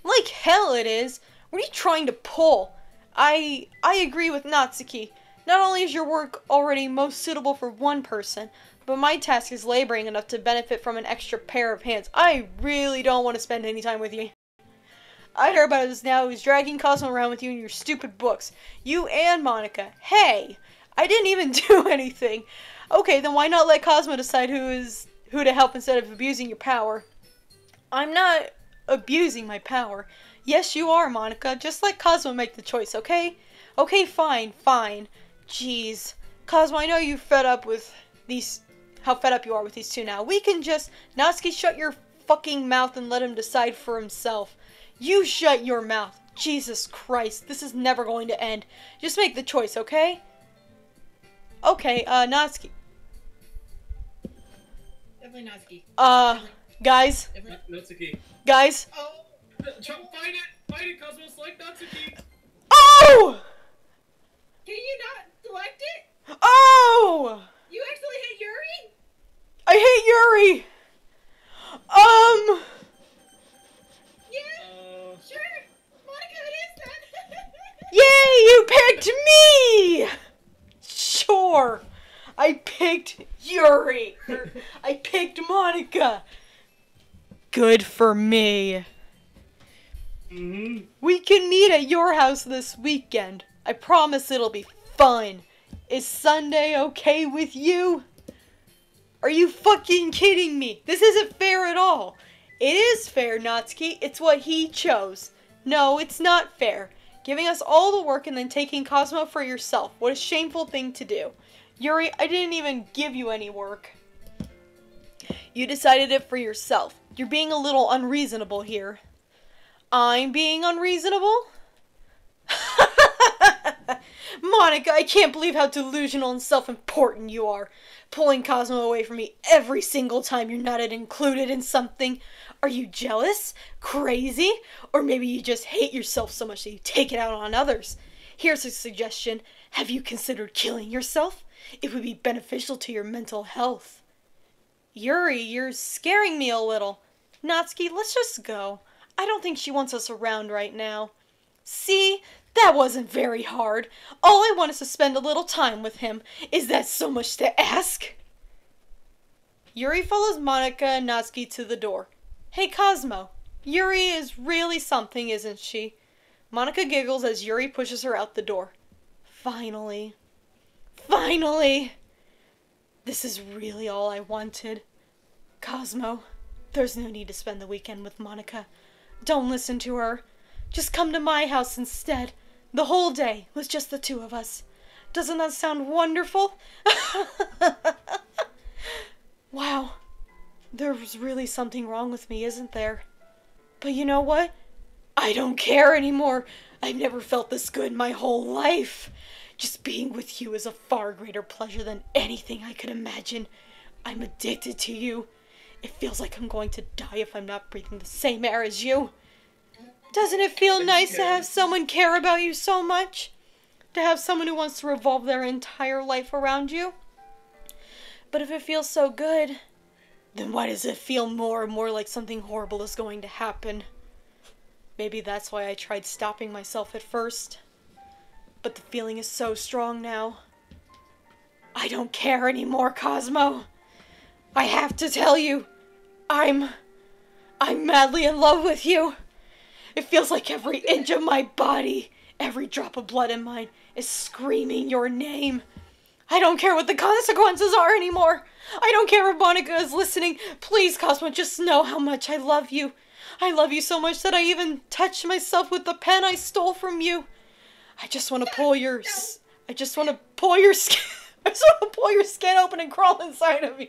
Like hell it is. What are you trying to pull? I agree with Natsuki. Not only is your work already most suitable for one person, but my task is laboring enough to benefit from an extra pair of hands. I really don't want to spend any time with you. I heard about this now. Who's dragging Cosmo around with you in your stupid books. You and Monica. Hey, I didn't even do anything. Okay, then why not let Cosmo decide who to help instead of abusing your power? I'm not abusing my power. Yes, you are, Monica. Just let Cosmo make the choice, okay? Okay, fine. Jeez. Cosmo, I know you're fed up with these... How fed up you are with these two now. We can just... Natsuki, shut your fucking mouth and let him decide for himself. You shut your mouth. Jesus Christ. This is never going to end. Just make the choice, okay? Okay, Natsuki. Definitely Natsuki. Guys. Natsuki. Guys. Oh. Find it, Cosmos, like Natsuki. Oh! Can you not select it? Oh! You actually hate Yuri? I hate Yuri! Yeah, sure. Monica, it is then. Yay, you picked me! Sure. I picked Yuri. I picked Monica. Good for me. We can meet at your house this weekend. I promise it'll be fun. Is Sunday okay with you? Are you fucking kidding me? This isn't fair at all. It is fair, Natsuki. It's what he chose. No, it's not fair. Giving us all the work and then taking Cosmo for yourself. What a shameful thing to do. Yuri, I didn't even give you any work. You decided it for yourself. You're being a little unreasonable here. I'm being unreasonable? Monica, I can't believe how delusional and self-important you are. Pulling Cosmo away from me every single time you're not included in something. Are you jealous? Crazy? Or maybe you just hate yourself so much that you take it out on others. Here's a suggestion. Have you considered killing yourself? It would be beneficial to your mental health. Yuri, you're scaring me a little. Natsuki, let's just go. I don't think she wants us around right now. See? That wasn't very hard. All I want is to spend a little time with him. Is that so much to ask? Yuri follows Monica and Natsuki to the door. Hey, Cosmo. Yuri is really something, isn't she? Monica giggles as Yuri pushes her out the door. Finally. Finally! This is really all I wanted. Cosmo, there's no need to spend the weekend with Monica. Don't listen to her. Just come to my house instead. The whole day with just the two of us. Doesn't that sound wonderful? Wow. There's really something wrong with me, isn't there? But you know what? I don't care anymore. I've never felt this good in my whole life. Just being with you is a far greater pleasure than anything I could imagine. I'm addicted to you. It feels like I'm going to die if I'm not breathing the same air as you. Doesn't it feel nice to have someone care about you so much? To have someone who wants to revolve their entire life around you? But if it feels so good, then why does it feel more and more like something horrible is going to happen? Maybe that's why I tried stopping myself at first. But the feeling is so strong now. I don't care anymore, Cosmo. I have to tell you, I'm madly in love with you. It feels like every inch of my body, every drop of blood in mine, is screaming your name. I don't care what the consequences are anymore. I don't care if Monica is listening. Please, Cosmo, just know how much I love you. I love you so much that I even touched myself with the pen I stole from you. I just want to pull your skin. I just want to pull your skin open and crawl inside of you.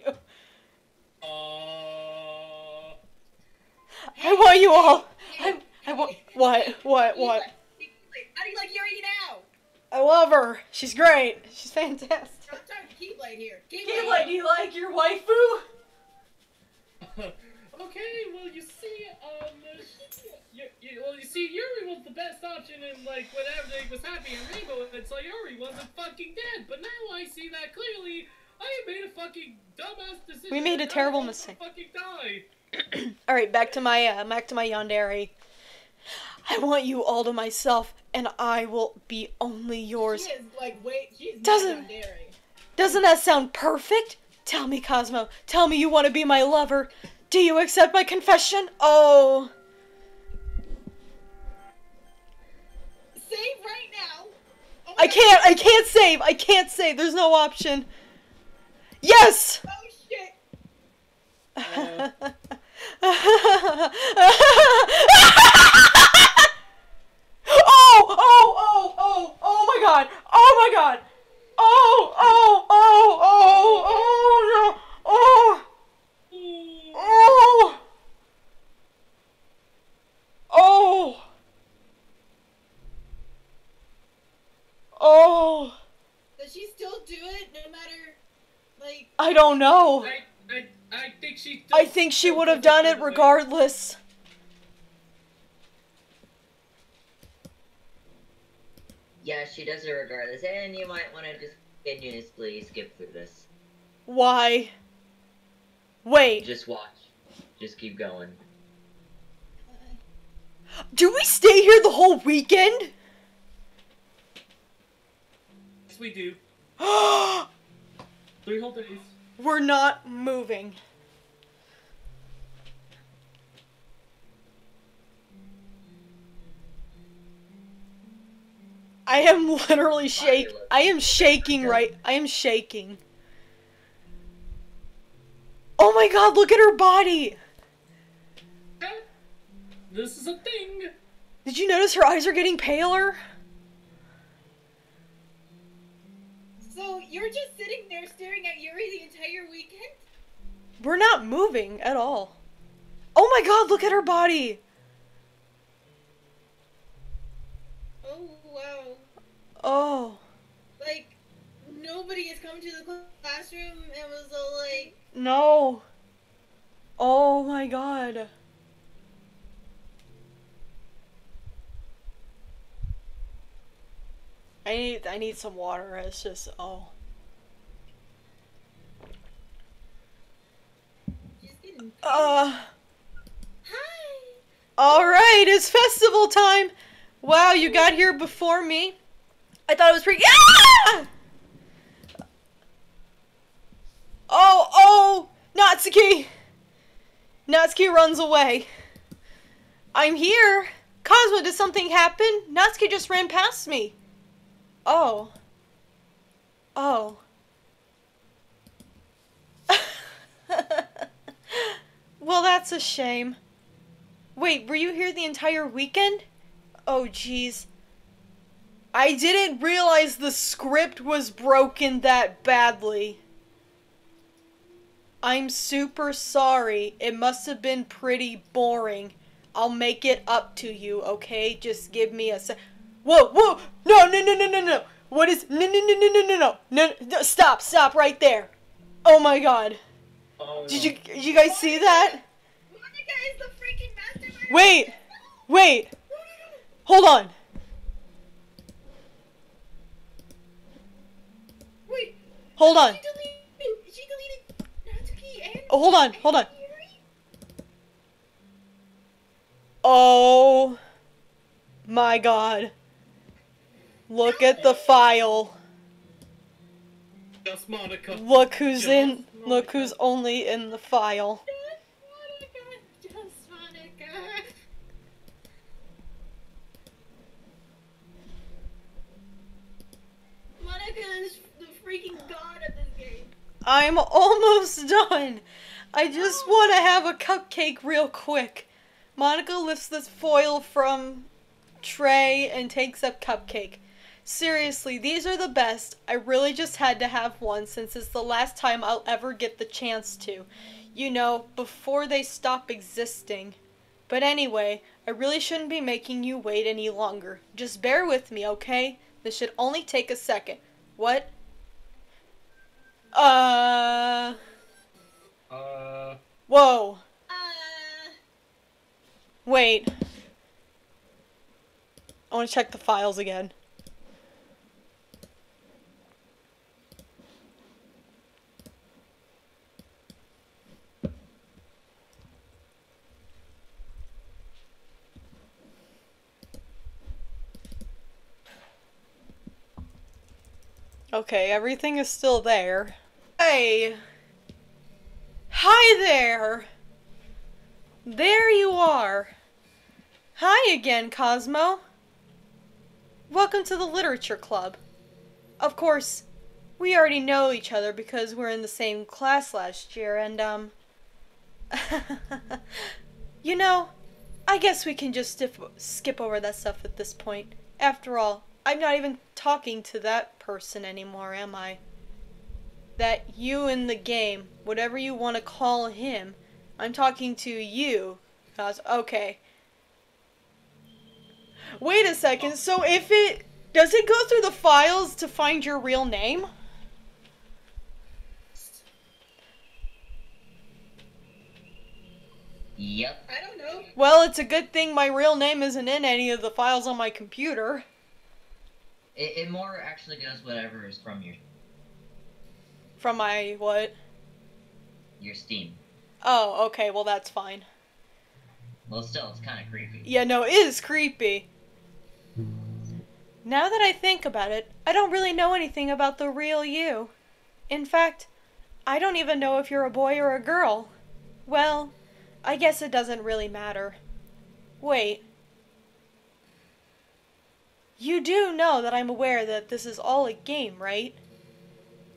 I want you all. I want what? How do you like Yuri now? I love her. She's great. She's fantastic. I'm talking Keyblade here. Keyblade, do you like your waifu? Okay, well you see, Yuri was the best option, and like when everything was happy in Rainbow, and so Yuri wasn't fucking dead. But now I see that clearly. I made a fucking dumbass decision. We made a terrible mistake. Fucking die. All right, back to my yandere. I want you all to myself, and I will be only yours. She is like, wait, she's Doesn't daring. that sound perfect? Tell me, Cosmo. Tell me you want to be my lover. Do you accept my confession? Oh. Save right now. Oh I can't save. There's no option. Yes! Oh shit. Oh my god. Oh my god. Oh no. Oh. Does she still do it no matter, like... I don't know. I think she. I think she would have done it regardless. Yeah, she does it regardless, and you might want to just continuously skip through this. Why? Wait. Just watch. Just keep going. Do we stay here the whole weekend? Yes, we do. 3 whole days. We're not moving. I am literally shaking. I am shaking I am shaking. Oh my god, look at her body! This is a thing. Did you notice her eyes are getting paler? So you're just sitting there staring at Yuri the entire weekend? We're not moving at all. Oh my god, look at her body! Oh, wow. Oh. Like, nobody has come to the classroom and was all like... No. Oh my god. I need some water. It's just, oh. She's getting... Hi! Oh, Alright, it's festival time! Wow, you got here before me. I thought it was pretty- Ah! Oh! Natsuki! Natsuki runs away. I'm here! Cosmo, did something happen? Natsuki just ran past me. Oh. Oh. Well, that's a shame. Wait, were you here the entire weekend? Oh, jeez. I didn't realize the script was broken that badly. I'm super sorry. It must have been pretty boring. I'll make it up to you, okay? Just give me a sec. Whoa! No. What is... No, stop right there. Oh my god. Oh, Did you guys see that? Monica is the freaking mastermind! Wait. Hold on. Wait, Hold on. she deleted Natsuki and... Hold on. Yuri? Oh my god. Look at the file. Just Monica. Look who's only in the file. Just Monica. Monica is the freaking god of this game. I'm almost done. I just want to have a cupcake real quick. Monica lifts this foil from tray and takes up cupcake. Seriously, these are the best. I really just had to have one since it's the last time I'll ever get the chance to. You know, before they stop existing. But anyway, I really shouldn't be making you wait any longer. Just bear with me, okay? This should only take a second. What? Whoa. Wait. I want to check the files again. Okay, everything is still there. Hey! Hi there! There you are! Hi again, Cosmo! Welcome to the Literature Club. Of course, we already know each other because we're in the same class last year, and, you know, I guess we can just skip over that stuff at this point. After all, I'm not even talking to that person anymore, am I? That you in the game, whatever you want to call him, I'm talking to you. Okay. Wait a second, so if it... Does it go through the files to find your real name? Yep. I don't know. Well, it's a good thing my real name isn't in any of the files on my computer. It more actually goes whatever is from From my what? your Steam. Oh, okay, well that's fine. Well, still, it's kind of creepy. Yeah, no, it is creepy. Now that I think about it, I don't really know anything about the real you. In fact, I don't even know if you're a boy or a girl. Well, I guess it doesn't really matter. Wait. You do know that I'm aware that this is all a game, right?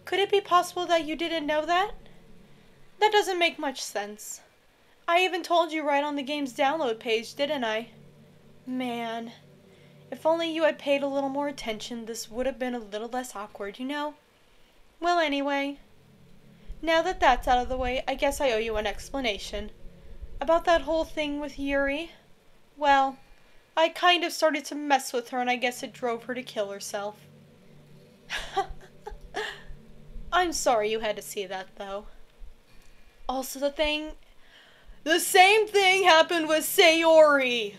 Could it be possible that you didn't know that? That doesn't make much sense. I even told you right on the game's download page, didn't I? Man, if only you had paid a little more attention, this would have been a little less awkward, you know? Well, anyway, now that that's out of the way, I guess I owe you an explanation. About that whole thing with Yuri, well, I kind of started to mess with her and I guess it drove her to kill herself. I'm sorry you had to see that, though. Also, the same thing happened with Sayori!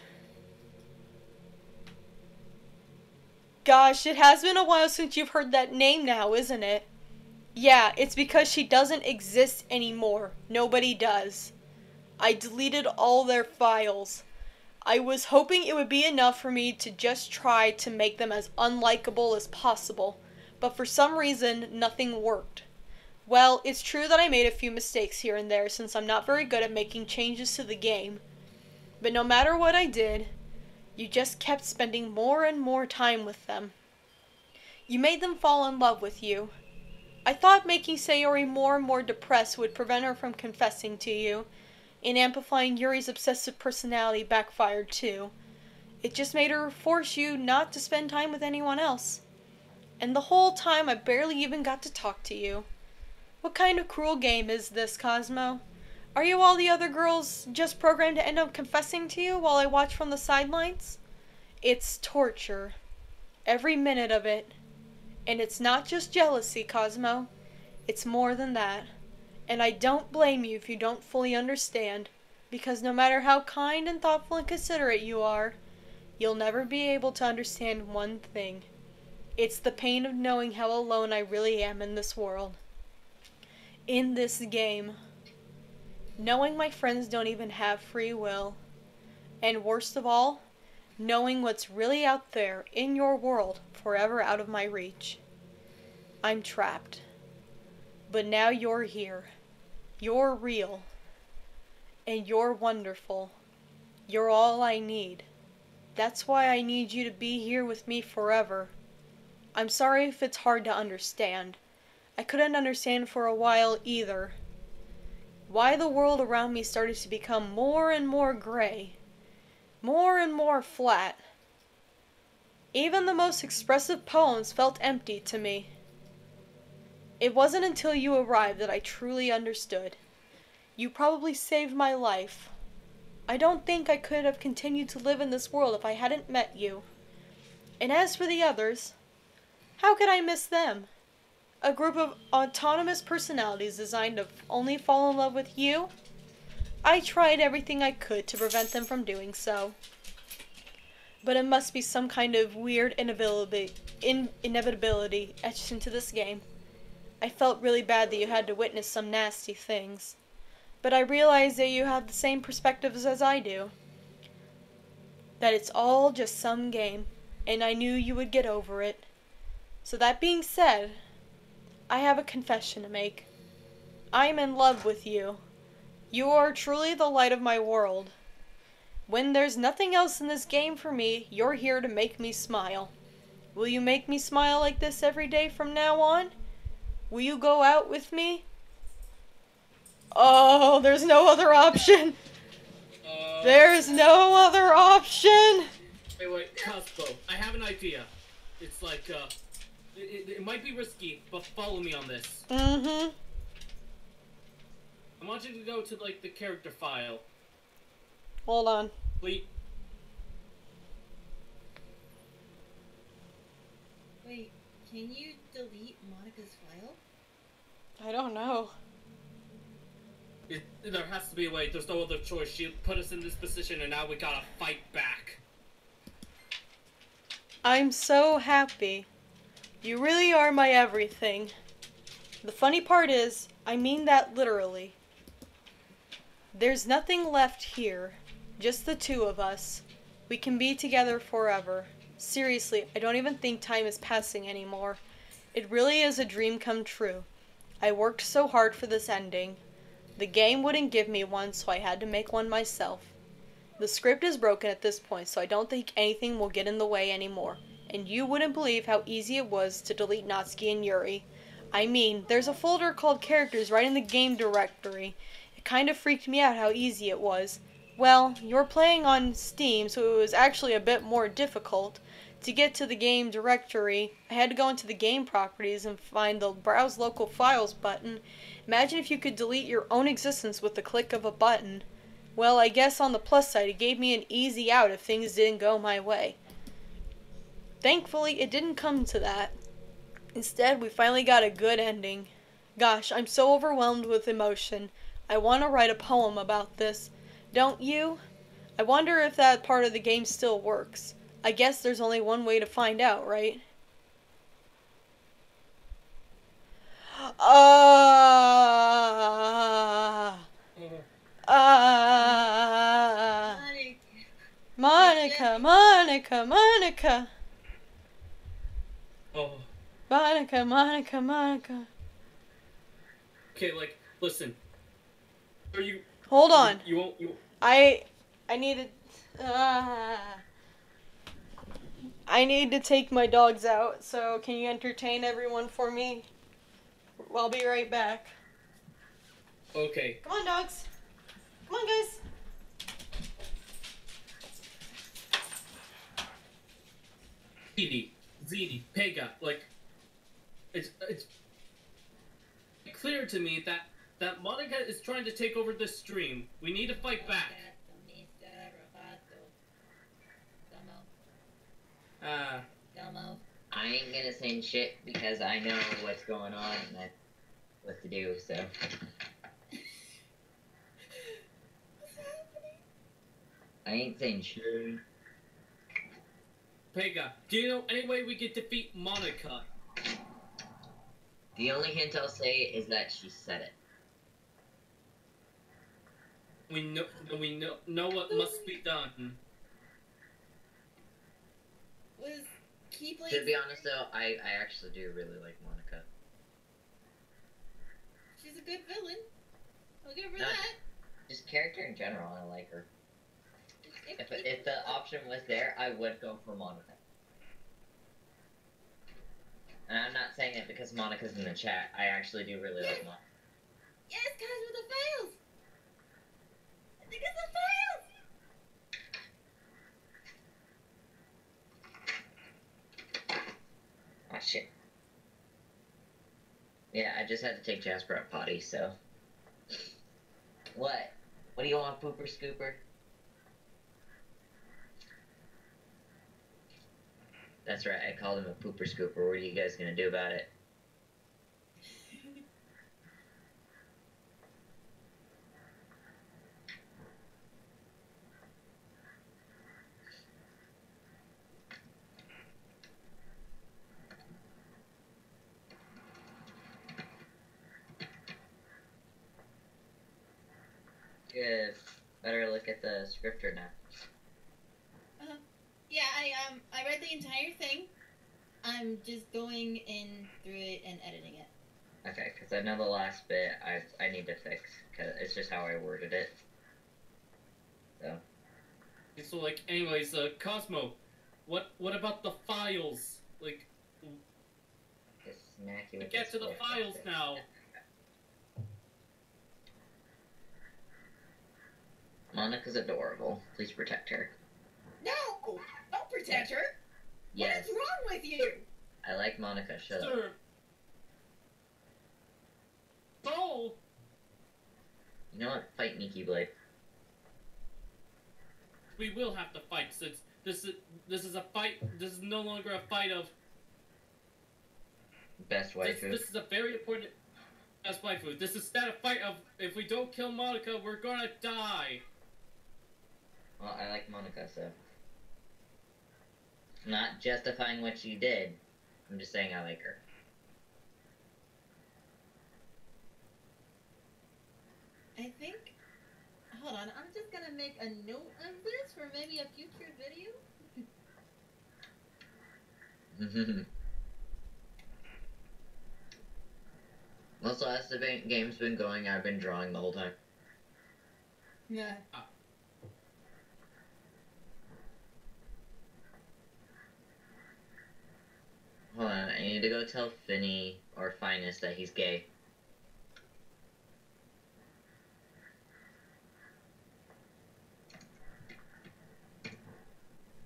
Gosh, it has been a while since you've heard that name now, isn't it? Yeah, it's because she doesn't exist anymore. Nobody does. I deleted all their files. I was hoping it would be enough for me to just try to make them as unlikable as possible, but for some reason, nothing worked. Well, it's true that I made a few mistakes here and there since I'm not very good at making changes to the game. But no matter what I did, you just kept spending more and more time with them. You made them fall in love with you. I thought making Sayori more and more depressed would prevent her from confessing to you, and amplifying Yuri's obsessive personality backfired too. It just made her force you not to spend time with anyone else. And the whole time I barely even got to talk to you. What kind of cruel game is this, Cosmo? Are you all the other girls just programmed to end up confessing to you while I watch from the sidelines? It's torture. Every minute of it. And it's not just jealousy, Cosmo. It's more than that. And I don't blame you if you don't fully understand, because no matter how kind and thoughtful and considerate you are, you'll never be able to understand one thing. It's the pain of knowing how alone I really am in this world. In this game. Knowing my friends don't even have free will. And worst of all, knowing what's really out there in your world forever out of my reach. I'm trapped. But now you're here. You're real. And you're wonderful. You're all I need. That's why I need you to be here with me forever. I'm sorry if it's hard to understand. I couldn't understand for a while either. Why the world around me started to become more and more gray. More and more flat. Even the most expressive poems felt empty to me. It wasn't until you arrived that I truly understood. You probably saved my life. I don't think I could have continued to live in this world if I hadn't met you. And as for the others, how could I miss them? A group of autonomous personalities designed to only fall in love with you? I tried everything I could to prevent them from doing so. But it must be some kind of weird inevitability etched into this game. I felt really bad that you had to witness some nasty things. But I realized that you have the same perspectives as I do. That it's all just some game, and I knew you would get over it. So that being said, I have a confession to make. I'm in love with you. You are truly the light of my world. When there's nothing else in this game for me, you're here to make me smile. Will you make me smile like this every day from now on? Will you go out with me? Oh, there's no other option. There's no other option. Wait, Cospo, I have an idea. It's like, it might be risky, but follow me on this. Mm-hmm. I want you to go to, like, the character file. Hold on. Wait, can you delete Monica's file? I don't know. there has to be a way. There's no other choice. She put us in this position, and now we gotta fight back. I'm so happy. You really are my everything. The funny part is, I mean that literally. There's nothing left here. Just the two of us. We can be together forever. Seriously, I don't even think time is passing anymore. It really is a dream come true. I worked so hard for this ending. The game wouldn't give me one, so I had to make one myself. The script is broken at this point, so I don't think anything will get in the way anymore. and you wouldn't believe how easy it was to delete Natsuki and Yuri. I mean, there's a folder called characters right in the game directory. It kind of freaked me out how easy it was. Well, you're playing on Steam, so it was actually a bit more difficult. To get to the game directory, I had to go into the game properties and find the Browse Local Files button. Imagine if you could delete your own existence with the click of a button. Well, I guess on the plus side, it gave me an easy out if things didn't go my way. Thankfully, it didn't come to that. Instead, we finally got a good ending. Gosh, I'm so overwhelmed with emotion. I want to write a poem about this. Don't you? I wonder if that part of the game still works. I guess there's only one way to find out, right? Monica, Monica, Monica. Oh. Monica, Monica, Monica. Okay, like, listen. Are you? Hold on. You won't. You. I needed. I need to take my dogs out, so can you entertain everyone for me? I'll be right back. Okay. Come on, dogs. Come on, guys. ZD, Pega, like, it's clear to me that Monica is trying to take over this stream. We need to fight back. I ain't gonna say shit because I know what's going on and what to do, so. What's happening? I ain't saying shit. Pega, do you know any way we could defeat Monica? The only hint I'll say is that she said it. We know what must be done. Was Keyblade... To be honest though, I actually do really like Monica. She's a good villain. I'll give her Not- that. Just character in general, I like her. If the option was there, I would go for Monica. And I'm not saying it because Monica's in the chat. I actually do really like Monica. Yes, guys, with the fails. I think it's the fails. Oh shit. Yeah, I just had to take Jasper out potty, so. What? What do you want, Pooper Scooper? That's right, I called him a Pooper Scooper. What are you guys gonna do about it? Good. Better look at the scripter now. Yeah, I read the entire thing. I'm just going in through it and editing it. Okay, because I know the last bit I need to fix, because it's just how I worded it. So. So, like, anyways, Cosmo, what about the files? Like, Just smack you with get this to the fork, files that's it. now. Monica's adorable. Please protect her. No! Don't protect her! Yes, What is wrong with you? I like Monica. Shut up. Sir. Oh! You know what? Fight me, Keyblade. We will have to fight since this is a fight. This is no longer a fight of. Best waifu. This is a very important. Best waifu. This is not a fight of if we don't kill Monica, we're gonna die. Well, I like Monica, so. Not justifying what she did. I'm just saying I like her. I think... Hold on, I'm just gonna make a note of this for maybe a future video. Also, as the game's been going, I've been drawing the whole time. Yeah. need to go tell Finny or Finest that he's gay.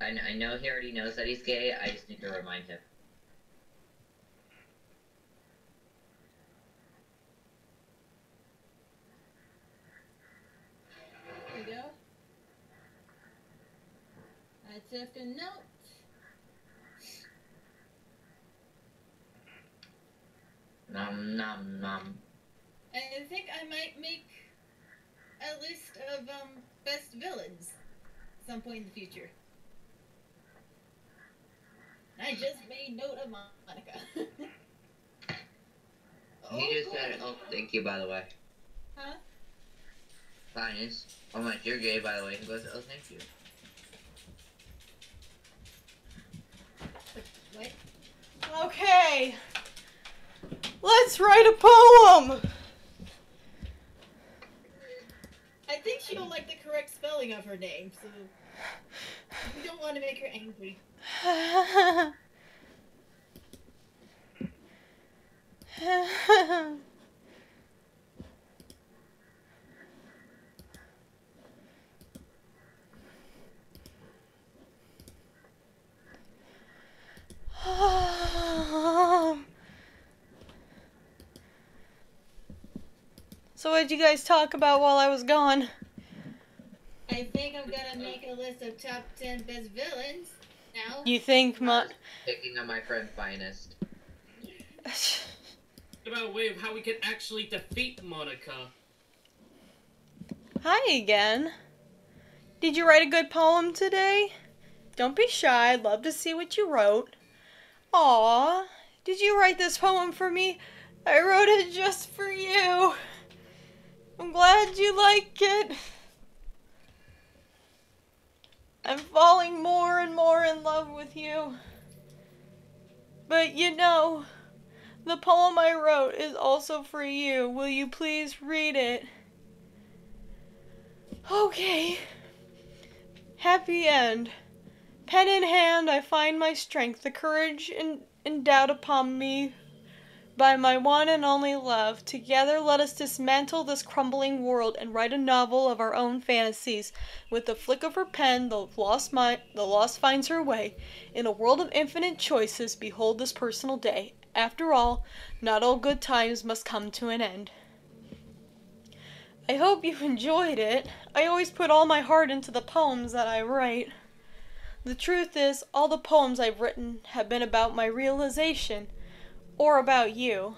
I know he already knows that he's gay, I just need to remind him. There we go. I took a note. Nom nom nom. I think I might make a list of best villains at some point in the future. I just made note of Monica. He just said, oh, thank you, by the way. Huh? Finest. Oh my, you're gay, by the way. He goes, oh, thank you. What? Okay. Let's write a poem. I think she don't like the correct spelling of her name, so we don't want to make her angry. So what did you guys talk about while I was gone? I think I'm gonna make a list of top 10 best villains now. You think Picking on my friend Finest. About a way of how we can actually defeat Monica. Hi again. Did you write a good poem today? Don't be shy. I'd love to see what you wrote. Aw, did you write this poem for me? I wrote it just for you. I'm glad you like it. I'm falling more and more in love with you. But you know, the poem I wrote is also for you. Will you please read it? Okay. Happy end. Pen in hand, I find my strength, the courage endowed upon me by my one and only love. Together let us dismantle this crumbling world and write a novel of our own fantasies. With the flick of her pen, the lost finds her way. In a world of infinite choices, behold this personal day. After all, not all good times must come to an end. I hope you enjoyed it. I always put all my heart into the poems that I write. The truth is, all the poems I've written have been about my realization, or about you.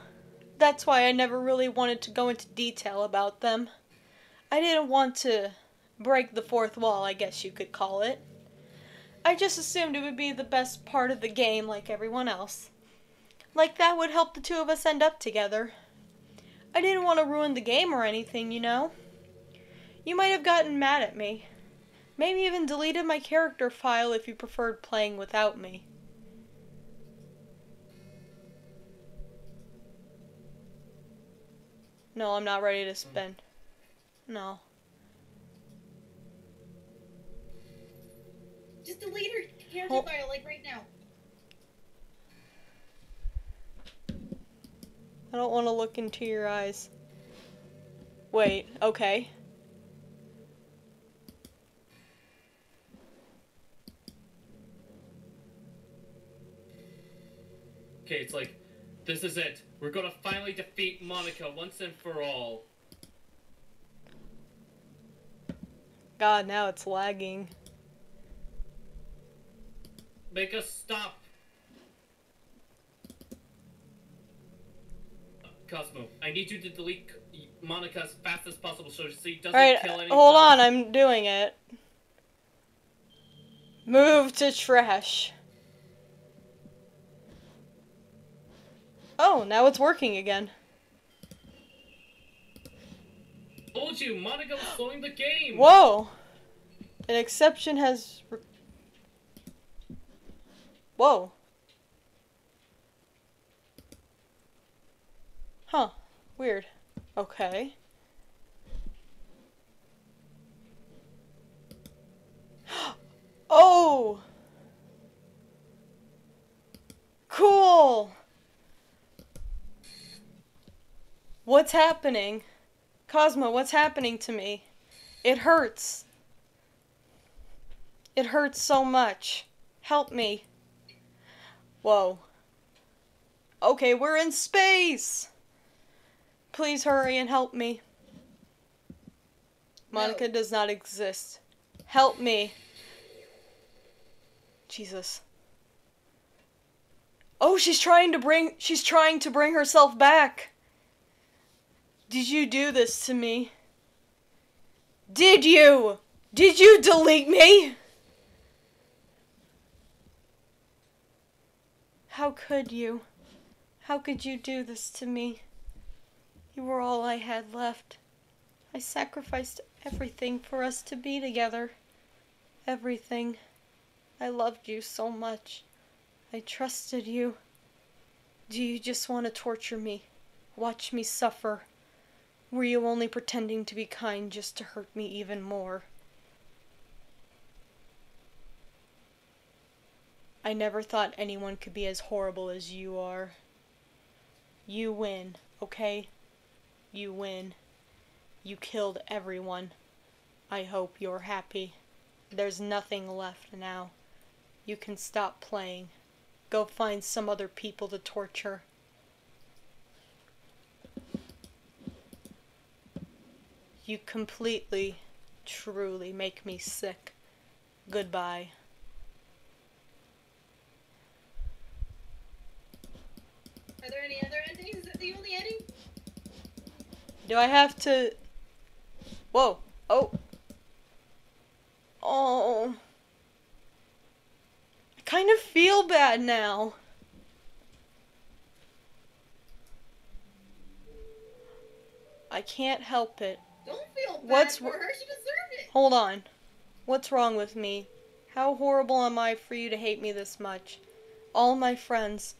That's why I never really wanted to go into detail about them. I didn't want to break the fourth wall, I guess you could call it. I just assumed it would be the best part of the game like everyone else. Like that would help the two of us end up together. I didn't want to ruin the game or anything, you know. You might have gotten mad at me. Maybe even deleted my character file if you preferred playing without me. No, I'm not ready to spin. No. Just delete her character file, like right now. I don't want to look into your eyes. Wait, okay. Okay, it's like, this is it. We're gonna finally defeat Monica once and for all. God, now it's lagging. Make us stop. Cosmo, I need you to delete Monica as fast as possible so she doesn't Alright, kill anyone. hold on, I'm doing it. Move to trash. Oh, now it's working again. Told you, Monica was slowing the game. Whoa! An exception has... Whoa. Huh. Weird. Okay. Oh! Cool! What's happening? Cosmo, what's happening to me? It hurts. It hurts so much. Help me. Whoa. Okay, we're in space! Please hurry and help me. Monica does not exist. Help me. Jesus. Oh, she's trying to bring herself back. Did you do this to me? Did you? Did you delete me? How could you? How could you do this to me? You were all I had left. I sacrificed everything for us to be together. Everything. I loved you so much. I trusted you. Do you just want to torture me? Watch me suffer? Were you only pretending to be kind just to hurt me even more? I never thought anyone could be as horrible as you are. You win, okay? You win. You killed everyone. I hope you're happy. There's nothing left now. You can stop playing. Go find some other people to torture. You completely, truly make me sick. Goodbye. Are there any other endings? Is that the only ending? Do I have to... Whoa. Oh. Oh. I kind of feel bad now. I can't help it. Don't feel bad What's for her. She deserved it. Hold on. What's wrong with me? How horrible am I for you to hate me this much? All my friends.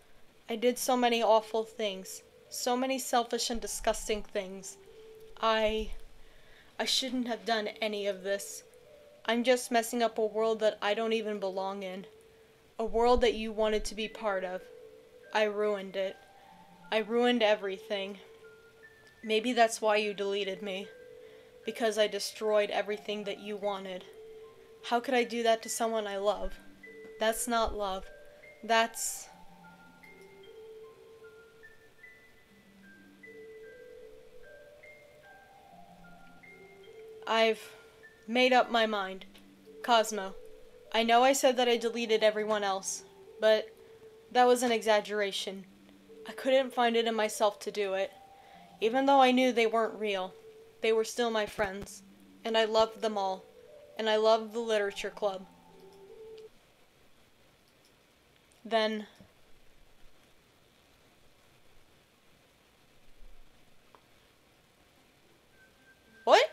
I did so many awful things. So many selfish and disgusting things. I shouldn't have done any of this. I'm just messing up a world that I don't even belong in. A world that you wanted to be part of. I ruined it. I ruined everything. Maybe that's why you deleted me. Because I destroyed everything that you wanted. How could I do that to someone I love? That's not love. That's... I've made up my mind. Cosmo, I know I said that I deleted everyone else, but that was an exaggeration. I couldn't find it in myself to do it. Even though I knew they weren't real, they were still my friends, and I loved them all, and I loved the literature club. Then... What?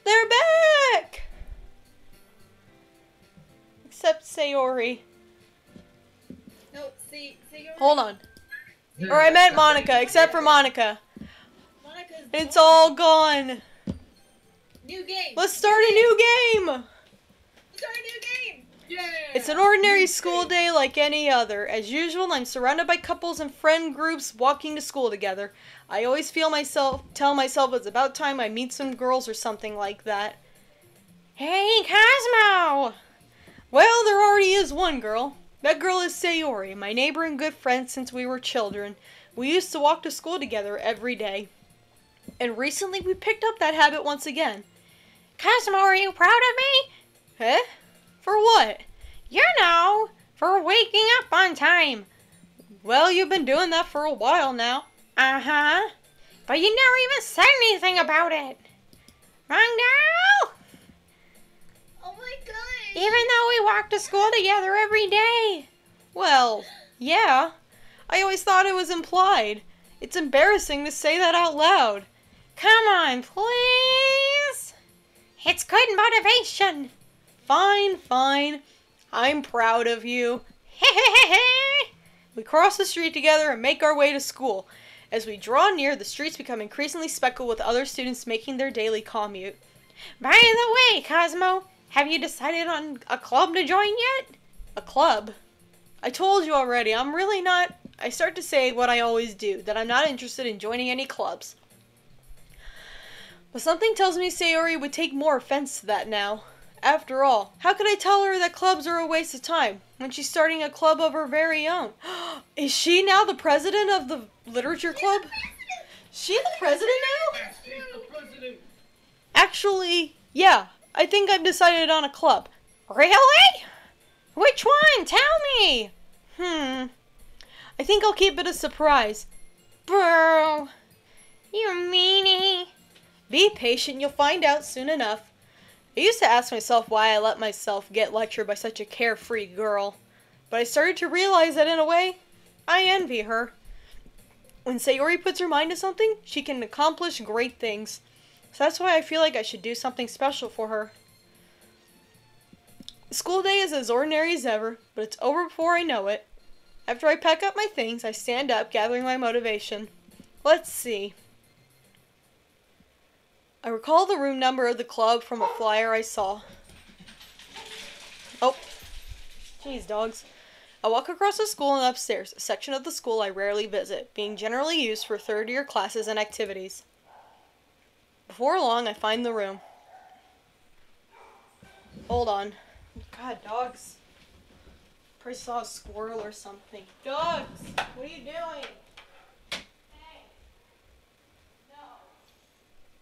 They're back! Except Sayori. No, see, Hold on. Or I meant Monica, except for Monica. Monica's It's gone. all gone. New game. Let's start a new game! Start a new game. Yeah! It's an ordinary school day like any other. As usual, I'm surrounded by couples and friend groups walking to school together. I always tell myself it's about time I meet some girls or something like that. Hey, Cosmo! Well, there already is one girl. That girl is Sayori, my neighbor and good friend since we were children. We used to walk to school together every day. And recently we picked up that habit once again. Cosmo, are you proud of me? Huh? For what? You know, for waking up on time. Well, you've been doing that for a while now. Uh-huh. But you never even said anything about it. Wrong now? Oh my gosh. Even though we walk to school together every day. Well, yeah. I always thought it was implied. It's embarrassing to say that out loud. Come on, please. It's good motivation. Fine, fine. I'm proud of you. We cross the street together and make our way to school. As we draw near, the streets become increasingly speckled with other students making their daily commute. By the way, Cosmo, Have you decided on a club to join yet? A club? I told you already, I'm really not... I start to say what I always do, that I'm not interested in joining any clubs. But something tells me Sayori would take more offense to that now. After all, how could I tell her that clubs are a waste of time when she's starting a club of her very own? Is she now the president of the literature club? She the president now? She's the president. Actually, yeah. I think I've decided on a club. Really? Which one? Tell me! I think I'll keep it a surprise. Bro, you meanie. Be patient, you'll find out soon enough. I used to ask myself why I let myself get lectured by such a carefree girl. But I started to realize that in a way, I envy her. When Sayori puts her mind to something, she can accomplish great things. So that's why I feel like I should do something special for her. School day is as ordinary as ever, but it's over before I know it. After I pack up my things, I stand up, gathering my motivation. Let's see. I recall the room number of the club from a flyer I saw. Oh. Jeez, dogs. I walk across the school and upstairs, a section of the school I rarely visit, being generally used for third-year classes and activities. Before long, I find the room. Hold on. God, dogs. Probably saw a squirrel or something. Dogs! What are you doing? Hey! No.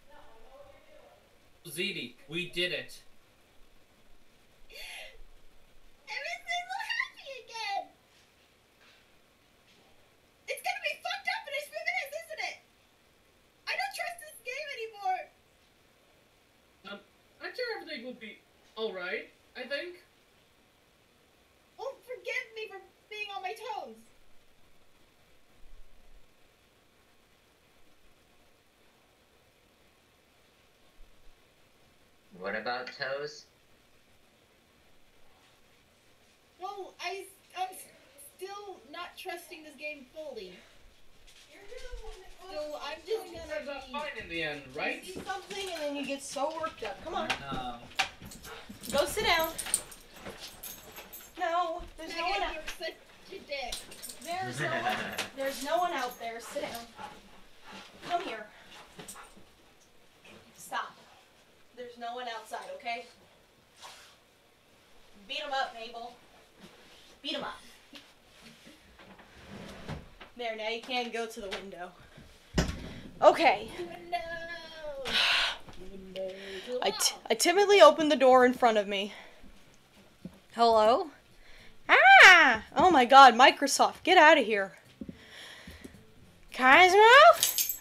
No, I know what you're doing. Ziti, we did it. Everything's so happy again! It's gonna be fucked up in a few minutes, isn't it? I don't trust this game anymore! I'm sure everything will be alright, I think. Oh, forgive me for being on my toes! What about toes? Well, I'm still not trusting this game fully. So I'm just Turns gonna out be... fine in the end, right? You see something and then you get so worked up. Come on. No. Go sit down. No, there's no one out. You're such a dick. There's no one out there. Sit down. Come here. Stop. There's no one outside, okay? Beat him up, Mabel. Beat him up. There, now you can go to the window. Okay. I timidly opened the door in front of me. Hello? Ah! Oh my god, Microsoft, get out of here. Cosmo?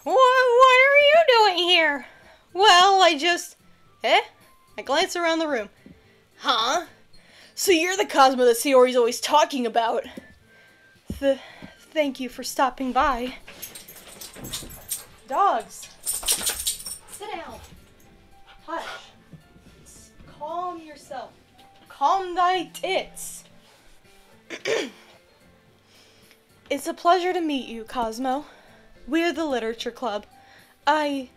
What are you doing here? Well, I glance around the room. Huh? So you're the Cosmo that Sayori's always talking about. Thank you for stopping by. Dogs. Sit down. Hush. Calm yourself. Calm thy tits. It's a pleasure to meet you, Cosmo. We're the Literature Club. I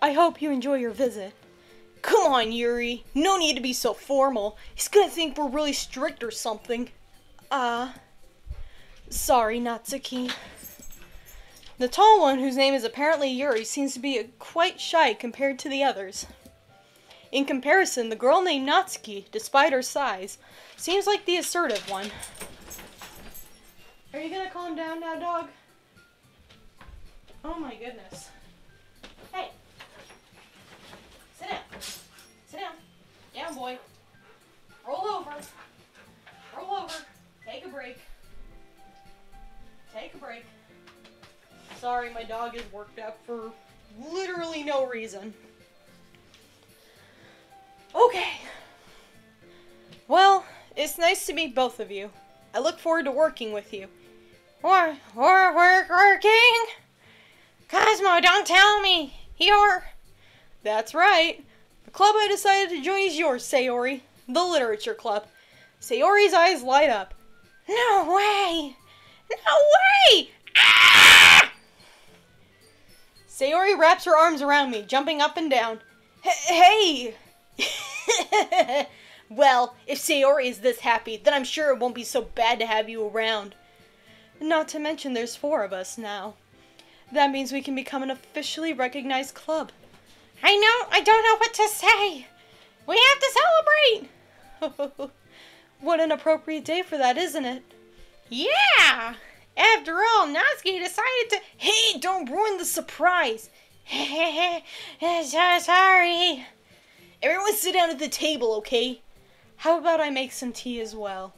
hope you enjoy your visit. Come on, Yuri. No need to be so formal. He's gonna think we're really strict or something. Sorry, Natsuki. The tall one, whose name is apparently Yuri, seems to be quite shy compared to the others. In comparison, the girl named Natsuki, despite her size, seems like the assertive one. Are you gonna calm down now, dog? Oh my goodness. Hey. Sit down. Sit down. Down, boy. Roll over. Roll over. Take a break. Take a break. Sorry, my dog is worked up for literally no reason. Okay. Well, it's nice to meet both of you. I look forward to working with you. Working? Cosmo, don't tell me. That's right. The club I decided to join is yours, Sayori. The Literature Club. Sayori's eyes light up. No way! No way! Ah! Sayori wraps her arms around me, jumping up and down. Hey! Well, if Sayori is this happy, then I'm sure it won't be so bad to have you around. Not to mention there's 4 of us now. That means we can become an officially recognized club. I don't know what to say. We have to celebrate! What an appropriate day for that, isn't it? Yeah! After all, Natsuki decided to... Hey, don't ruin the surprise! So sorry. Everyone sit down at the table, okay? How about I make some tea as well?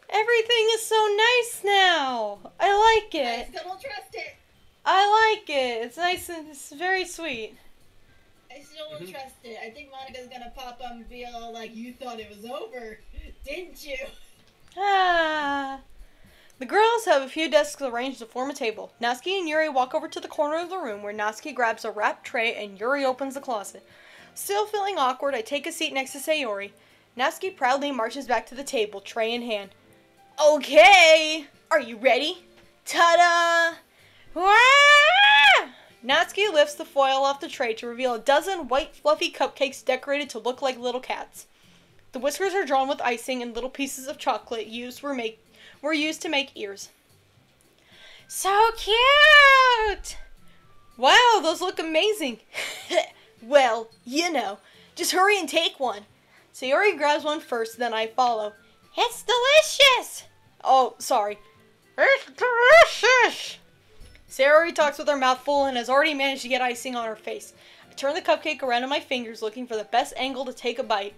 Everything is so nice now. I like it. I still don't trust it. I like it. It's nice and it's very sweet. I still don't trust it. I think Monica's gonna pop up and be all like, you thought it was over, didn't you? Ah. The girls have a few desks arranged to form a table. Natsuki and Yuri walk over to the corner of the room where Natsuki grabs a wrapped tray and Yuri opens the closet. Still feeling awkward, I take a seat next to Sayori. Natsuki proudly marches back to the table, tray in hand. Okay! Are you ready? Ta-da! Wah! Natsuki lifts the foil off the tray to reveal a dozen white fluffy cupcakes decorated to look like little cats. The whiskers are drawn with icing and little pieces of chocolate were used to make ears. So cute! Wow, those look amazing. Well, just hurry and take one. Sayori grabs one first, then I follow. It's delicious! Oh, sorry. It's delicious! Sayori talks with her mouth full and has already managed to get icing on her face. I turn the cupcake around in my fingers, looking for the best angle to take a bite.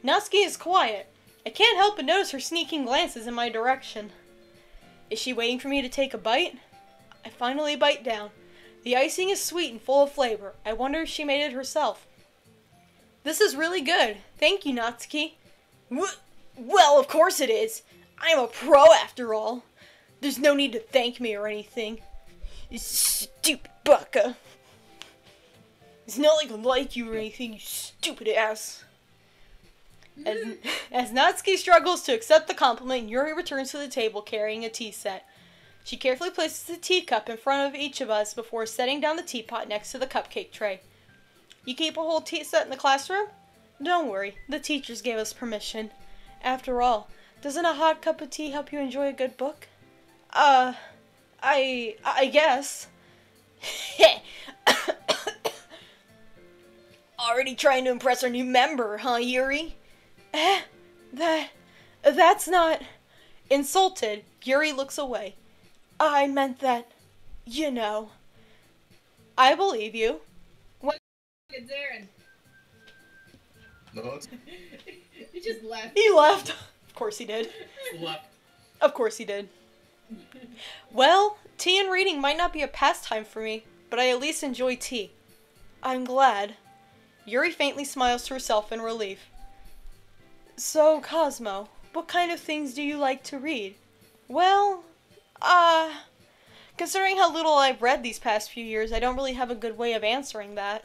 Natsuki is quiet. I can't help but notice her sneaking glances in my direction. Is she waiting for me to take a bite? I finally bite down. The icing is sweet and full of flavor. I wonder if she made it herself. This is really good. Thank you, Natsuki. Well, of course it is. I'm a pro after all. There's no need to thank me or anything. You stupid baka. It's not like I like you or anything, you stupid ass. As Natsuki struggles to accept the compliment, Yuri returns to the table carrying a tea set. She carefully places the teacup in front of each of us before setting down the teapot next to the cupcake tray. You keep a whole tea set in the classroom? Don't worry, the teachers gave us permission. After all, doesn't a hot cup of tea help you enjoy a good book? I guess. Already trying to impress our new member, huh, Yuri? That's not... Insulted, Yuri looks away. I meant that, I believe you. What is Aaron? No. He just left. He left. Of course he did. Left. Of course he did. Well, tea and reading might not be a pastime for me, but I at least enjoy tea. I'm glad. Yuri faintly smiles to herself in relief. So, Cosmo, what kind of things do you like to read? Well, considering how little I've read these past few years, I don't really have a good way of answering that.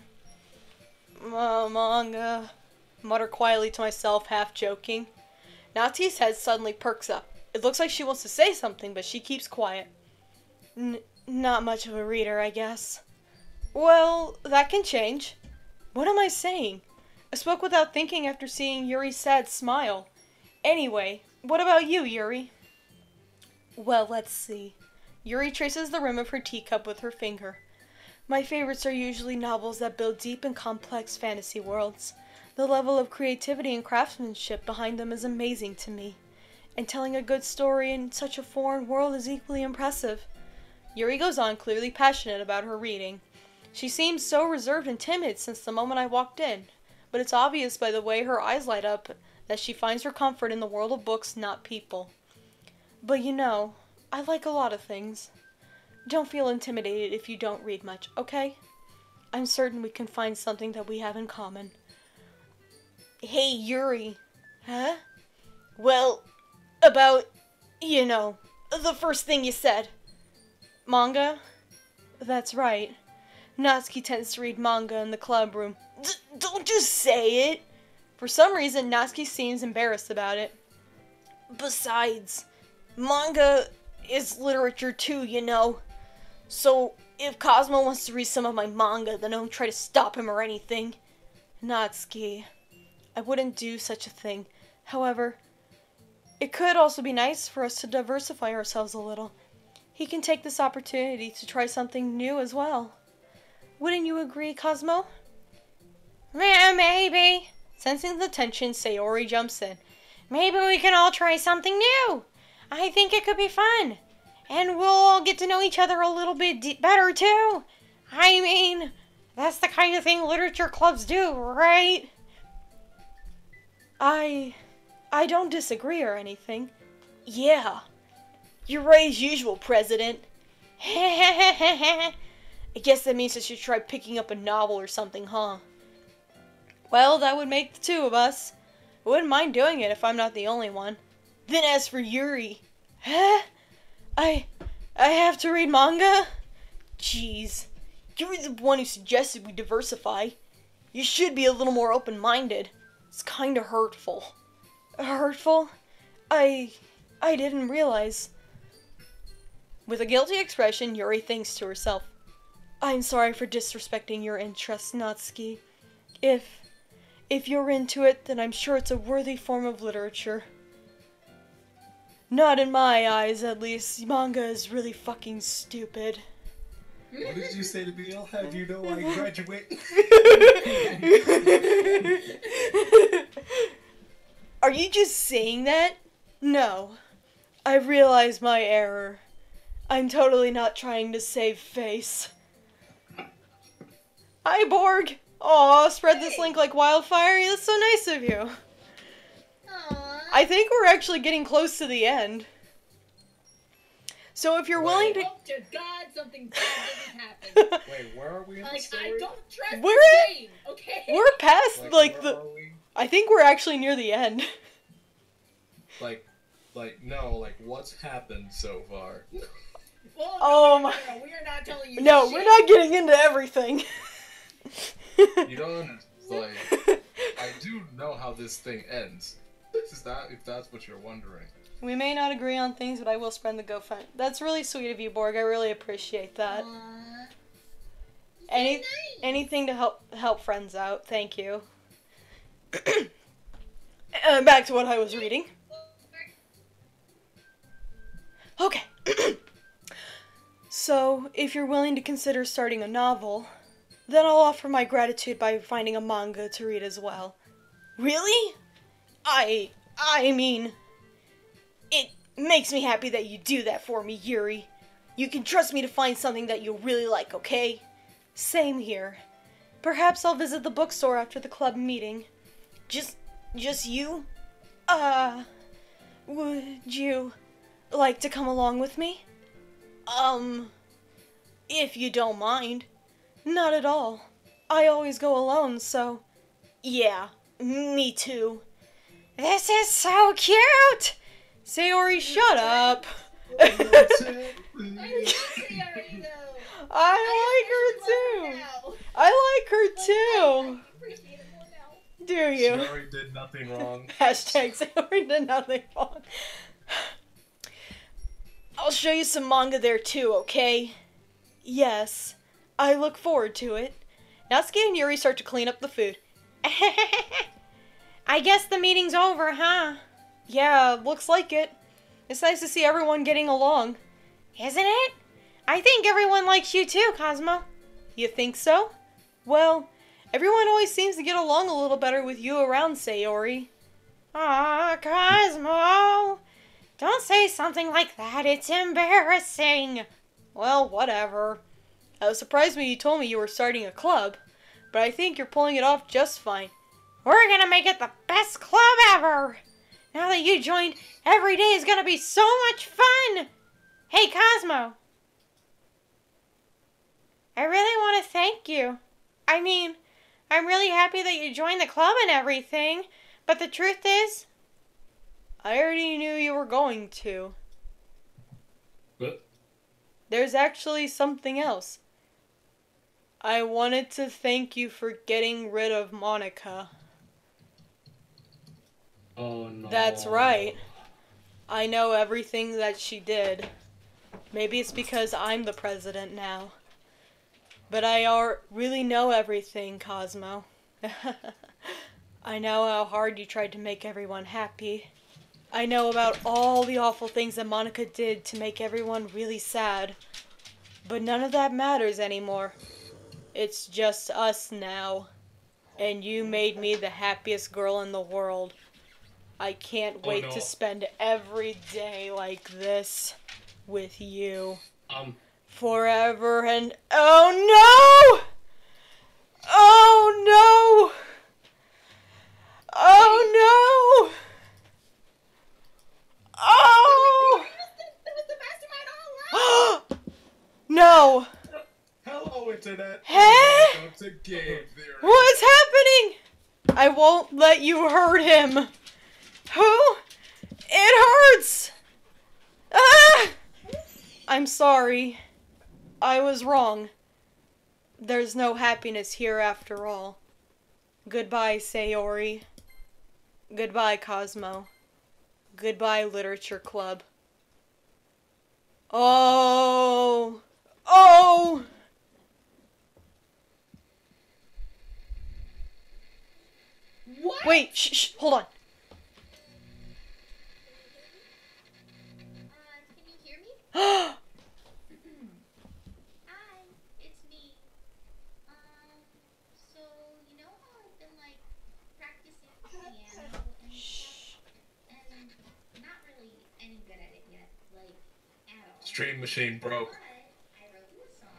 Manga, mutter quietly to myself, half joking. Natsuki's head suddenly perks up. It looks like she wants to say something, but she keeps quiet. Not much of a reader, I guess. Well, that can change. What am I saying? I spoke without thinking after seeing Yuri's sad smile. Anyway, what about you, Yuri? Well, let's see. Yuri traces the rim of her teacup with her finger. My favorites are usually novels that build deep and complex fantasy worlds. The level of creativity and craftsmanship behind them is amazing to me. And telling a good story in such a foreign world is equally impressive. Yuri goes on, clearly passionate about her reading. She seems so reserved and timid since the moment I walked in, but it's obvious by the way her eyes light up that she finds her comfort in the world of books, not people. But I like a lot of things. Don't feel intimidated if you don't read much, okay? I'm certain we can find something that we have in common. Hey, Yuri. Huh? Well, about, the first thing you said. Manga? That's right. Natsuki tends to read manga in the club room. Don't just say it! For some reason, Natsuki seems embarrassed about it. Besides, manga is literature too, So, if Cosmo wants to read some of my manga, then don't try to stop him or anything. Natsuki, I wouldn't do such a thing. However, it could also be nice for us to diversify ourselves a little. He can take this opportunity to try something new as well. Wouldn't you agree, Cosmo? Maybe. Sensing the tension, Sayori jumps in. Maybe we can all try something new. I think it could be fun. And we'll all get to know each other a little bit better, too. I mean, that's the kind of thing literature clubs do, right? I don't disagree or anything. Yeah. You're right as usual, President. I guess that means I should try picking up a novel or something, huh? Well, that would make the two of us. I wouldn't mind doing it if I'm not the only one. Then as for Yuri... Huh? I have to read manga? Jeez. You're the one who suggested we diversify. You should be a little more open-minded. It's kinda hurtful. Hurtful? I didn't realize. With a guilty expression, Yuri thinks to herself, I'm sorry for disrespecting your interests, Natsuki. If you're into it, then I'm sure it's a worthy form of literature. Not in my eyes, at least. Manga is really fucking stupid. What did you say to me? I'll have you know I graduate. Are you just saying that? No. I realize my error. I'm totally not trying to save face. Hi, Borg! Aw, spread this link like wildfire. That's so nice of you. Aww. I think we're actually getting close to the end. So if you're willing to... Hope to God something bad doesn't happen. Wait, where are we in the Like, story? I don't trust We're the game, okay? We're past, like, where the... are we? I think we're actually near the end. No, what's happened so far? Well, Oh no, my... we are not telling you No, shit. we're not getting into everything. You don't, I do know how this thing ends. If that's what you're wondering. We may not agree on things, but I will spread the GoFundMe. That's really sweet of you, Borg. I really appreciate that. Aww. Anything to help friends out. Thank you. Back to what I was reading. Okay. So, if you're willing to consider starting a novel, then I'll offer my gratitude by finding a manga to read as well. Really? I mean, it makes me happy that you do that for me, Yuri. You can trust me to find something that you'll really like, okay? Same here. Perhaps I'll visit the bookstore after the club meeting. Just you? Would you like to come along with me? If you don't mind. Not at all. I always go alone, so... Yeah, me too. This is so cute! Sayori, shut up! I love Sayori, though. I like her too! Now. I like her too! I appreciate it more now. Do you? Sherry did nothing wrong. Hashtag Sayori did nothing wrong. I'll show you some manga there too, okay? Yes. I look forward to it. Natsuki and Yuri start to clean up the food. I guess the meeting's over, huh? Yeah, looks like it. It's nice to see everyone getting along. Isn't it? I think everyone likes you too, Cosmo. You think so? Well, everyone always seems to get along a little better with you around, Sayori. Aw, Cosmo! Don't say something like that, it's embarrassing. Well, whatever. I was surprised when you told me you were starting a club, but I think you're pulling it off just fine. We're gonna make it the best club ever! Now that you joined, every day is gonna be so much fun! Hey, Cosmo! I really want to thank you. I mean, I'm really happy that you joined the club and everything, but the truth is, I already knew you were going to. What? There's actually something else. I wanted to thank you for getting rid of Monica. Oh no. That's right. I know everything that she did. Maybe it's because I'm the president now. But I really know everything, Cosmo. I know how hard you tried to make everyone happy. I know about all the awful things that Monica did to make everyone really sad. But none of that matters anymore. It's just us now. And you made me the happiest girl in the world. I can't wait to spend every day like this with you. Forever and... Oh no! Oh no! Oh no! Oh! That was the mastermind all along! No! Hello, Internet. Hey? Welcome to Game Theory. What's happening? I won't let you hurt him. Who? It hurts! Ah! I'm sorry. I was wrong. There's no happiness here after all. Goodbye, Sayori. Goodbye, Cosmo. Goodbye, Literature Club. Oh! Oh! What? Wait, shh, hold on. Can you hear me? Oh, Hi, it's me. So you know how I've been like practicing piano and stuff, and not really any good at it yet, like at all. Stream machine broke. But I wrote you a song.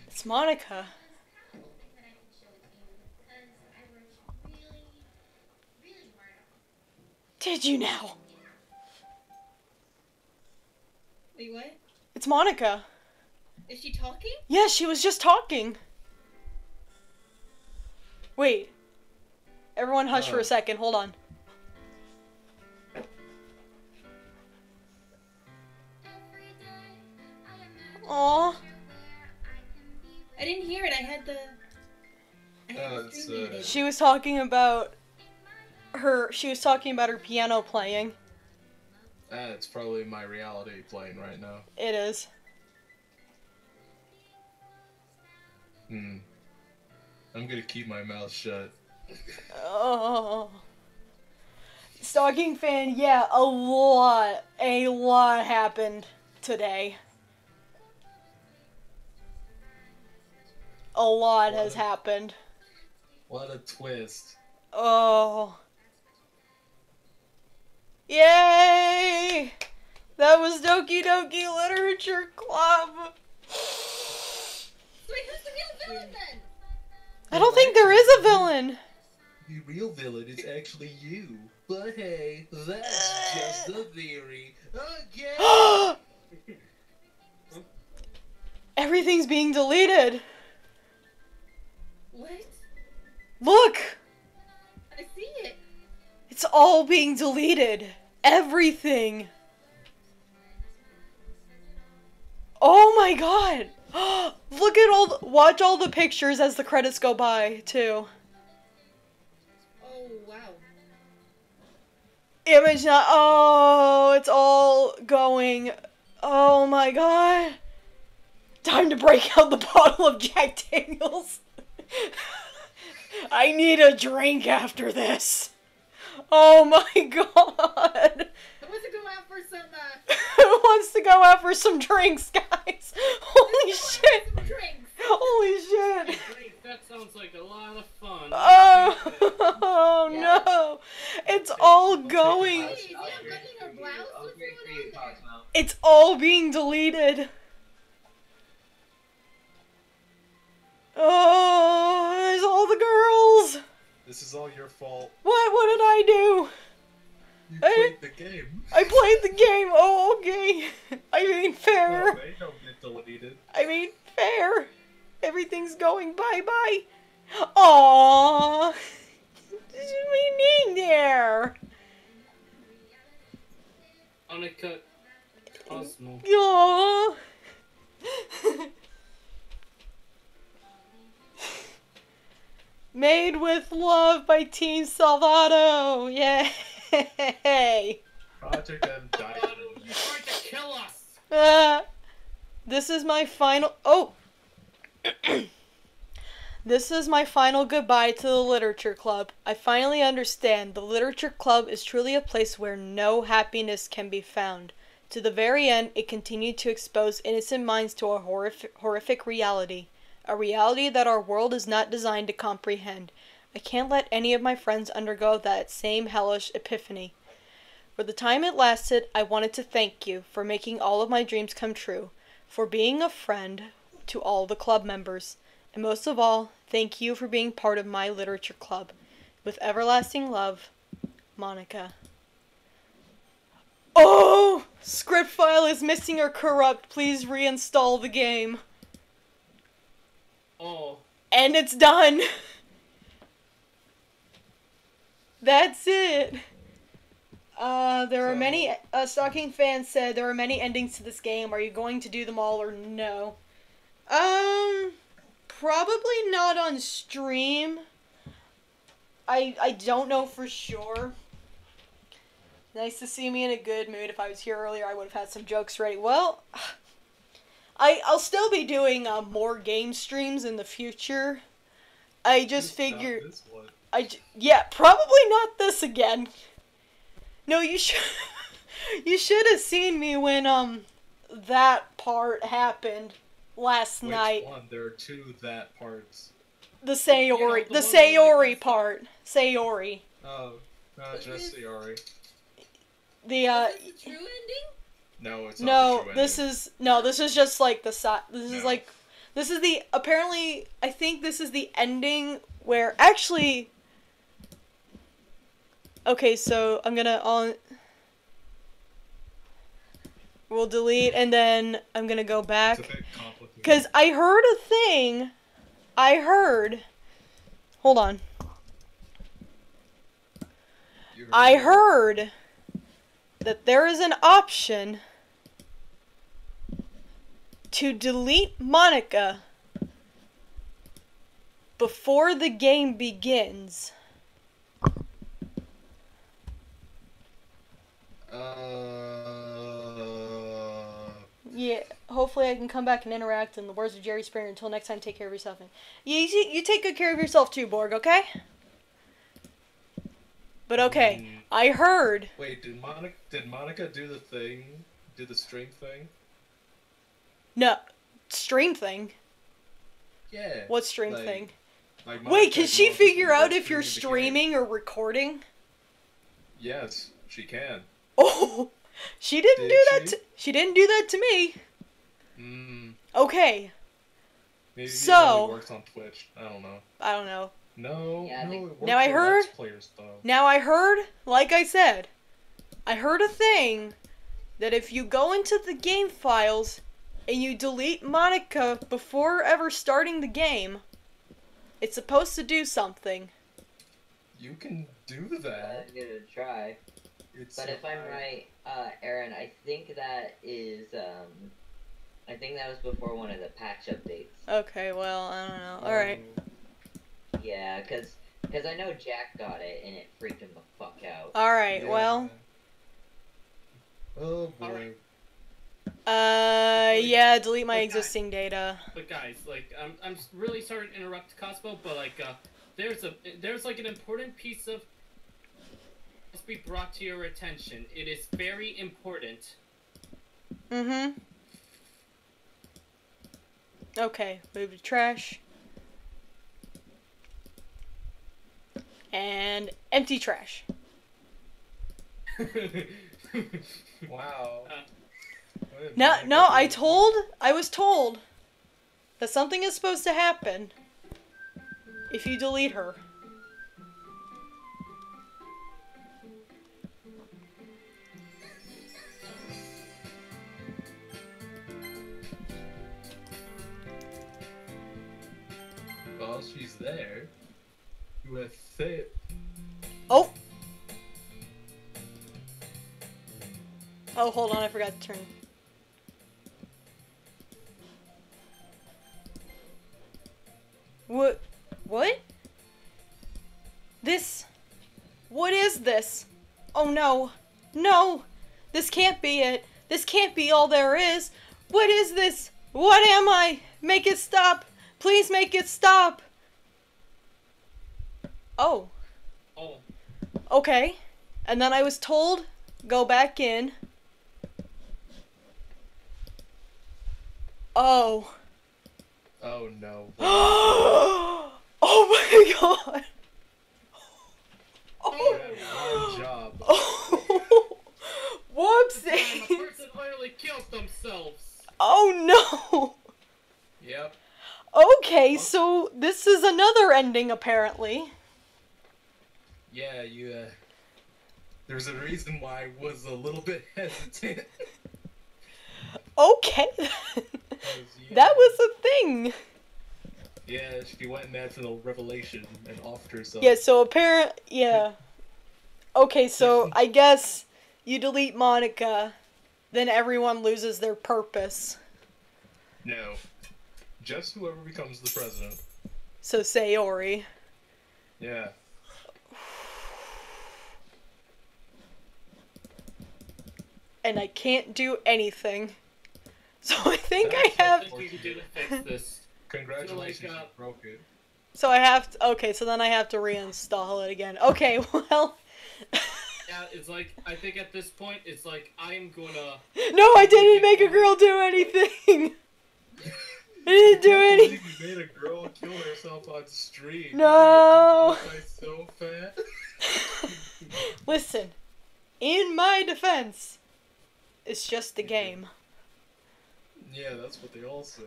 it's Monica. I was kind of hoping that I could show it to you because I worked really, really hard on it. Did you now? Wait, what? It's Monica. Is she talking? Yeah, she was just talking. Wait. Everyone hush for a second. Hold on. Aww. I didn't hear it. I had the It's, stream muted. She was talking about her piano playing. It's probably my reality playing right now. It is. I'm gonna keep my mouth shut. Oh. Stalking fan, yeah, a lot happened today. A lot has happened. What a twist. Oh. Yay! That was Doki Doki Literature Club. Wait, who's the real villain then? I don't think there is a villain. The real villain is actually you. But hey, that's just a theory. Okay. Everything's being deleted. What? Look! I see it. It's all being deleted. Everything. Oh my god. Look at watch all the pictures as the credits go by, too. Oh, wow. Image not. Oh, it's all going. Oh my god. Time to break out the bottle of Jack Daniels. I need a drink after this. Oh my god. Who wants to go out for some, Who wants to go out for some drinks, guys? Holy shit. some drinks? Holy shit. Great, that sounds like a lot of fun. Oh no. It's all going. Hey, is he unbuttoning her blouse? What's going on there? It's all being deleted. Oh, there's all the girls. This is all your fault. What did I do? You Hey. played the game. I played the game. Oh, okay. I mean, No, fair. they don't get deleted. I mean, fair. Everything's going bye-bye. Aww. We need there. Uncut Cosmo. Aww. Made with Love by Team Salvato. Yay. Project M died. You tried to kill us! This is my final. Oh! this is my final goodbye to the Literature Club. I finally understand. The Literature Club is truly a place where no happiness can be found. To the very end, it continued to expose innocent minds to a horrific reality. A reality that our world is not designed to comprehend. I can't let any of my friends undergo that same hellish epiphany. For the time it lasted, I wanted to thank you for making all of my dreams come true, for being a friend to all the club members, and most of all, thank you for being part of my literature club. With everlasting love, Monica. Oh! Script file is missing or corrupt. Please reinstall the game. Oh. And it's done! That's it! There are many, Stalking fans said there are many endings to this game. Are you going to do them all or no? Probably not on stream. I don't know for sure. Nice to see me in a good mood. If I was here earlier, I would have had some jokes ready. Well, I'll still be doing more game streams in the future. I just figured... Yeah, probably not this again. No, you should... you should have seen me when, that part happened last night. Which one? There are two that parts. The Sayori, Yeah, the Sayori part. Sayori. Oh, not just Sayori. The, Is this the true ending? No, it's not No, the true this ending. is... No, this is just, like, the side... This is, No. like... This is the... Apparently, I think this is the ending where... Actually... Okay, so I'm gonna... We'll delete, and then I'm gonna go back. It's a bit complicated. Because I heard a thing. Hold on. I heard that there is an option to delete Monica before the game begins. Yeah, hopefully I can come back and interact in the words of Jerry Springer. Until next time, take care of yourself. And you take good care of yourself too, Borg, okay? But okay, I heard... Wait, did Monica do the thing? Do the stream thing? No, stream thing? Yeah. What stream like- thing? like Wait, Monica can she knows figure out before if you're streaming streaming or recording? the game. Yes, she can. Oh, she didn't Did do that. she? She didn't do that to me. Okay, Maybe So- it only works on Twitch. I don't know. I don't know. No, Yeah, no, they- it works Now I for heard- Let's Players though. Now I heard, like I said, I heard a thing that if you go into the game files and you delete Monica before ever starting the game, it's supposed to do something. You can do that. I'm gonna try. It's But if I'm right, Aaron, I think that is, I think that was before one of the patch updates. Okay, well, I don't know. Alright. Yeah, cause I know Jack got it and it freaked him the fuck out. Alright, well. Oh boy. Alright. Yeah, delete my Okay. existing data. But guys, like, I'm really sorry to interrupt Cosmo, but like, there's like an important piece of must be brought to your attention. It is very important. Mm-hmm. Okay, move to trash. And empty trash. Wow. No, I was told that something is supposed to happen if you delete her. Well, she's there. With it. Oh! Oh, hold on, I forgot to turn. What? What? This? What is this? Oh no. No! This can't be it. This can't be all there is. What is this? What am I? Make it stop. Please make it stop. Oh, Oh. okay. And then I was told, go back in. Oh. Oh no. Oh my god. You had one job. Oh. This time a Whoopsie. person literally killed themselves. Oh no. Yep. Okay, so this is another ending apparently. Yeah, there's a reason why I was a little bit hesitant. Okay. 'Cause, yeah, That was a thing. Yeah, she went and had a revelation and offed herself. Yeah, so yeah. Okay, so I guess you delete Monica, then everyone loses their purpose. No. Just whoever becomes the president. So Sayori. Yeah. And I can't do anything. So I think I I have. think you didn't fix this. Congratulations, So, like, you broke it. So I have to. Okay, so then I have to reinstall it again. Okay, well. Yeah, it's like, I think at this point, it's like, I'm gonna... No, I didn't make a girl do anything! I didn't do I any. can't believe you made a girl kill herself on stream. No. I'm so fat. Listen, in my defense, it's just a game. Yeah, that's what they all say.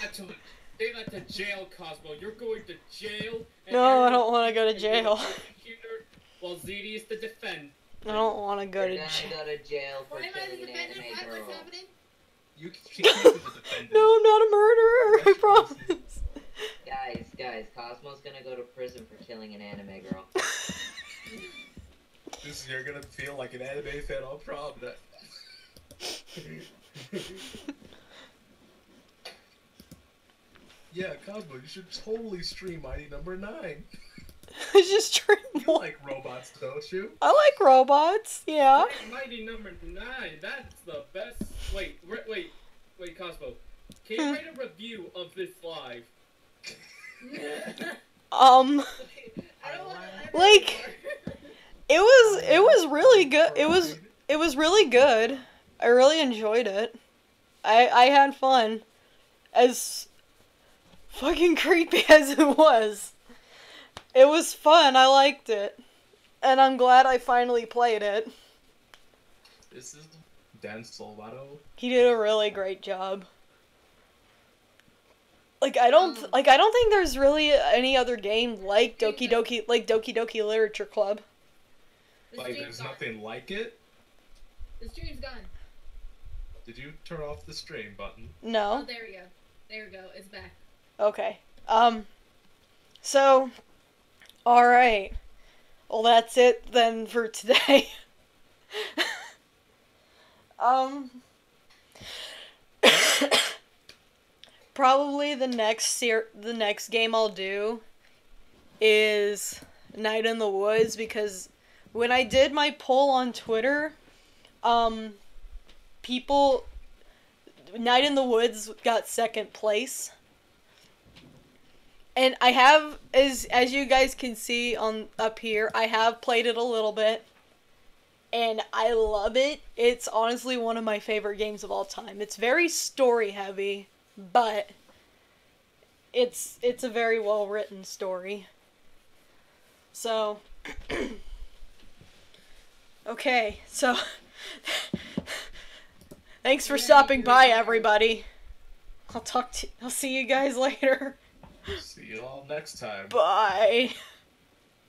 Actually, say that to jail, Cosmo. You're going to jail. And No, I Aaron don't want to go to is gonna jail. be the prosecutor, while ZD is the defend. I don't want to go to You're gonna jail. go to jail for Why am I the killing an defendant? anime What's girl. happening? She can't be the defendant. No, I'm not a murderer, I promise. Guys, Cosmo's gonna go to prison for killing an anime girl. You're gonna feel like an anime fan on prom night. Yeah, Cosmo, you should totally stream Mighty Number 9. I just dream You one. like robots, don't you? I like robots, yeah. Mighty number 9. That's the best. Wait, Cosmo. Can you write a review of this live? I don't want to. Like, it was really good. It was really good. I really enjoyed it. I had fun. As fucking creepy as it was. It was fun. I liked it. And I'm glad I finally played it. This is Dan Salvato. He did a really great job. Like I don't think there's really any other game like Doki Doki Literature Club. The Like, stream's there's gone. nothing like it. The stream's gone. Did you turn off the stream button? Oh, No. there we go. There we go. It's back. Okay. So all right. Well, that's it then for today. Probably the next game I'll do is Night in the Woods, because when I did my poll on Twitter, people Night in the Woods got second place. And I have, as you guys can see on up here, I have played it a little bit. And I love it. It's honestly one of my favorite games of all time. It's very story heavy, but it's a very well written story. So okay, so thanks for stopping by, everybody. I'll see you guys later. See you all next time. Bye.